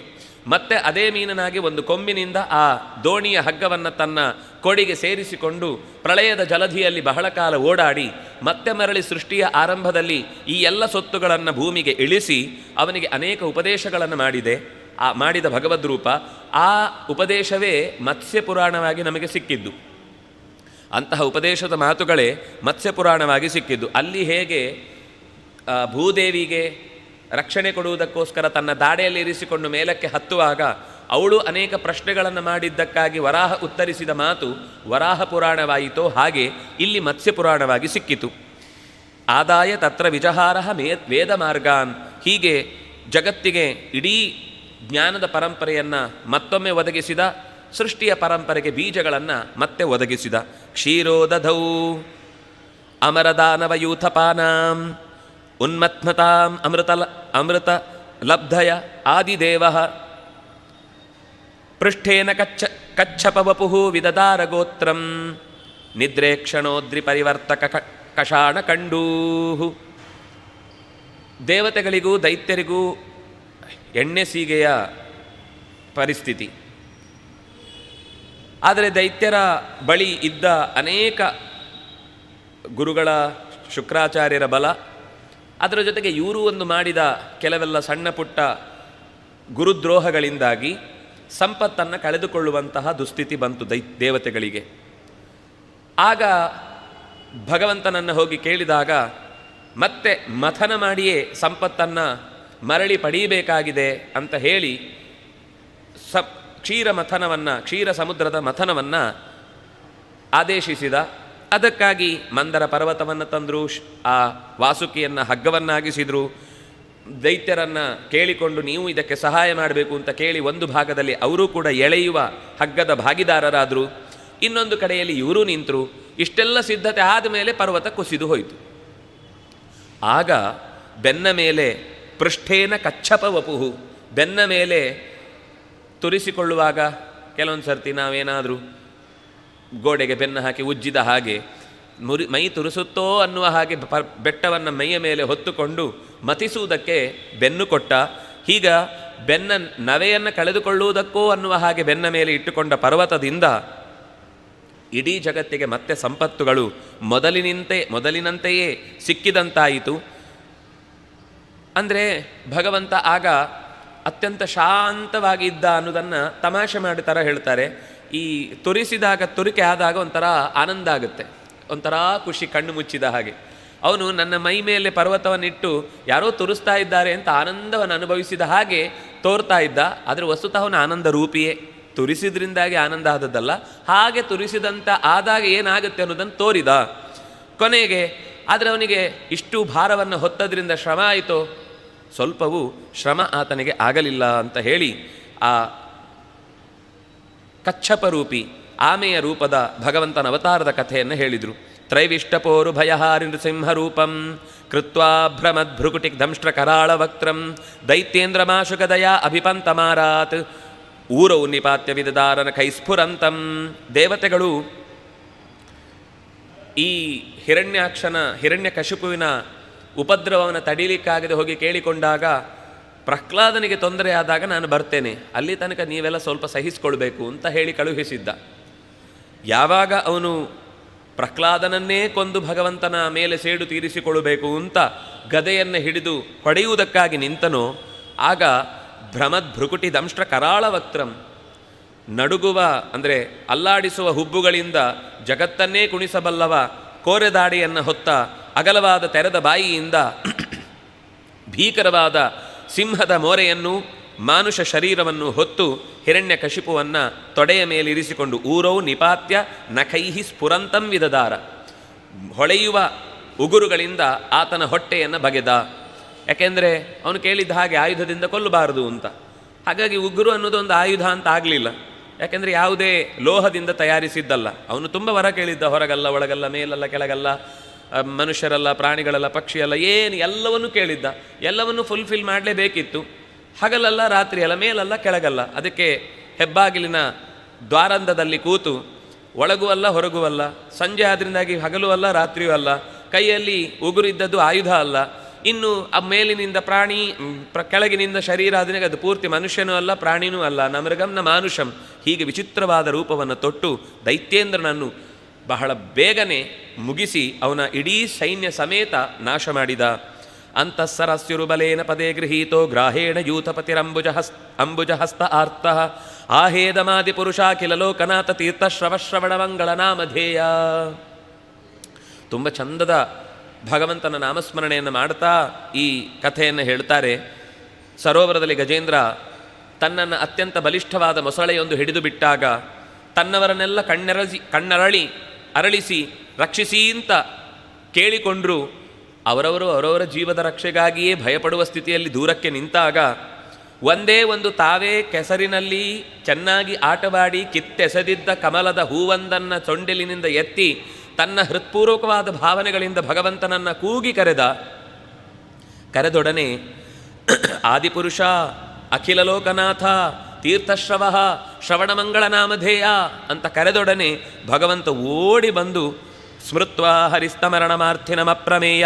ಮತ್ತೆ ಅದೇ ಮೀನನಾಗಿ ಒಂದು ಕೊಂಬಿನಿಂದ ಆ ದೋಣಿಯ ಹಗ್ಗವನ್ನು ತನ್ನ ಕೊಡಿಗೆ ಸೇರಿಸಿಕೊಂಡು ಪ್ರಳಯದ ಜಲಧಿಯಲ್ಲಿ ಬಹಳ ಕಾಲ ಓಡಾಡಿ ಮತ್ತೆ ಮರಳಿ ಸೃಷ್ಟಿಯ ಆರಂಭದಲ್ಲಿ ಈ ಎಲ್ಲ ಸೊತ್ತುಗಳನ್ನು ಭೂಮಿಗೆ ಇಳಿಸಿ ಅವನಿಗೆ ಅನೇಕ ಉಪದೇಶಗಳನ್ನು ಮಾಡಿದ ಭಗವದ್ರೂಪ. ಆ ಉಪದೇಶವೇ ಮತ್ಸ್ಯ ಪುರಾಣವಾಗಿ ನಮಗೆ ಸಿಕ್ಕಿದ್ದು. ಅಂತಹ ಉಪದೇಶದ ಮಾತುಗಳೇ ಮತ್ಸ್ಯ ಪುರಾಣವಾಗಿ ಸಿಕ್ಕಿದ್ದು. ಅಲ್ಲಿ ಹೇಗೆ ಭೂದೇವಿಗೆ ರಕ್ಷಣೆ ಕೊಡುವುದಕ್ಕೋಸ್ಕರ ತನ್ನ ದಾಡೆಯಲ್ಲಿ ಇರಿಸಿಕೊಂಡು ಮೇಲಕ್ಕೆ ಹತ್ತುವಾಗ ಅವಳು ಅನೇಕ ಪ್ರಶ್ನೆಗಳನ್ನು ಮಾಡಿದ್ದಕ್ಕಾಗಿ ವರಾಹ ಉತ್ತರಿಸಿದ ಮಾತು ವರಾಹ ಪುರಾಣವಾಯಿತೋ ಹಾಗೆ ಇಲ್ಲಿ ಮತ್ಸ್ಯ ಪುರಾಣವಾಗಿ ಸಿಕ್ಕಿತು. ಆದಾಯ ತತ್ರ ವಿಜಹಾರ ವೇದ ಮಾರ್ಗಾನ್, ಹೀಗೆ ಜಗತ್ತಿಗೆ ಇಡೀ ಜ್ಞಾನದ ಪರಂಪರೆಯನ್ನು ಮತ್ತೊಮ್ಮೆ ಒದಗಿಸಿದ, ಸೃಷ್ಟಿಯ ಪರಂಪರೆಗೆ ಬೀಜಗಳನ್ನು ಮತ್ತೆ ಒದಗಿಸಿದ. ಕ್ಷೀರೋದಧೌ ಅಮರದಾನವಯೂಥಪಾನಾಂ ಉನ್ಮತ್ನತಾಂ ಅಮೃತ ಲಬ್ಧಯ ಆದಿದೇವ ಪೃಷ್ಠೇನ ಕಚ್ಚಪವಪುಃ ವಿದದಾರ ಗೋತ್ರಂ ನಿದ್ರೇ ಕ್ಷಣೋದ್ರಿ ಪರಿವರ್ತಕ ಕಷಾಣ ಕಂಡೂಹು. ದೇವತೆಗಳಿಗೂ ದೈತ್ಯರಿಗೂ ಎಣ್ಣೆ ಸೀಗೆಯ ಪರಿಸ್ಥಿತಿ. ಆದರೆ ದೈತ್ಯರ ಬಳಿ ಇದ್ದ ಅನೇಕ ಗುರುಗಳ ಶುಕ್ರಾಚಾರ್ಯರ ಬಲ, ಅದರ ಜೊತೆಗೆ ಇವರು ಒಂದು ಮಾಡಿದ ಕೆಲವೆಲ್ಲ ಸಣ್ಣ ಪುಟ್ಟ ಗುರುದ್ರೋಹಗಳಿಂದಾಗಿ ಸಂಪತ್ತನ್ನು ಕಳೆದುಕೊಳ್ಳುವಂತಹ ದುಸ್ಥಿತಿ ಬಂತು ದೇವತೆಗಳಿಗೆ. ಆಗ ಭಗವಂತನನ್ನು ಹೋಗಿ ಕೇಳಿದಾಗ ಮತ್ತೆ ಮಥನ ಮಾಡಿಯೇ ಸಂಪತ್ತನ್ನು ಮರಳಿ ಪಡೆಯಬೇಕಾಗಿದೆ ಅಂತ ಹೇಳಿ ಕ್ಷೀರ ಸಮುದ್ರದ ಮಥನವನ್ನು ಆದೇಶಿಸಿದ. ಅದಕ್ಕಾಗಿ ಮಂದರ ಪರ್ವತವನ್ನು ತಂದರು, ಆ ವಾಸುಕಿಯನ್ನು ಹಗ್ಗವನ್ನಾಗಿಸಿದರು. ದೈತ್ಯರನ್ನು ಕೇಳಿಕೊಂಡು ನೀವು ಇದಕ್ಕೆ ಸಹಾಯ ಮಾಡಬೇಕು ಅಂತ ಕೇಳಿ ಒಂದು ಭಾಗದಲ್ಲಿ ಅವರೂ ಕೂಡ ಎಳೆಯುವ ಹಗ್ಗದ ಭಾಗಿದಾರರಾದರು, ಇನ್ನೊಂದು ಕಡೆಯಲ್ಲಿ ಇವರೂ ನಿಂತರು. ಇಷ್ಟೆಲ್ಲ ಸಿದ್ಧತೆ ಆದಮೇಲೆ ಪರ್ವತ ಕುಸಿದು ಹೋಯಿತು. ಆಗ ಬೆನ್ನ ಮೇಲೆ ಪೃಷ್ಠೇನ ಕಚ್ಚಪ ವಪುಹು, ಬೆನ್ನ ಮೇಲೆ ತುರಿಸಿಕೊಳ್ಳುವಾಗ ಕೆಲವೊಂದು ಸರ್ತಿ ನಾವೇನಾದರೂ ಗೋಡೆಗೆ ಬೆನ್ನು ಹಾಕಿ ಉಜ್ಜಿದ ಹಾಗೆ ಮೈ ತುರಿಸುತ್ತೋ ಅನ್ನುವ ಹಾಗೆ ಬೆಟ್ಟವನ್ನು ಮೈಯ ಮೇಲೆ ಹೊತ್ತುಕೊಂಡು ಮತಿಸುವುದಕ್ಕೆ ಬೆನ್ನು ಕೊಟ್ಟ. ಹೀಗ ಬೆನ್ನ ನವೆಯನ್ನು ಕಳೆದುಕೊಳ್ಳುವುದಕ್ಕೋ ಅನ್ನುವ ಹಾಗೆ ಬೆನ್ನ ಮೇಲೆ ಇಟ್ಟುಕೊಂಡ ಪರ್ವತದಿಂದ ಇಡೀ ಜಗತ್ತಿಗೆ ಮತ್ತೆ ಸಂಪತ್ತುಗಳು ಮೊದಲಿನಂತೆಯೇ ಸಿಕ್ಕಿದಂತಾಯಿತು. ಅಂದರೆ ಭಗವಂತ ಆಗ ಅತ್ಯಂತ ಶಾಂತವಾಗಿದ್ದ ಅನ್ನೋದನ್ನು ತಮಾಷೆ ಮಾಡಿ ಥರ ಹೇಳ್ತಾರೆ. ಈ ತುರಿಸಿದಾಗ, ತುರಿಕೆ ಆದಾಗ ಒಂಥರ ಆನಂದ ಆಗುತ್ತೆ, ಒಂಥರ ಖುಷಿ, ಕಣ್ಣು ಮುಚ್ಚಿದ ಹಾಗೆ. ಅವನು ನನ್ನ ಮೈ ಮೇಲೆ ಪರ್ವತವನ್ನಿಟ್ಟು ಯಾರೋ ತುರಿಸ್ತಾ ಇದ್ದಾರೆ ಅಂತ ಆನಂದವನ್ನು ಅನುಭವಿಸಿದ ಹಾಗೆ ತೋರ್ತಾ ಇದ್ದ. ಆದರೆ ವಸ್ತುತಃ ಅವನ ಆನಂದ ರೂಪಿಯೇ, ತುರಿಸಿದ್ರಿಂದಾಗಿ ಆನಂದ ಆದದ್ದಲ್ಲ, ಹಾಗೆ ತುರಿಸಿದಂಥ ಆದಾಗ ಏನಾಗುತ್ತೆ ಅನ್ನೋದನ್ನು ತೋರಿದ ಕೊನೆಗೆ. ಆದರೆ ಅವನಿಗೆ ಇಷ್ಟು ಭಾರವನ್ನು ಹೊತ್ತದ್ರಿಂದ ಶ್ರಮ ಆಯಿತೋ? ಸ್ವಲ್ಪವೂ ಶ್ರಮ ಆತನಿಗೆ ಆಗಲಿಲ್ಲ ಅಂತ ಹೇಳಿ ಆ ಕಚ್ಚಪರೂಪಿ ಆಮೆಯ ರೂಪದ ಭಗವಂತನ ಅವತಾರದ ಕಥೆಯನ್ನು ಹೇಳಿದರು. ತ್ರೈವಿಷ್ಟಪೋರು ಭಯಹಾರಿ ನೃಸಿಂಹರೂಪಂ ಕೃತ್ವಾ ಭ್ರಮದ್ಭೃಕುಟಿ ದಂಷ್ಟ್ರ ಕರಾಳ ವಕ್ತ್ರಂ ದೈತ್ಯೇಂದ್ರಮಾಶುಕದಯ ಅಭಿಪಂತಮಾರಾತ್ ಊರೌ ನಿಪಾತ್ಯ ವಿದದಾರನ ಕೈಸ್ಫುರಂತಂ. ದೇವತೆಗಳು ಈ ಹಿರಣ್ಯಕಶಿಪುವಿನ ಉಪದ್ರವವನ್ನು ತಡೀಲಿಕ್ಕಾಗದೆ ಹೋಗಿ ಕೇಳಿಕೊಂಡಾಗ, ಪ್ರಹ್ಲಾದನಿಗೆ ತೊಂದರೆ ಆದಾಗ ನಾನು ಬರ್ತೇನೆ, ಅಲ್ಲಿ ತನಕ ನೀವೆಲ್ಲ ಸ್ವಲ್ಪ ಸಹಿಸಿಕೊಳ್ಬೇಕು ಅಂತ ಹೇಳಿ ಕಳುಹಿಸಿದ್ದ. ಯಾವಾಗ ಅವನು ಪ್ರಹ್ಲಾದನನ್ನೇ ಕೊಂದು ಭಗವಂತನ ಮೇಲೆ ಸೇಡು ತೀರಿಸಿಕೊಳ್ಳಬೇಕು ಅಂತ ಗದೆಯನ್ನು ಹಿಡಿದು ಹೊಡೆಯುವುದಕ್ಕಾಗಿ ನಿಂತನೋ, ಆಗ ಭ್ರಮದ್ಭೃಕುಟಿ ದಂಷ್ಟ್ರ ಕರಾಳ ವಕ್ತ್ರಂ, ನಡುಗುವ ಅಂದರೆ ಅಲ್ಲಾಡಿಸುವ ಹುಬ್ಬುಗಳಿಂದ ಜಗತ್ತನ್ನೇ ಕುಣಿಸಬಲ್ಲವ ಕೋರೆದಾಡಿಯನ್ನು ಹೊತ್ತ ಅಗಲವಾದ ತೆರೆದ ಬಾಯಿಯಿಂದ ಭೀಕರವಾದ ಸಿಂಹದ ಮೋರೆಯನ್ನು, ಮಾನುಷ ಶರೀರವನ್ನು ಹೊತ್ತು ಹಿರಣ್ಯಕಶಿಪುವನ್ನು ತೊಡೆಯ ಮೇಲಿರಿಸಿಕೊಂಡು ಊರೌ ನಿಪಾತ್ಯ ನಖೈಹಿ ಸ್ಫುರಂತಂ ವಿದದಾರ, ಹೊಳೆಯುವ ಉಗುರುಗಳಿಂದ ಆತನ ಹೊಟ್ಟೆಯನ್ನು ಬಗೆದ. ಯಾಕೆಂದರೆ ಅವನು ಕೇಳಿದ್ದ ಹಾಗೆ ಆಯುಧದಿಂದ ಕೊಲ್ಲಬಾರದು ಅಂತ. ಹಾಗಾಗಿ ಉಗುರು ಅನ್ನೋದು ಒಂದು ಆಯುಧ ಅಂತ ಆಗಲಿಲ್ಲ, ಯಾಕೆಂದರೆ ಯಾವುದೇ ಲೋಹದಿಂದ ತಯಾರಿಸಿದ್ದಲ್ಲ. ಅವನು ತುಂಬ ವರ ಕೇಳಿದ್ದ, ಹೊರಗಲ್ಲ ಒಳಗಲ್ಲ, ಮೇಲಲ್ಲ ಕೆಳಗಲ್ಲ, ಮನುಷ್ಯರಲ್ಲ ಪ್ರಾಣಿಗಳಲ್ಲ ಪಕ್ಷಿಯಲ್ಲ, ಏನು ಎಲ್ಲವನ್ನೂ ಕೇಳಿದ್ದ. ಎಲ್ಲವನ್ನೂ ಫುಲ್ಫಿಲ್ ಮಾಡಲೇಬೇಕಿತ್ತು. ಹಗಲಲ್ಲ ರಾತ್ರಿಯಲ್ಲ, ಮೇಲಲ್ಲ ಕೆಳಗಲ್ಲ. ಅದಕ್ಕೆ ಹೆಬ್ಬಾಗಿಲಿನ ದ್ವಾರಂಧದಲ್ಲಿ ಕೂತು ಒಳಗೂ ಅಲ್ಲ ಹೊರಗೂ ಅಲ್ಲ, ಸಂಜೆ ಆದ್ರಿಂದಾಗಿ ಹಗಲೂ ಅಲ್ಲ ರಾತ್ರಿಯೂ ಅಲ್ಲ, ಕೈಯಲ್ಲಿ ಉಗುರಿದ್ದದ್ದು ಆಯುಧ ಅಲ್ಲ, ಇನ್ನು ಆ ಮೇಲಿನಿಂದ ಪ್ರಾಣಿ, ಕೆಳಗಿನಿಂದ ಶರೀರ ಆದಾಗ ಅದು ಪೂರ್ತಿ ಮನುಷ್ಯನೂ ಅಲ್ಲ ಪ್ರಾಣಿನೂ ಅಲ್ಲ, ನ ಮೃಗಂ ನ ಮಾನುಷಂ, ಹೀಗೆ ವಿಚಿತ್ರವಾದ ರೂಪವನ್ನು ತೊಟ್ಟು ದೈತ್ಯೇಂದ್ರನನ್ನು ಬಹಳ ಬೇಗನೆ ಮುಗಿಸಿ ಅವನ ಇಡೀ ಸೈನ್ಯ ಸಮೇತ ನಾಶ ಮಾಡಿದ. ಅಂತಃಸರಸ್ಯುರುಬಲೇನ ಪದೇ ಗೃಹೀತೋ ಗ್ರಾಹೇಣ ಅಂಬುಜಹಸ್ತ ಆರ್ತಃ ಆಹೇದಮಾದಿ ಪುರುಷಾಖಿಲ ಲೋಕನಾಥ ತೀರ್ಥಶ್ರವಶ್ರವಣ ಮಂಗಳ ನಾಮಧೇಯ. ತುಂಬ ಚಂದದ ಭಗವಂತನ ನಾಮಸ್ಮರಣೆಯನ್ನು ಮಾಡ್ತಾ ಈ ಕಥೆಯನ್ನು ಹೇಳ್ತಾರೆ. ಸರೋವರದಲ್ಲಿ ಗಜೇಂದ್ರ ತನ್ನನ್ನು ಅತ್ಯಂತ ಬಲಿಷ್ಠವಾದ ಮೊಸಳೆಯೊಂದು ಹಿಡಿದು ಬಿಟ್ಟಾಗ ತನ್ನವರನ್ನೆಲ್ಲ ಅರಳಿಸಿ ರಕ್ಷಿಸಿ ಅಂತ ಕೇಳಿಕೊಂಡ್ರು. ಅವರವರ ಜೀವದ ರಕ್ಷೆಗಾಗಿಯೇ ಭಯಪಡುವ ಸ್ಥಿತಿಯಲ್ಲಿ ದೂರಕ್ಕೆ ನಿಂತಾಗ ಒಂದೇ ಒಂದು ತಾವೇ ಕೆಸರಿನಲ್ಲಿ ಚೆನ್ನಾಗಿ ಆಟವಾಡಿ ಕಿತ್ತೆಸೆದಿದ್ದ ಕಮಲದ ಹೂವೊಂದನ್ನು ಸೊಂಡಿಲಿನಿಂದ ಎತ್ತಿ ತನ್ನ ಹೃತ್ಪೂರ್ವಕವಾದ ಭಾವನೆಗಳಿಂದ ಭಗವಂತನನ್ನು ಕೂಗಿ ಕರೆದೊಡನೆ ಆದಿಪುರುಷ, ಅಖಿಲ ಲೋಕನಾಥ, ತೀರ್ಥಶ್ರವ, ಶ್ರವಣಮಂಗಳ ನಾಮಧೇಯ ಅಂತ ಕರೆದೊಡನೆ ಭಗವಂತ ಓಡಿ ಬಂದು ಸ್ಮೃತ್ವಾ ಹರಿಸ್ತಮರಣಮಾರ್ಥಿನಮಪ್ರಮೇಯ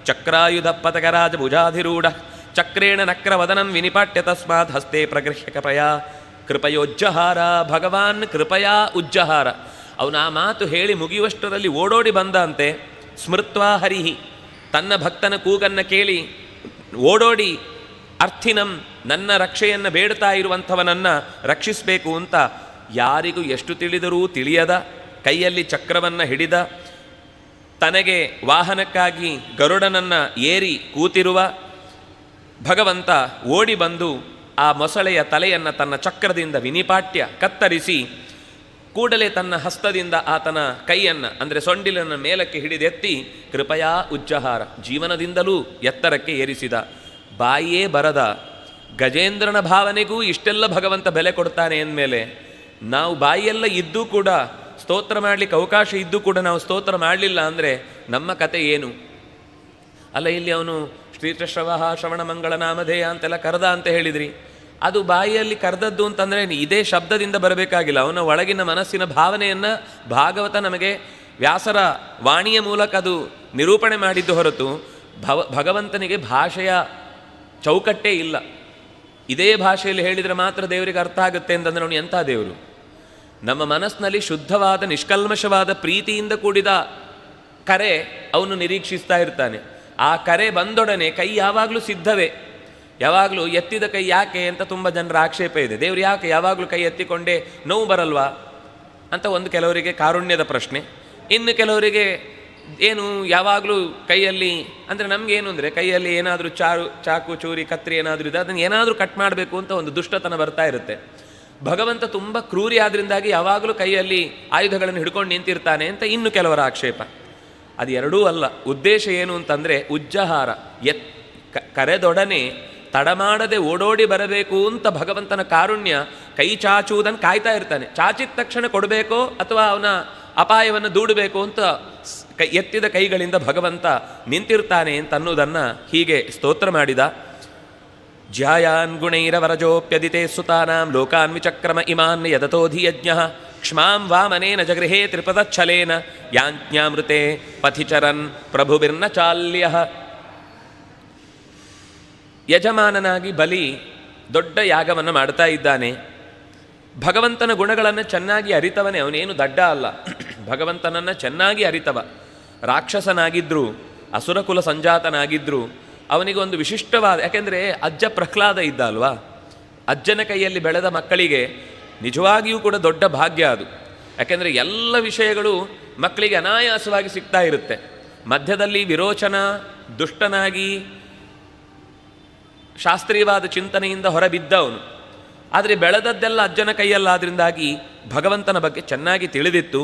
ಚಕ್ರಾಯುಧ ಪತಕರಾಜ ಭುಜಾಧಿರೂಢ ಚಕ್ರೇಣ ನಕ್ರವದನಂ ವಿನಿಪಾಟ್ಯ ತಸ್ಮಾತ್ ಹಸ್ತೆ ಪ್ರಗೃಹ್ಯ ಕೃಪಯೋಜ್ಜಹಾರ. ಭಗವಾನ್ ಕೃಪಯಾ ಉಜ್ಜಹಾರ. ಅವನು ಆ ಮಾತು ಹೇಳಿ ಮುಗಿಯುವಷ್ಟರಲ್ಲಿ ಓಡೋಡಿ ಬಂದಂತೆ. ಸ್ಮೃತ್ವಾ ಹರಿಹಿ, ತನ್ನ ಭಕ್ತನ ಕೂಗನ್ನು ಕೇಳಿ ಓಡೋಡಿ ಅರ್ಥಿನಂ, ನನ್ನ ರಕ್ಷೆಯನ್ನು ಬೇಡ್ತಾ ಇರುವಂಥವನನ್ನು ರಕ್ಷಿಸಬೇಕು ಅಂತ ಯಾರಿಗೂ ಎಷ್ಟು ತಿಳಿದರೂ ತಿಳಿಯದ ಕೈಯಲ್ಲಿ ಚಕ್ರವನ್ನು ಹಿಡಿದ, ತನಗೆ ವಾಹನಕ್ಕಾಗಿ ಗರುಡನನ್ನು ಏರಿ ಕೂತಿರುವ ಭಗವಂತ ಓಡಿ ಬಂದು ಆ ಮೊಸಳೆಯ ತಲೆಯನ್ನು ತನ್ನ ಚಕ್ರದಿಂದ ವಿನಿಪಾಟ್ಯ ಕತ್ತರಿಸಿ ಕೂಡಲೇ ತನ್ನ ಹಸ್ತದಿಂದ ಆತನ ಕೈಯನ್ನು ಅಂದರೆ ಸೊಂಡಿಲನ್ನು ಮೇಲಕ್ಕೆ ಹಿಡಿದೆತ್ತಿ ಕೃಪಯಾ ಉಜ್ಜಹಾರ, ಜೀವನದಿಂದಲೂ ಎತ್ತರಕ್ಕೆ ಏರಿಸಿದ. ಬಾಯಿಯೇ ಬರದ ಗಜೇಂದ್ರನ ಭಾವನೆಗೂ ಇಷ್ಟೆಲ್ಲ ಭಗವಂತ ಬೆಲೆ ಕೊಡ್ತಾನೆ ಅಂದಮೇಲೆ ನಾವು ಬಾಯಿಯೆಲ್ಲ ಇದ್ದೂ ಕೂಡ ಸ್ತೋತ್ರ ಮಾಡಲಿಕ್ಕೆ ಅವಕಾಶ ಇದ್ದೂ ಕೂಡ ನಾವು ಸ್ತೋತ್ರ ಮಾಡಲಿಲ್ಲ ಅಂದರೆ ನಮ್ಮ ಕತೆ ಏನು? ಅಲ್ಲ, ಇಲ್ಲಿ ಅವನು ಶ್ರೀಕೃಷ್ಣವ ಶ್ರವಣ ಮಂಗಳ ನಾಮಧೇಯ ಅಂತೆಲ್ಲ ಕರೆದ ಅಂತ ಹೇಳಿದ್ರಿ. ಅದು ಬಾಯಿಯಲ್ಲಿ ಕರೆದದ್ದು ಅಂತಂದರೆ ಇದೇ ಶಬ್ದದಿಂದ ಬರಬೇಕಾಗಿಲ್ಲ. ಅವನ ಒಳಗಿನ ಮನಸ್ಸಿನ ಭಾವನೆಯನ್ನು ಭಾಗವತ ನಮಗೆ ವ್ಯಾಸರ ವಾಣಿಯ ಮೂಲಕ ಅದು ನಿರೂಪಣೆ ಮಾಡಿದ್ದು ಹೊರತು ಭಗವಂತನಿಗೆ ಭಾಷೆಯ ಚೌಕಟ್ಟೇ ಇಲ್ಲ. ಇದೇ ಭಾಷೆಯಲ್ಲಿ ಹೇಳಿದರೆ ಮಾತ್ರ ದೇವರಿಗೆ ಅರ್ಥ ಆಗುತ್ತೆ ಅಂತಂದರೆ ಅವನು ಎಂಥ ದೇವರು? ನಮ್ಮ ಮನಸ್ಸಿನಲ್ಲಿ ಶುದ್ಧವಾದ ನಿಷ್ಕಲ್ಮಶವಾದ ಪ್ರೀತಿಯಿಂದ ಕೂಡಿದ ಕರೆ ಅವನು ನಿರೀಕ್ಷಿಸ್ತಾ ಇರ್ತಾನೆ. ಆ ಕರೆ ಬಂದೊಡನೆ ಕೈ ಯಾವಾಗಲೂ ಸಿದ್ಧವೇ. ಯಾವಾಗಲೂ ಎತ್ತಿದ ಕೈ ಯಾಕೆ ಅಂತ ತುಂಬ ಜನರ ಆಕ್ಷೇಪ ಇದೆ. ದೇವರು ಯಾಕೆ ಯಾವಾಗಲೂ ಕೈ ಎತ್ತಿಕೊಂಡೇ ನೋವು ಬರಲ್ವಾ ಅಂತ ಒಂದು ಕೆಲವರಿಗೆ ಕಾರುಣ್ಯದ ಪ್ರಶ್ನೆ. ಇನ್ನು ಕೆಲವರಿಗೆ ಏನು ಯಾವಾಗಲೂ ಕೈಯಲ್ಲಿ ಅಂದರೆ ನಮಗೇನು ಅಂದರೆ ಕೈಯಲ್ಲಿ ಏನಾದರೂ ಚಾಕು ಚೂರಿ ಕತ್ರಿ ಏನಾದರೂ ಇದೆ, ಅದನ್ನು ಏನಾದರೂ ಕಟ್ ಮಾಡಬೇಕು ಅಂತ ಒಂದು ದುಷ್ಟತನ ಬರ್ತಾ ಇರುತ್ತೆ. ಭಗವಂತ ತುಂಬ ಕ್ರೂರಿ ಆದ್ದರಿಂದಾಗಿ ಯಾವಾಗಲೂ ಕೈಯಲ್ಲಿ ಆಯುಧಗಳನ್ನು ಹಿಡ್ಕೊಂಡು ನಿಂತಿರ್ತಾನೆ ಅಂತ ಇನ್ನು ಕೆಲವರ ಆಕ್ಷೇಪ. ಅದು ಎರಡೂ ಅಲ್ಲ. ಉದ್ದೇಶ ಏನು ಅಂತಂದರೆ ಉಜ್ಜಹಾರ, ಕರೆದೊಡನೆ ತಡಮಾಡದೆ ಓಡೋಡಿ ಬರಬೇಕು ಅಂತ ಭಗವಂತನ ಕಾರುಣ್ಯ. ಕೈ ಚಾಚುವುದನ್ನು ಕಾಯ್ತಾ ಇರ್ತಾನೆ. ಚಾಚಿದ ತಕ್ಷಣ ಕೊಡಬೇಕೋ ಅಥವಾ ಅವನ ಅಪಾಯವನ್ನು ದೂಡಬೇಕು ಅಂತ ಎತ್ತಿದ ಕೈಗಳಿಂದ ಭಗವಂತ ನಿಂತಿರ್ತಾನೆ ಅಂತ ಅನ್ನೋದನ್ನು ಹೀಗೆ ಸ್ತೋತ್ರ ಮಾಡಿದ. ಜ್ಯಾಯಾನ್ ಗುಣೈರವರಜೋಪ್ಯದಿತೆ ಸುತಾನಾಂ ಲೋಕಾನ್ ವಿಚಕ್ರಮ ಇಮಾನ್ ಯದತೋಧಿಯಜ್ಞ ಕ್ಷ್ಮಾಂ ವಾಮನೇನ ಜಗೃಹೇ ತ್ರಿಪದಚ್ಛಲೇನ ಯಾಂಜ್ಞಾಮೃತೆ ಪಥಿಚರನ್ ಪ್ರಭುವಿರ್ನ ಚಾಲ್ಯ. ಯಜಮಾನನಾಗಿ ಬಲಿ ದೊಡ್ಡ ಯಾಗವನ್ನು ಮಾಡ್ತಾ ಇದ್ದಾನೆ. ಭಗವಂತನ ಗುಣಗಳನ್ನು ಚೆನ್ನಾಗಿ ಅರಿತವನೇ, ಅವನೇನು ದಡ್ಡ ಅಲ್ಲ, ಭಗವಂತನನ್ನು ಚೆನ್ನಾಗಿ ಅರಿತವ. ರಾಕ್ಷಸನಾಗಿದ್ದರೂ ಅಸುರಕುಲ ಸಂಜಾತನಾಗಿದ್ದರೂ ಅವನಿಗೊಂದು ವಿಶಿಷ್ಟವಾದ, ಯಾಕೆಂದರೆ ಅಜ್ಜ ಪ್ರಹ್ಲಾದ ಇದ್ದ ಅಲ್ವಾ, ಅಜ್ಜನ ಕೈಯಲ್ಲಿ ಬೆಳೆದ ಮಕ್ಕಳಿಗೆ ನಿಜವಾಗಿಯೂ ಕೂಡ ದೊಡ್ಡ ಭಾಗ್ಯ ಅದು. ಯಾಕೆಂದರೆ ಎಲ್ಲ ವಿಷಯಗಳು ಮಕ್ಕಳಿಗೆ ಅನಾಯಾಸವಾಗಿ ಸಿಗ್ತಾ ಇರುತ್ತೆ. ಮಧ್ಯದಲ್ಲಿ ವಿರೋಚನ ದುಷ್ಟನಾಗಿ ಶಾಸ್ತ್ರೀಯವಾದ ಚಿಂತನೆಯಿಂದ ಹೊರಬಿದ್ದವನು. ಆದರೆ ಬೆಳೆದದ್ದೆಲ್ಲ ಅಜ್ಜನ ಕೈಯಲ್ಲಾದ್ರಿಂದಾಗಿ ಭಗವಂತನ ಬಗ್ಗೆ ಚೆನ್ನಾಗಿ ತಿಳಿದಿತ್ತು.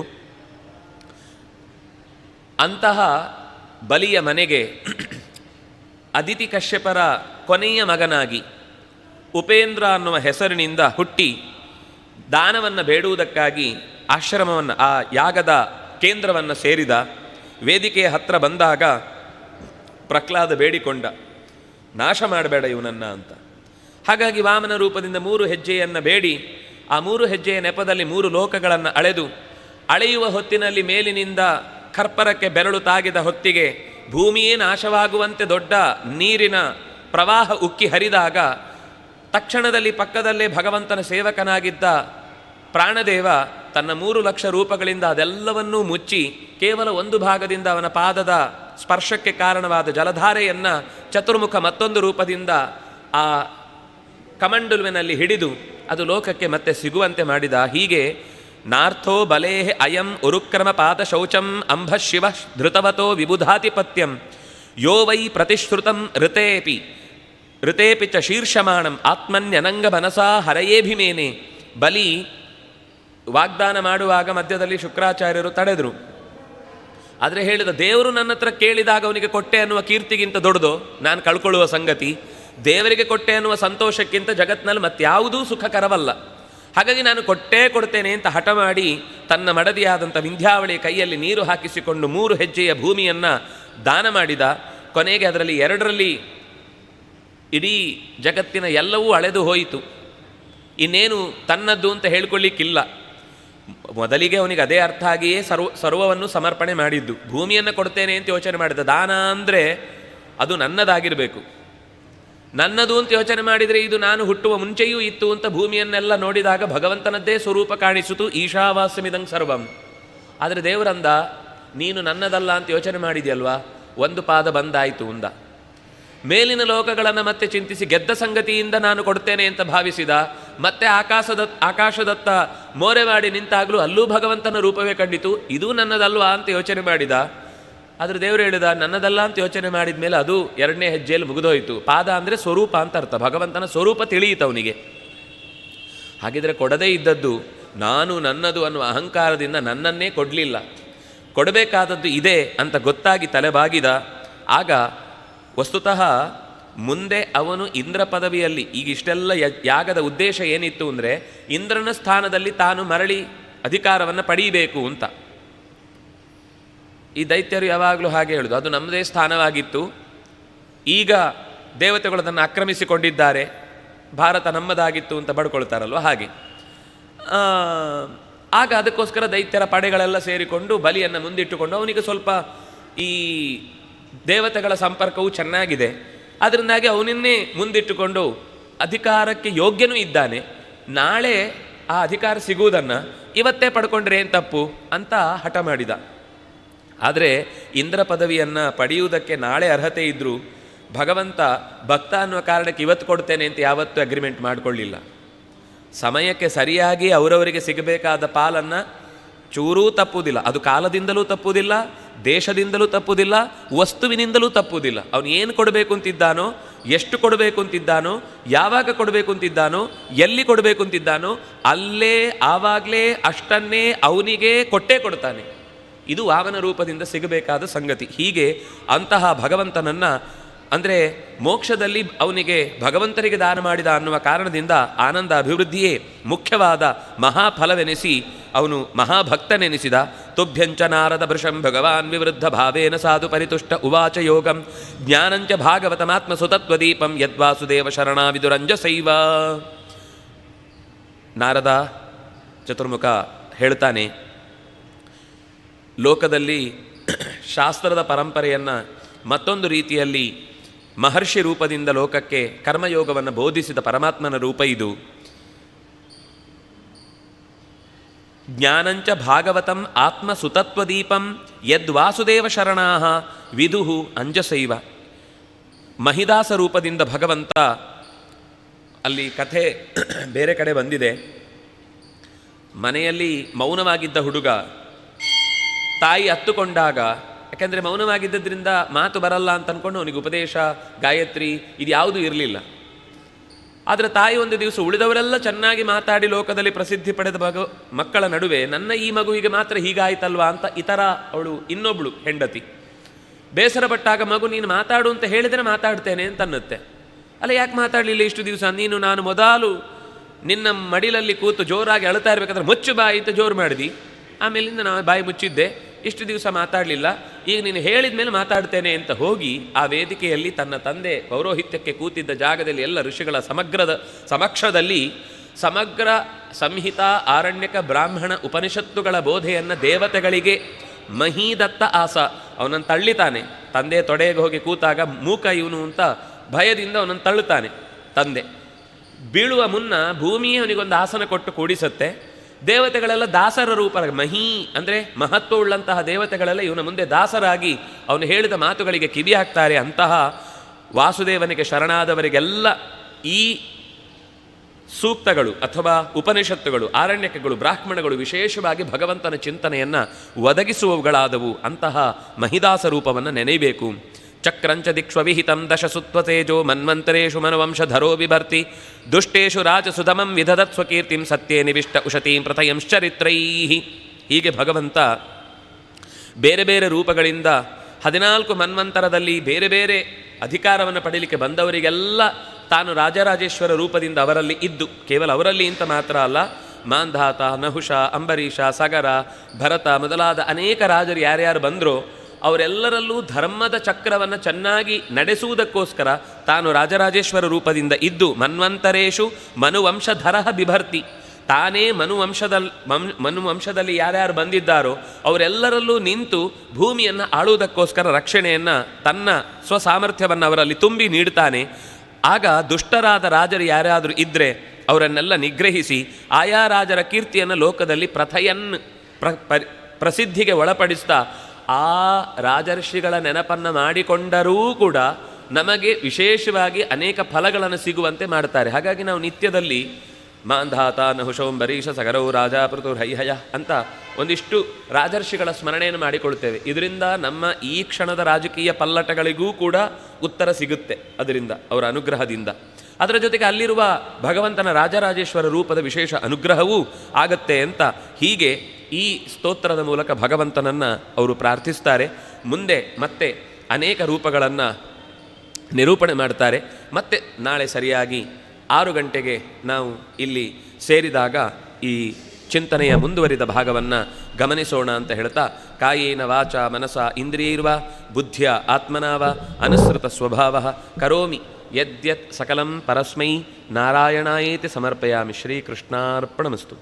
ಅಂತಹ ಬಲಿಯ ಮನೆಗೆ ಅದಿತಿ ಕಶ್ಯಪರ ಕೊನೆಯ ಮಗನಾಗಿ ಉಪೇಂದ್ರ ಅನ್ನುವ ಹೆಸರಿನಿಂದ ಹುಟ್ಟಿ ದಾನವನ್ನು ಬೇಡುವುದಕ್ಕಾಗಿ ಆಶ್ರಮವನ್ನು, ಆ ಯಾಗದ ಕೇಂದ್ರವನ್ನು ಸೇರಿದ. ವೇದಿಕೆಯ ಹತ್ರ ಬಂದಾಗ ಪ್ರಹ್ಲಾದ ಬೇಡಿಕೊಂಡ, ನಾಶ ಮಾಡಬೇಡ ಇವನನ್ನು ಅಂತ. ಹಾಗಾಗಿ ವಾಮನ ರೂಪದಿಂದ 3 ಹೆಜ್ಜೆಯನ್ನು ಬೇಡಿ ಆ 3 ಹೆಜ್ಜೆಯ ನೆಪದಲ್ಲಿ 3 ಲೋಕಗಳನ್ನು ಅಳೆದು, ಅಳೆಯುವ ಹೊತ್ತಿನಲ್ಲಿ ಮೇಲಿನಿಂದ ಕರ್ಪರಕ್ಕೆ ಬೆರಳು ತಾಗಿದ ಹೊತ್ತಿಗೆ ಭೂಮಿಯೇ ನಾಶವಾಗುವಂತೆ ದೊಡ್ಡ ನೀರಿನ ಪ್ರವಾಹ ಉಕ್ಕಿ ಹರಿದಾಗ ತಕ್ಷಣದಲ್ಲಿ ಪಕ್ಕದಲ್ಲೇ ಭಗವಂತನ ಸೇವಕನಾಗಿದ್ದ ಪ್ರಾಣದೇವ ತನ್ನ 3 ಲಕ್ಷ ರೂಪಗಳಿಂದ ಅದೆಲ್ಲವನ್ನೂ ಮುಚ್ಚಿ ಕೇವಲ ಒಂದು ಭಾಗದಿಂದ ಅವನ ಪಾದದ ಸ್ಪರ್ಶಕ್ಕೆ ಕಾರಣವಾದ ಜಲಧಾರೆಯನ್ನು ಚತುರ್ಮುಖ ಮತ್ತೊಂದು ರೂಪದಿಂದ ಆ ಕಮಂಡುಲ್ವಿನಲ್ಲಿ ಹಿಡಿದು ಅದು ಲೋಕಕ್ಕೆ ಮತ್ತೆ ಸಿಗುವಂತೆ ಮಾಡಿದ. ಹೀಗೆ ನಾರ್ಥೋ ಬಲೇ ಅಯಂ ಉರುಕ್ರಮ ಪಾದ ಶೌಚಂ ಅಂಬ ಶಿವ ಧೃತವತೋ ವಿಬುಧಾತಿಪತ್ಯಂ ಯೋ ವೈ ಪ್ರತಿಶ್ರುತಂ ಋತೇಪಿ ಚ ಶೀರ್ಷಮಾಣಂ ಆತ್ಮನ್ಯನಂಗ ಮನಸಾ ಹರಯೇಭಿಮೇನೆ. ಬಲಿ ವಾಗ್ದಾನ ಮಾಡುವಾಗ ಮಧ್ಯದಲ್ಲಿ ಶುಕ್ರಾಚಾರ್ಯರು ತಡೆದರು. ಆದರೆ ಹೇಳಿದ, ದೇವರು ನನ್ನ ಹತ್ರ ಕೇಳಿದಾಗ ಅವನಿಗೆ ಕೊಟ್ಟೆ ಅನ್ನುವ ಕೀರ್ತಿಗಿಂತ ದೊಡ್ಡದು ನಾನು ಕಳ್ಕೊಳ್ಳುವ ಸಂಗತಿ. ದೇವರಿಗೆ ಕೊಟ್ಟೆ ಅನ್ನುವ ಸಂತೋಷಕ್ಕಿಂತ ಜಗತ್ತಿನಲ್ಲಿ ಮತ್ಯಾವುದೂ ಸುಖಕರವಲ್ಲ. ಹಾಗಾಗಿ ನಾನು ಕೊಡ್ತೇನೆ ಅಂತ ಹಠ ಮಾಡಿ ತನ್ನ ಮಡದಿಯಾದಂಥ ವಿಂಧ್ಯಾವಳಿಯ ಕೈಯಲ್ಲಿ ನೀರು ಹಾಕಿಸಿಕೊಂಡು 3 ಹೆಜ್ಜೆಯ ಭೂಮಿಯನ್ನು ದಾನ ಮಾಡಿದ. ಕೊನೆಗೆ ಅದರಲ್ಲಿ 2ರಲ್ಲಿ ಇಡೀ ಜಗತ್ತಿನ ಎಲ್ಲವೂ ಅಳೆದು ಹೋಯಿತು. ಇನ್ನೇನು ತನ್ನದ್ದು ಅಂತ ಹೇಳ್ಕೊಳ್ಳಿಕ್ಕಿಲ್ಲ. ಮೊದಲಿಗೆ ಅವನಿಗೆ ಅದೇ ಅರ್ಥ ಆಗಿಯೇ ಸರ್ವವನ್ನು ಸಮರ್ಪಣೆ ಮಾಡಿದ್ದು. ಭೂಮಿಯನ್ನು ಕೊಡ್ತೇನೆ ಅಂತ ಯೋಚನೆ ಮಾಡಿದ. ದಾನ ಅಂದರೆ ಅದು ನನ್ನದಾಗಿರಬೇಕು. ನನ್ನದು ಅಂತ ಯೋಚನೆ ಮಾಡಿದರೆ ಇದು ನಾನು ಹುಟ್ಟುವ ಮುಂಚೆಯೂ ಇತ್ತು ಅಂತ ಭೂಮಿಯನ್ನೆಲ್ಲ ನೋಡಿದಾಗ ಭಗವಂತನದ್ದೇ ಸ್ವರೂಪ ಕಾಣಿಸಿತು. ಈಶಾವಾಸ್ಯಮಿದಂ ಸರ್ವಂ. ಆದರೆ ದೇವರಂದ, ನೀನು ನನ್ನದಲ್ಲ ಅಂತ ಯೋಚನೆ ಮಾಡಿದೆಯಲ್ವಾ, ಒಂದು ಪಾದ ಬಂದಾಯಿತು ಅಂದ. ಮೇಲಿನ ಲೋಕಗಳನ್ನು ಮತ್ತೆ ಚಿಂತಿಸಿ ಗೆದ್ದ ಸಂಗತಿಯಿಂದ ನಾನು ಕೊಡ್ತೇನೆ ಅಂತ ಭಾವಿಸಿದ. ಮತ್ತೆ ಆಕಾಶದತ್ತ ಮೋರೆ ಮಾಡಿ ನಿಂತಾಗಲೂ ಅಲ್ಲೂ ಭಗವಂತನ ರೂಪವೇ ಕಂಡಿತು. ಇದೂ ನನ್ನದಲ್ವಾ ಅಂತ ಯೋಚನೆ ಮಾಡಿದ. ಆದರೆ ದೇವರು ಹೇಳಿದ, ನನ್ನದಲ್ಲ ಅಂತ ಯೋಚನೆ ಮಾಡಿದ ಮೇಲೆ ಅದು 2ನೇ ಹೆಜ್ಜೆಯಲ್ಲಿ ಮುಗಿದೋಯಿತು. ಪಾದ ಅಂದರೆ ಸ್ವರೂಪ ಅಂತ ಅರ್ಥ. ಭಗವಂತನ ಸ್ವರೂಪ ತಿಳಿಯಿತು ಅವನಿಗೆ. ಹಾಗಿದ್ರೆ ಕೊಡದೇ ಇದ್ದದ್ದು ನಾನು ನನ್ನದು ಅನ್ನುವ ಅಹಂಕಾರದಿಂದ ನನ್ನನ್ನೇ ಕೊಡಲಿಲ್ಲ. ಕೊಡಬೇಕಾದದ್ದು ಇದೆ ಅಂತ ಗೊತ್ತಾಗಿ ತಲೆಬಾಗಿದ. ಆಗ ವಸ್ತುತಃ ಮುಂದೆ ಅವನು ಇಂದ್ರ ಪದವಿಯಲ್ಲಿ, ಈಗ ಇಷ್ಟೆಲ್ಲ ಯಾಗದ ಉದ್ದೇಶ ಏನಿತ್ತು ಅಂದರೆ ಇಂದ್ರನ ಸ್ಥಾನದಲ್ಲಿ ತಾನು ಮರಳಿ ಅಧಿಕಾರವನ್ನು ಪಡೀಬೇಕು ಅಂತ. ಈ ದೈತ್ಯರು ಯಾವಾಗಲೂ ಹಾಗೆ ಹೇಳೋದು, ಅದು ನಮ್ಮದೇ ಸ್ಥಾನವಾಗಿತ್ತು, ಈಗ ದೇವತೆಗಳು ಅದನ್ನು ಆಕ್ರಮಿಸಿಕೊಂಡಿದ್ದಾರೆ, ಭಾರತ ನಮ್ಮದಾಗಿತ್ತು ಅಂತ ಬಡ್ಕೊಳ್ತಾರಲ್ವ ಹಾಗೆ. ಆಗ ಅದಕ್ಕೋಸ್ಕರ ದೈತ್ಯರ ಪಡೆಗಳೆಲ್ಲ ಸೇರಿಕೊಂಡು ಬಲಿಯನ್ನು ಮುಂದಿಟ್ಟುಕೊಂಡು ಅವನಿಗೆ ಸ್ವಲ್ಪ ಈ ದೇವತೆಗಳ ಸಂಪರ್ಕವು ಚೆನ್ನಾಗಿದೆ. ಅದರಿಂದಾಗಿ ಅವನನ್ನೇ ಮುಂದಿಟ್ಟುಕೊಂಡು ಅಧಿಕಾರಕ್ಕೆ ಯೋಗ್ಯನೂ ಇದ್ದಾನೆ. ನಾಳೆ ಆ ಅಧಿಕಾರ ಸಿಗುವುದನ್ನು ಇವತ್ತೇ ಪಡ್ಕೊಂಡ್ರೆ ಏನು ತಪ್ಪು ಅಂತ ಹಠ ಮಾಡಿದ. ಆದರೆ ಇಂದ್ರ ಪದವಿಯನ್ನು ಪಡೆಯುವುದಕ್ಕೆ ನಾಳೆ ಅರ್ಹತೆ ಇದ್ದರೂ ಭಗವಂತ ಭಕ್ತ ಅನ್ನುವ ಕಾರಣಕ್ಕೆ ಇವತ್ತು ಕೊಡ್ತೇನೆ ಅಂತ ಯಾವತ್ತೂ ಅಗ್ರಿಮೆಂಟ್ ಮಾಡಿಕೊಳ್ಳಿಲ್ಲ. ಸಮಯಕ್ಕೆ ಸರಿಯಾಗಿ ಅವರವರಿಗೆ ಸಿಗಬೇಕಾದ ಪಾಲನ್ನು ಚೂರೂ ತಪ್ಪುವುದಿಲ್ಲ. ಅದು ಕಾಲದಿಂದಲೂ ತಪ್ಪುವುದಿಲ್ಲ, ದೇಶದಿಂದಲೂ ತಪ್ಪುವುದಿಲ್ಲ, ವಸ್ತುವಿನಿಂದಲೂ ತಪ್ಪುವುದಿಲ್ಲ. ಅವನು ಏನು ಕೊಡಬೇಕು ಅಂತಿದ್ದಾನೋ, ಎಷ್ಟು ಕೊಡಬೇಕು ಅಂತಿದ್ದಾನೋ, ಯಾವಾಗ ಕೊಡಬೇಕು ಅಂತಿದ್ದಾನೋ, ಎಲ್ಲಿ ಕೊಡಬೇಕು ಅಂತಿದ್ದಾನೋ ಅಲ್ಲೇ ಆವಾಗಲೇ ಅಷ್ಟನ್ನೇ ಅವನಿಗೆ ಕೊಟ್ಟೇ ಕೊಡ್ತಾನೆ. ಇದು ವಾಮನ ರೂಪದಿಂದ ಸಿಗಬೇಕಾದ ಸಂಗತಿ. ಹೀಗೆ ಅಂತಹ ಭಗವಂತನನ್ನು ಅಂದರೆ ಮೋಕ್ಷದಲ್ಲಿ ಅವನಿಗೆ ಭಗವಂತನಿಗೆ ದಾನ ಮಾಡಿದ ಅನ್ನುವ ಕಾರಣದಿಂದ ಆನಂದ ಅಭಿವೃದ್ಧಿಯೇ ಮುಖ್ಯವಾದ ಮಹಾಫಲವೆನಿಸಿ ಅವನು ಮಹಾಭಕ್ತನೆನಿಸಿದ. ತುಭ್ಯಂಚ ನಾರದ ಭೃಶಂ ಭಗವಾನ್ ವಿವೃದ್ಧ ಭಾವೇನ ಸಾಧು ಪರಿತುಷ್ಟ ಉವಾಚ ಯೋಗಂ ಜ್ಞಾನಂಚ ಭಾಗವತಮಾತ್ಮ ಸುತತ್ವದೀಪಂ ಯದ್ವಾಸುದೇವ ಶರಣಾವಿದುರಂಜಸೈವ. ನಾರದ ಚತುರ್ಮುಖ ಹೇಳ್ತಾನೆ, ಲೋಕದಲ್ಲಿ ಶಾಸ್ತ್ರದ ಪರಂಪರೆಯನ್ನು ಮತ್ತೊಂದು ರೀತಿಯಲ್ಲಿ ಮಹರ್ಷಿ ರೂಪದಿಂದ ಲೋಕಕ್ಕೆ ಕರ್ಮಯೋಗವನ್ನು ಬೋಧಿಸಿದ ಪರಮಾತ್ಮನ ರೂಪ ಇದು. ಜ್ಞಾನಂಚ ಭಾಗವತಂ ಆತ್ಮ ಸುತತ್ವದೀಪಂ ಯದ್ವಾಸುದೇವ ಶರಣಾಹ ವಿದುಹು ಅಂಜಸೈವ. ಮಹಿದಾಸ ರೂಪದಿಂದ ಭಗವಂತ, ಅಲ್ಲಿ ಕಥೆ ಬೇರೆ ಕಡೆ ಬಂದಿದೆ. ಮನೆಯಲ್ಲಿ ಮೌನವಾಗಿದ್ದ ಹುಡುಗ ತಾಯಿ ಹತ್ತುಕೊಂಡಾಗ, ಯಾಕೆಂದರೆ ಮೌನವಾಗಿದ್ದರಿಂದ ಮಾತು ಬರಲ್ಲ ಅಂತ ಅಂದ್ಕೊಂಡು ಅವನಿಗೆ ಉಪದೇಶ, ಗಾಯತ್ರಿ ಇದು ಯಾವುದೂ ಇರಲಿಲ್ಲ. ಆದರೆ ತಾಯಿ ಒಂದು ದಿವಸ ಉಳಿದವರೆಲ್ಲ ಚೆನ್ನಾಗಿ ಮಾತಾಡಿ ಲೋಕದಲ್ಲಿ ಪ್ರಸಿದ್ಧಿ ಪಡೆದ ಮಕ್ಕಳ ನಡುವೆ ನನ್ನ ಈ ಮಗುವಿಗೆ ಮಾತ್ರ ಹೀಗಾಯ್ತಲ್ವಾ ಅಂತ ಇತರ ಅವಳು ಇನ್ನೊಬ್ಳು ಹೆಂಡತಿ ಬೇಸರ ಪಟ್ಟಾಗ, ಮಗು ನೀನು ಮಾತಾಡು ಅಂತ ಹೇಳಿದರೆ ಮಾತಾಡ್ತೇನೆ ಅಂತ ಅನ್ನುತ್ತೆ. ಅಲ್ಲ, ಯಾಕೆ ಮಾತಾಡಲಿಲ್ಲ ಇಷ್ಟು ದಿವಸ? ನಾನು ಮೊದಲು ನಿನ್ನ ಮಡಿಲಲ್ಲಿ ಕೂತು ಜೋರಾಗಿ ಅಳ್ತಾ ಇರಬೇಕಾದ್ರೆ ಮುಚ್ಚು ಬಾಯಿ ಅಂತ ಜೋರು ಮಾಡಿದಿ, ಆಮೇಲಿಂದ ನಾನು ಬಾಯಿ ಮುಚ್ಚಿದ್ದೆ, ಇಷ್ಟು ದಿವಸ ಮಾತಾಡಲಿಲ್ಲ, ಈಗ ನೀನು ಹೇಳಿದ ಮೇಲೆ ಮಾತಾಡ್ತೇನೆ ಅಂತ ಹೋಗಿ ಆ ವೇದಿಕೆಯಲ್ಲಿ ತನ್ನ ತಂದೆ ಪೌರೋಹಿತ್ಯಕ್ಕೆ ಕೂತಿದ್ದ ಜಾಗದಲ್ಲಿ ಎಲ್ಲ ಋಷಿಗಳ ಸಮಕ್ಷದಲ್ಲಿ ಸಮಗ್ರ ಸಂಹಿತಾ ಆರಣ್ಯಕ ಬ್ರಾಹ್ಮಣ ಉಪನಿಷತ್ತುಗಳ ಬೋಧೆಯನ್ನು ದೇವತೆಗಳಿಗೆ ಮಹೀದತ್ತ ಆಸ, ಅವನನ್ನು ತಳ್ಳಿತಾನೆ. ತಂದೆ ತೊಡೆಗೆ ಹೋಗಿ ಕೂತಾಗ ಮೂಕ ಇವನು ಅಂತ ಭಯದಿಂದ ಅವನನ್ನು ತಳ್ಳುತ್ತಾನೆ ತಂದೆ. ಬೀಳುವ ಮುನ್ನ ಭೂಮಿಯೇ ಅವನಿಗೊಂದು ಆಸನ ಕೊಟ್ಟು ಕೂಡಿಸುತ್ತೆ. ದೇವತೆಗಳೆಲ್ಲ ದಾಸರ ರೂಪ, ಮಹಿ ಅಂದರೆ ಮಹತ್ವವುಳ್ಳಂತಹ ದೇವತೆಗಳೆಲ್ಲ ಇವನ ಮುಂದೆ ದಾಸರಾಗಿ ಅವನು ಹೇಳಿದ ಮಾತುಗಳಿಗೆ ಕಿವಿ ಹಾಕ್ತಾರೆ. ಅಂತಹ ವಾಸುದೇವನಿಗೆ ಶರಣಾದವರಿಗೆಲ್ಲ ಈ ಸೂಕ್ತಗಳು ಅಥವಾ ಉಪನಿಷತ್ತುಗಳು, ಆರಣ್ಯಕಗಳು, ಬ್ರಾಹ್ಮಣಗಳು ವಿಶೇಷವಾಗಿ ಭಗವಂತನ ಚಿಂತನೆಯನ್ನು ಒದಗಿಸುವವುಗಳಾದವು. ಅಂತಹ ಮಹಿದಾಸ ರೂಪವನ್ನು ನೆನೆಯಬೇಕು. ಚಕ್ರಂಚ ದಿಕ್ಷ್ವವಿಹಿತಂ ದಶಸುತ್ವತೇಜೋ ಮನ್ವಂತರೇಷು ಮನವಂಶಧರೋ ಬಿಭರ್ತಿ ದುಷ್ಟೇಶು ರಾಜಸುಧಮಂ ವಿಧದತ್ ಸ್ವಕೀರ್ತಿಂ ಸತ್ಯೇ ನಿವಿಷ್ಟ ಉಷತೀಂ ಪ್ರಥಯಂಶ್ಚರಿತ್ರೈ. ಹೀಗೆ ಭಗವಂತ ಬೇರೆ ಬೇರೆ ರೂಪಗಳಿಂದ 14 ಮನ್ವಂತರದಲ್ಲಿ ಬೇರೆ ಬೇರೆ ಅಧಿಕಾರವನ್ನು ಪಡೀಲಿಕ್ಕೆ ಬಂದವರಿಗೆಲ್ಲ ತಾನು ರಾಜರಾಜೇಶ್ವರ ರೂಪದಿಂದ ಅವರಲ್ಲಿ ಇದ್ದು, ಕೇವಲ ಅವರಲ್ಲಿ ಅಂತ ಮಾತ್ರ ಅಲ್ಲ, ಮಾಂಧಾತ, ನಹುಷ, ಅಂಬರೀಷ, ಸಗರ, ಭರತ ಮೊದಲಾದ ಅನೇಕ ರಾಜರು ಯಾರ್ಯಾರು ಬಂದರೋ ಅವರೆಲ್ಲರಲ್ಲೂ ಧರ್ಮದ ಚಕ್ರವನ್ನು ಚೆನ್ನಾಗಿ ನಡೆಸುವುದಕ್ಕೋಸ್ಕರ ತಾನು ರಾಜರಾಜೇಶ್ವರ ರೂಪದಿಂದ ಇದ್ದು ಮನ್ವಂತರೇಶು ಮನುವಂಶಧರ ಬಿಭರ್ತಿ, ತಾನೇ ಮನುವಂಶದಲ್ಲಿ ಯಾರ್ಯಾರು ಬಂದಿದ್ದಾರೋ ಅವರೆಲ್ಲರಲ್ಲೂ ನಿಂತು ಭೂಮಿಯನ್ನು ಆಳುವುದಕ್ಕೋಸ್ಕರ ರಕ್ಷಣೆಯನ್ನು ತನ್ನ ಸ್ವಸಾಮರ್ಥ್ಯವನ್ನು ಅವರಲ್ಲಿ ತುಂಬಿ ನೀಡ್ತಾನೆ. ಆಗ ದುಷ್ಟರಾದ ರಾಜರು ಯಾರಾದರೂ ಇದ್ದರೆ ಅವರನ್ನೆಲ್ಲ ನಿಗ್ರಹಿಸಿ ಆಯಾ ರಾಜರ ಕೀರ್ತಿಯನ್ನು ಲೋಕದಲ್ಲಿ ಪ್ರಸಿದ್ಧಿಗೆ ಒಳಪಡಿಸ್ತಾ ಆ ರಾಜರ್ಷಿಗಳ ನೆನಪನ್ನು ಮಾಡಿಕೊಂಡರೂ ಕೂಡ ನಮಗೆ ವಿಶೇಷವಾಗಿ ಅನೇಕ ಫಲಗಳನ್ನು ಸಿಗುವಂತೆ ಮಾಡ್ತಾರೆ. ಹಾಗಾಗಿ ನಾವು ನಿತ್ಯದಲ್ಲಿ ಮಾಂಧಾತ, ನಹುಷೋಂಬರೀಷ, ಸಗರೌ, ರಾಜ, ಪೃಥು, ಹೈಹಯ ಅಂತ ಒಂದಿಷ್ಟು ರಾಜರ್ಷಿಗಳ ಸ್ಮರಣೆಯನ್ನು ಮಾಡಿಕೊಳ್ತೇವೆ. ಇದರಿಂದ ನಮ್ಮ ಈ ಕ್ಷಣದ ರಾಜಕೀಯ ಪಲ್ಲಟಗಳಿಗೂ ಕೂಡ ಉತ್ತರ ಸಿಗುತ್ತೆ, ಅದರಿಂದ ಅವರ ಅನುಗ್ರಹದಿಂದ. ಅದರ ಜೊತೆಗೆ ಅಲ್ಲಿರುವ ಭಗವಂತನ ರಾಜರಾಜೇಶ್ವರ ರೂಪದ ವಿಶೇಷ ಅನುಗ್ರಹವೂ ಆಗತ್ತೆ ಅಂತ ಹೀಗೆ ಈ ಸ್ತೋತ್ರದ ಮೂಲಕ ಭಗವಂತನನ್ನು ಅವರು ಪ್ರಾರ್ಥಿಸ್ತಾರೆ. ಮುಂದೆ ಮತ್ತೆ ಅನೇಕ ರೂಪಗಳನ್ನು ನಿರೂಪಣೆ ಮಾಡ್ತಾರೆ. ಮತ್ತೆ ನಾಳೆ ಸರಿಯಾಗಿ 6 ಗಂಟೆಗೆ ನಾವು ಇಲ್ಲಿ ಸೇರಿದಾಗ ಈ ಚಿಂತನೆಯ ಮುಂದುವರಿದ ಭಾಗವನ್ನು ಗಮನಿಸೋಣ ಅಂತ ಹೇಳ್ತಾ, ಕಾಯೇನ ವಾಚ ಮನಸ ಇಂದ್ರಿಯೈರ್ವ ಬುದ್ಧಿಯ ಆತ್ಮನಾವ ಅನುಸೃತ ಸ್ವಭಾವ ಕರೋಮಿ ಯದ್ಯತ್ ಸಕಲಂ ಪರಸ್ಮೈ ನಾರಾಯಣಾಯೇತಿ ಸಮರ್ಪಯಾಮಿ. ಶ್ರೀಕೃಷ್ಣಾರ್ಪಣಮಸ್ತು.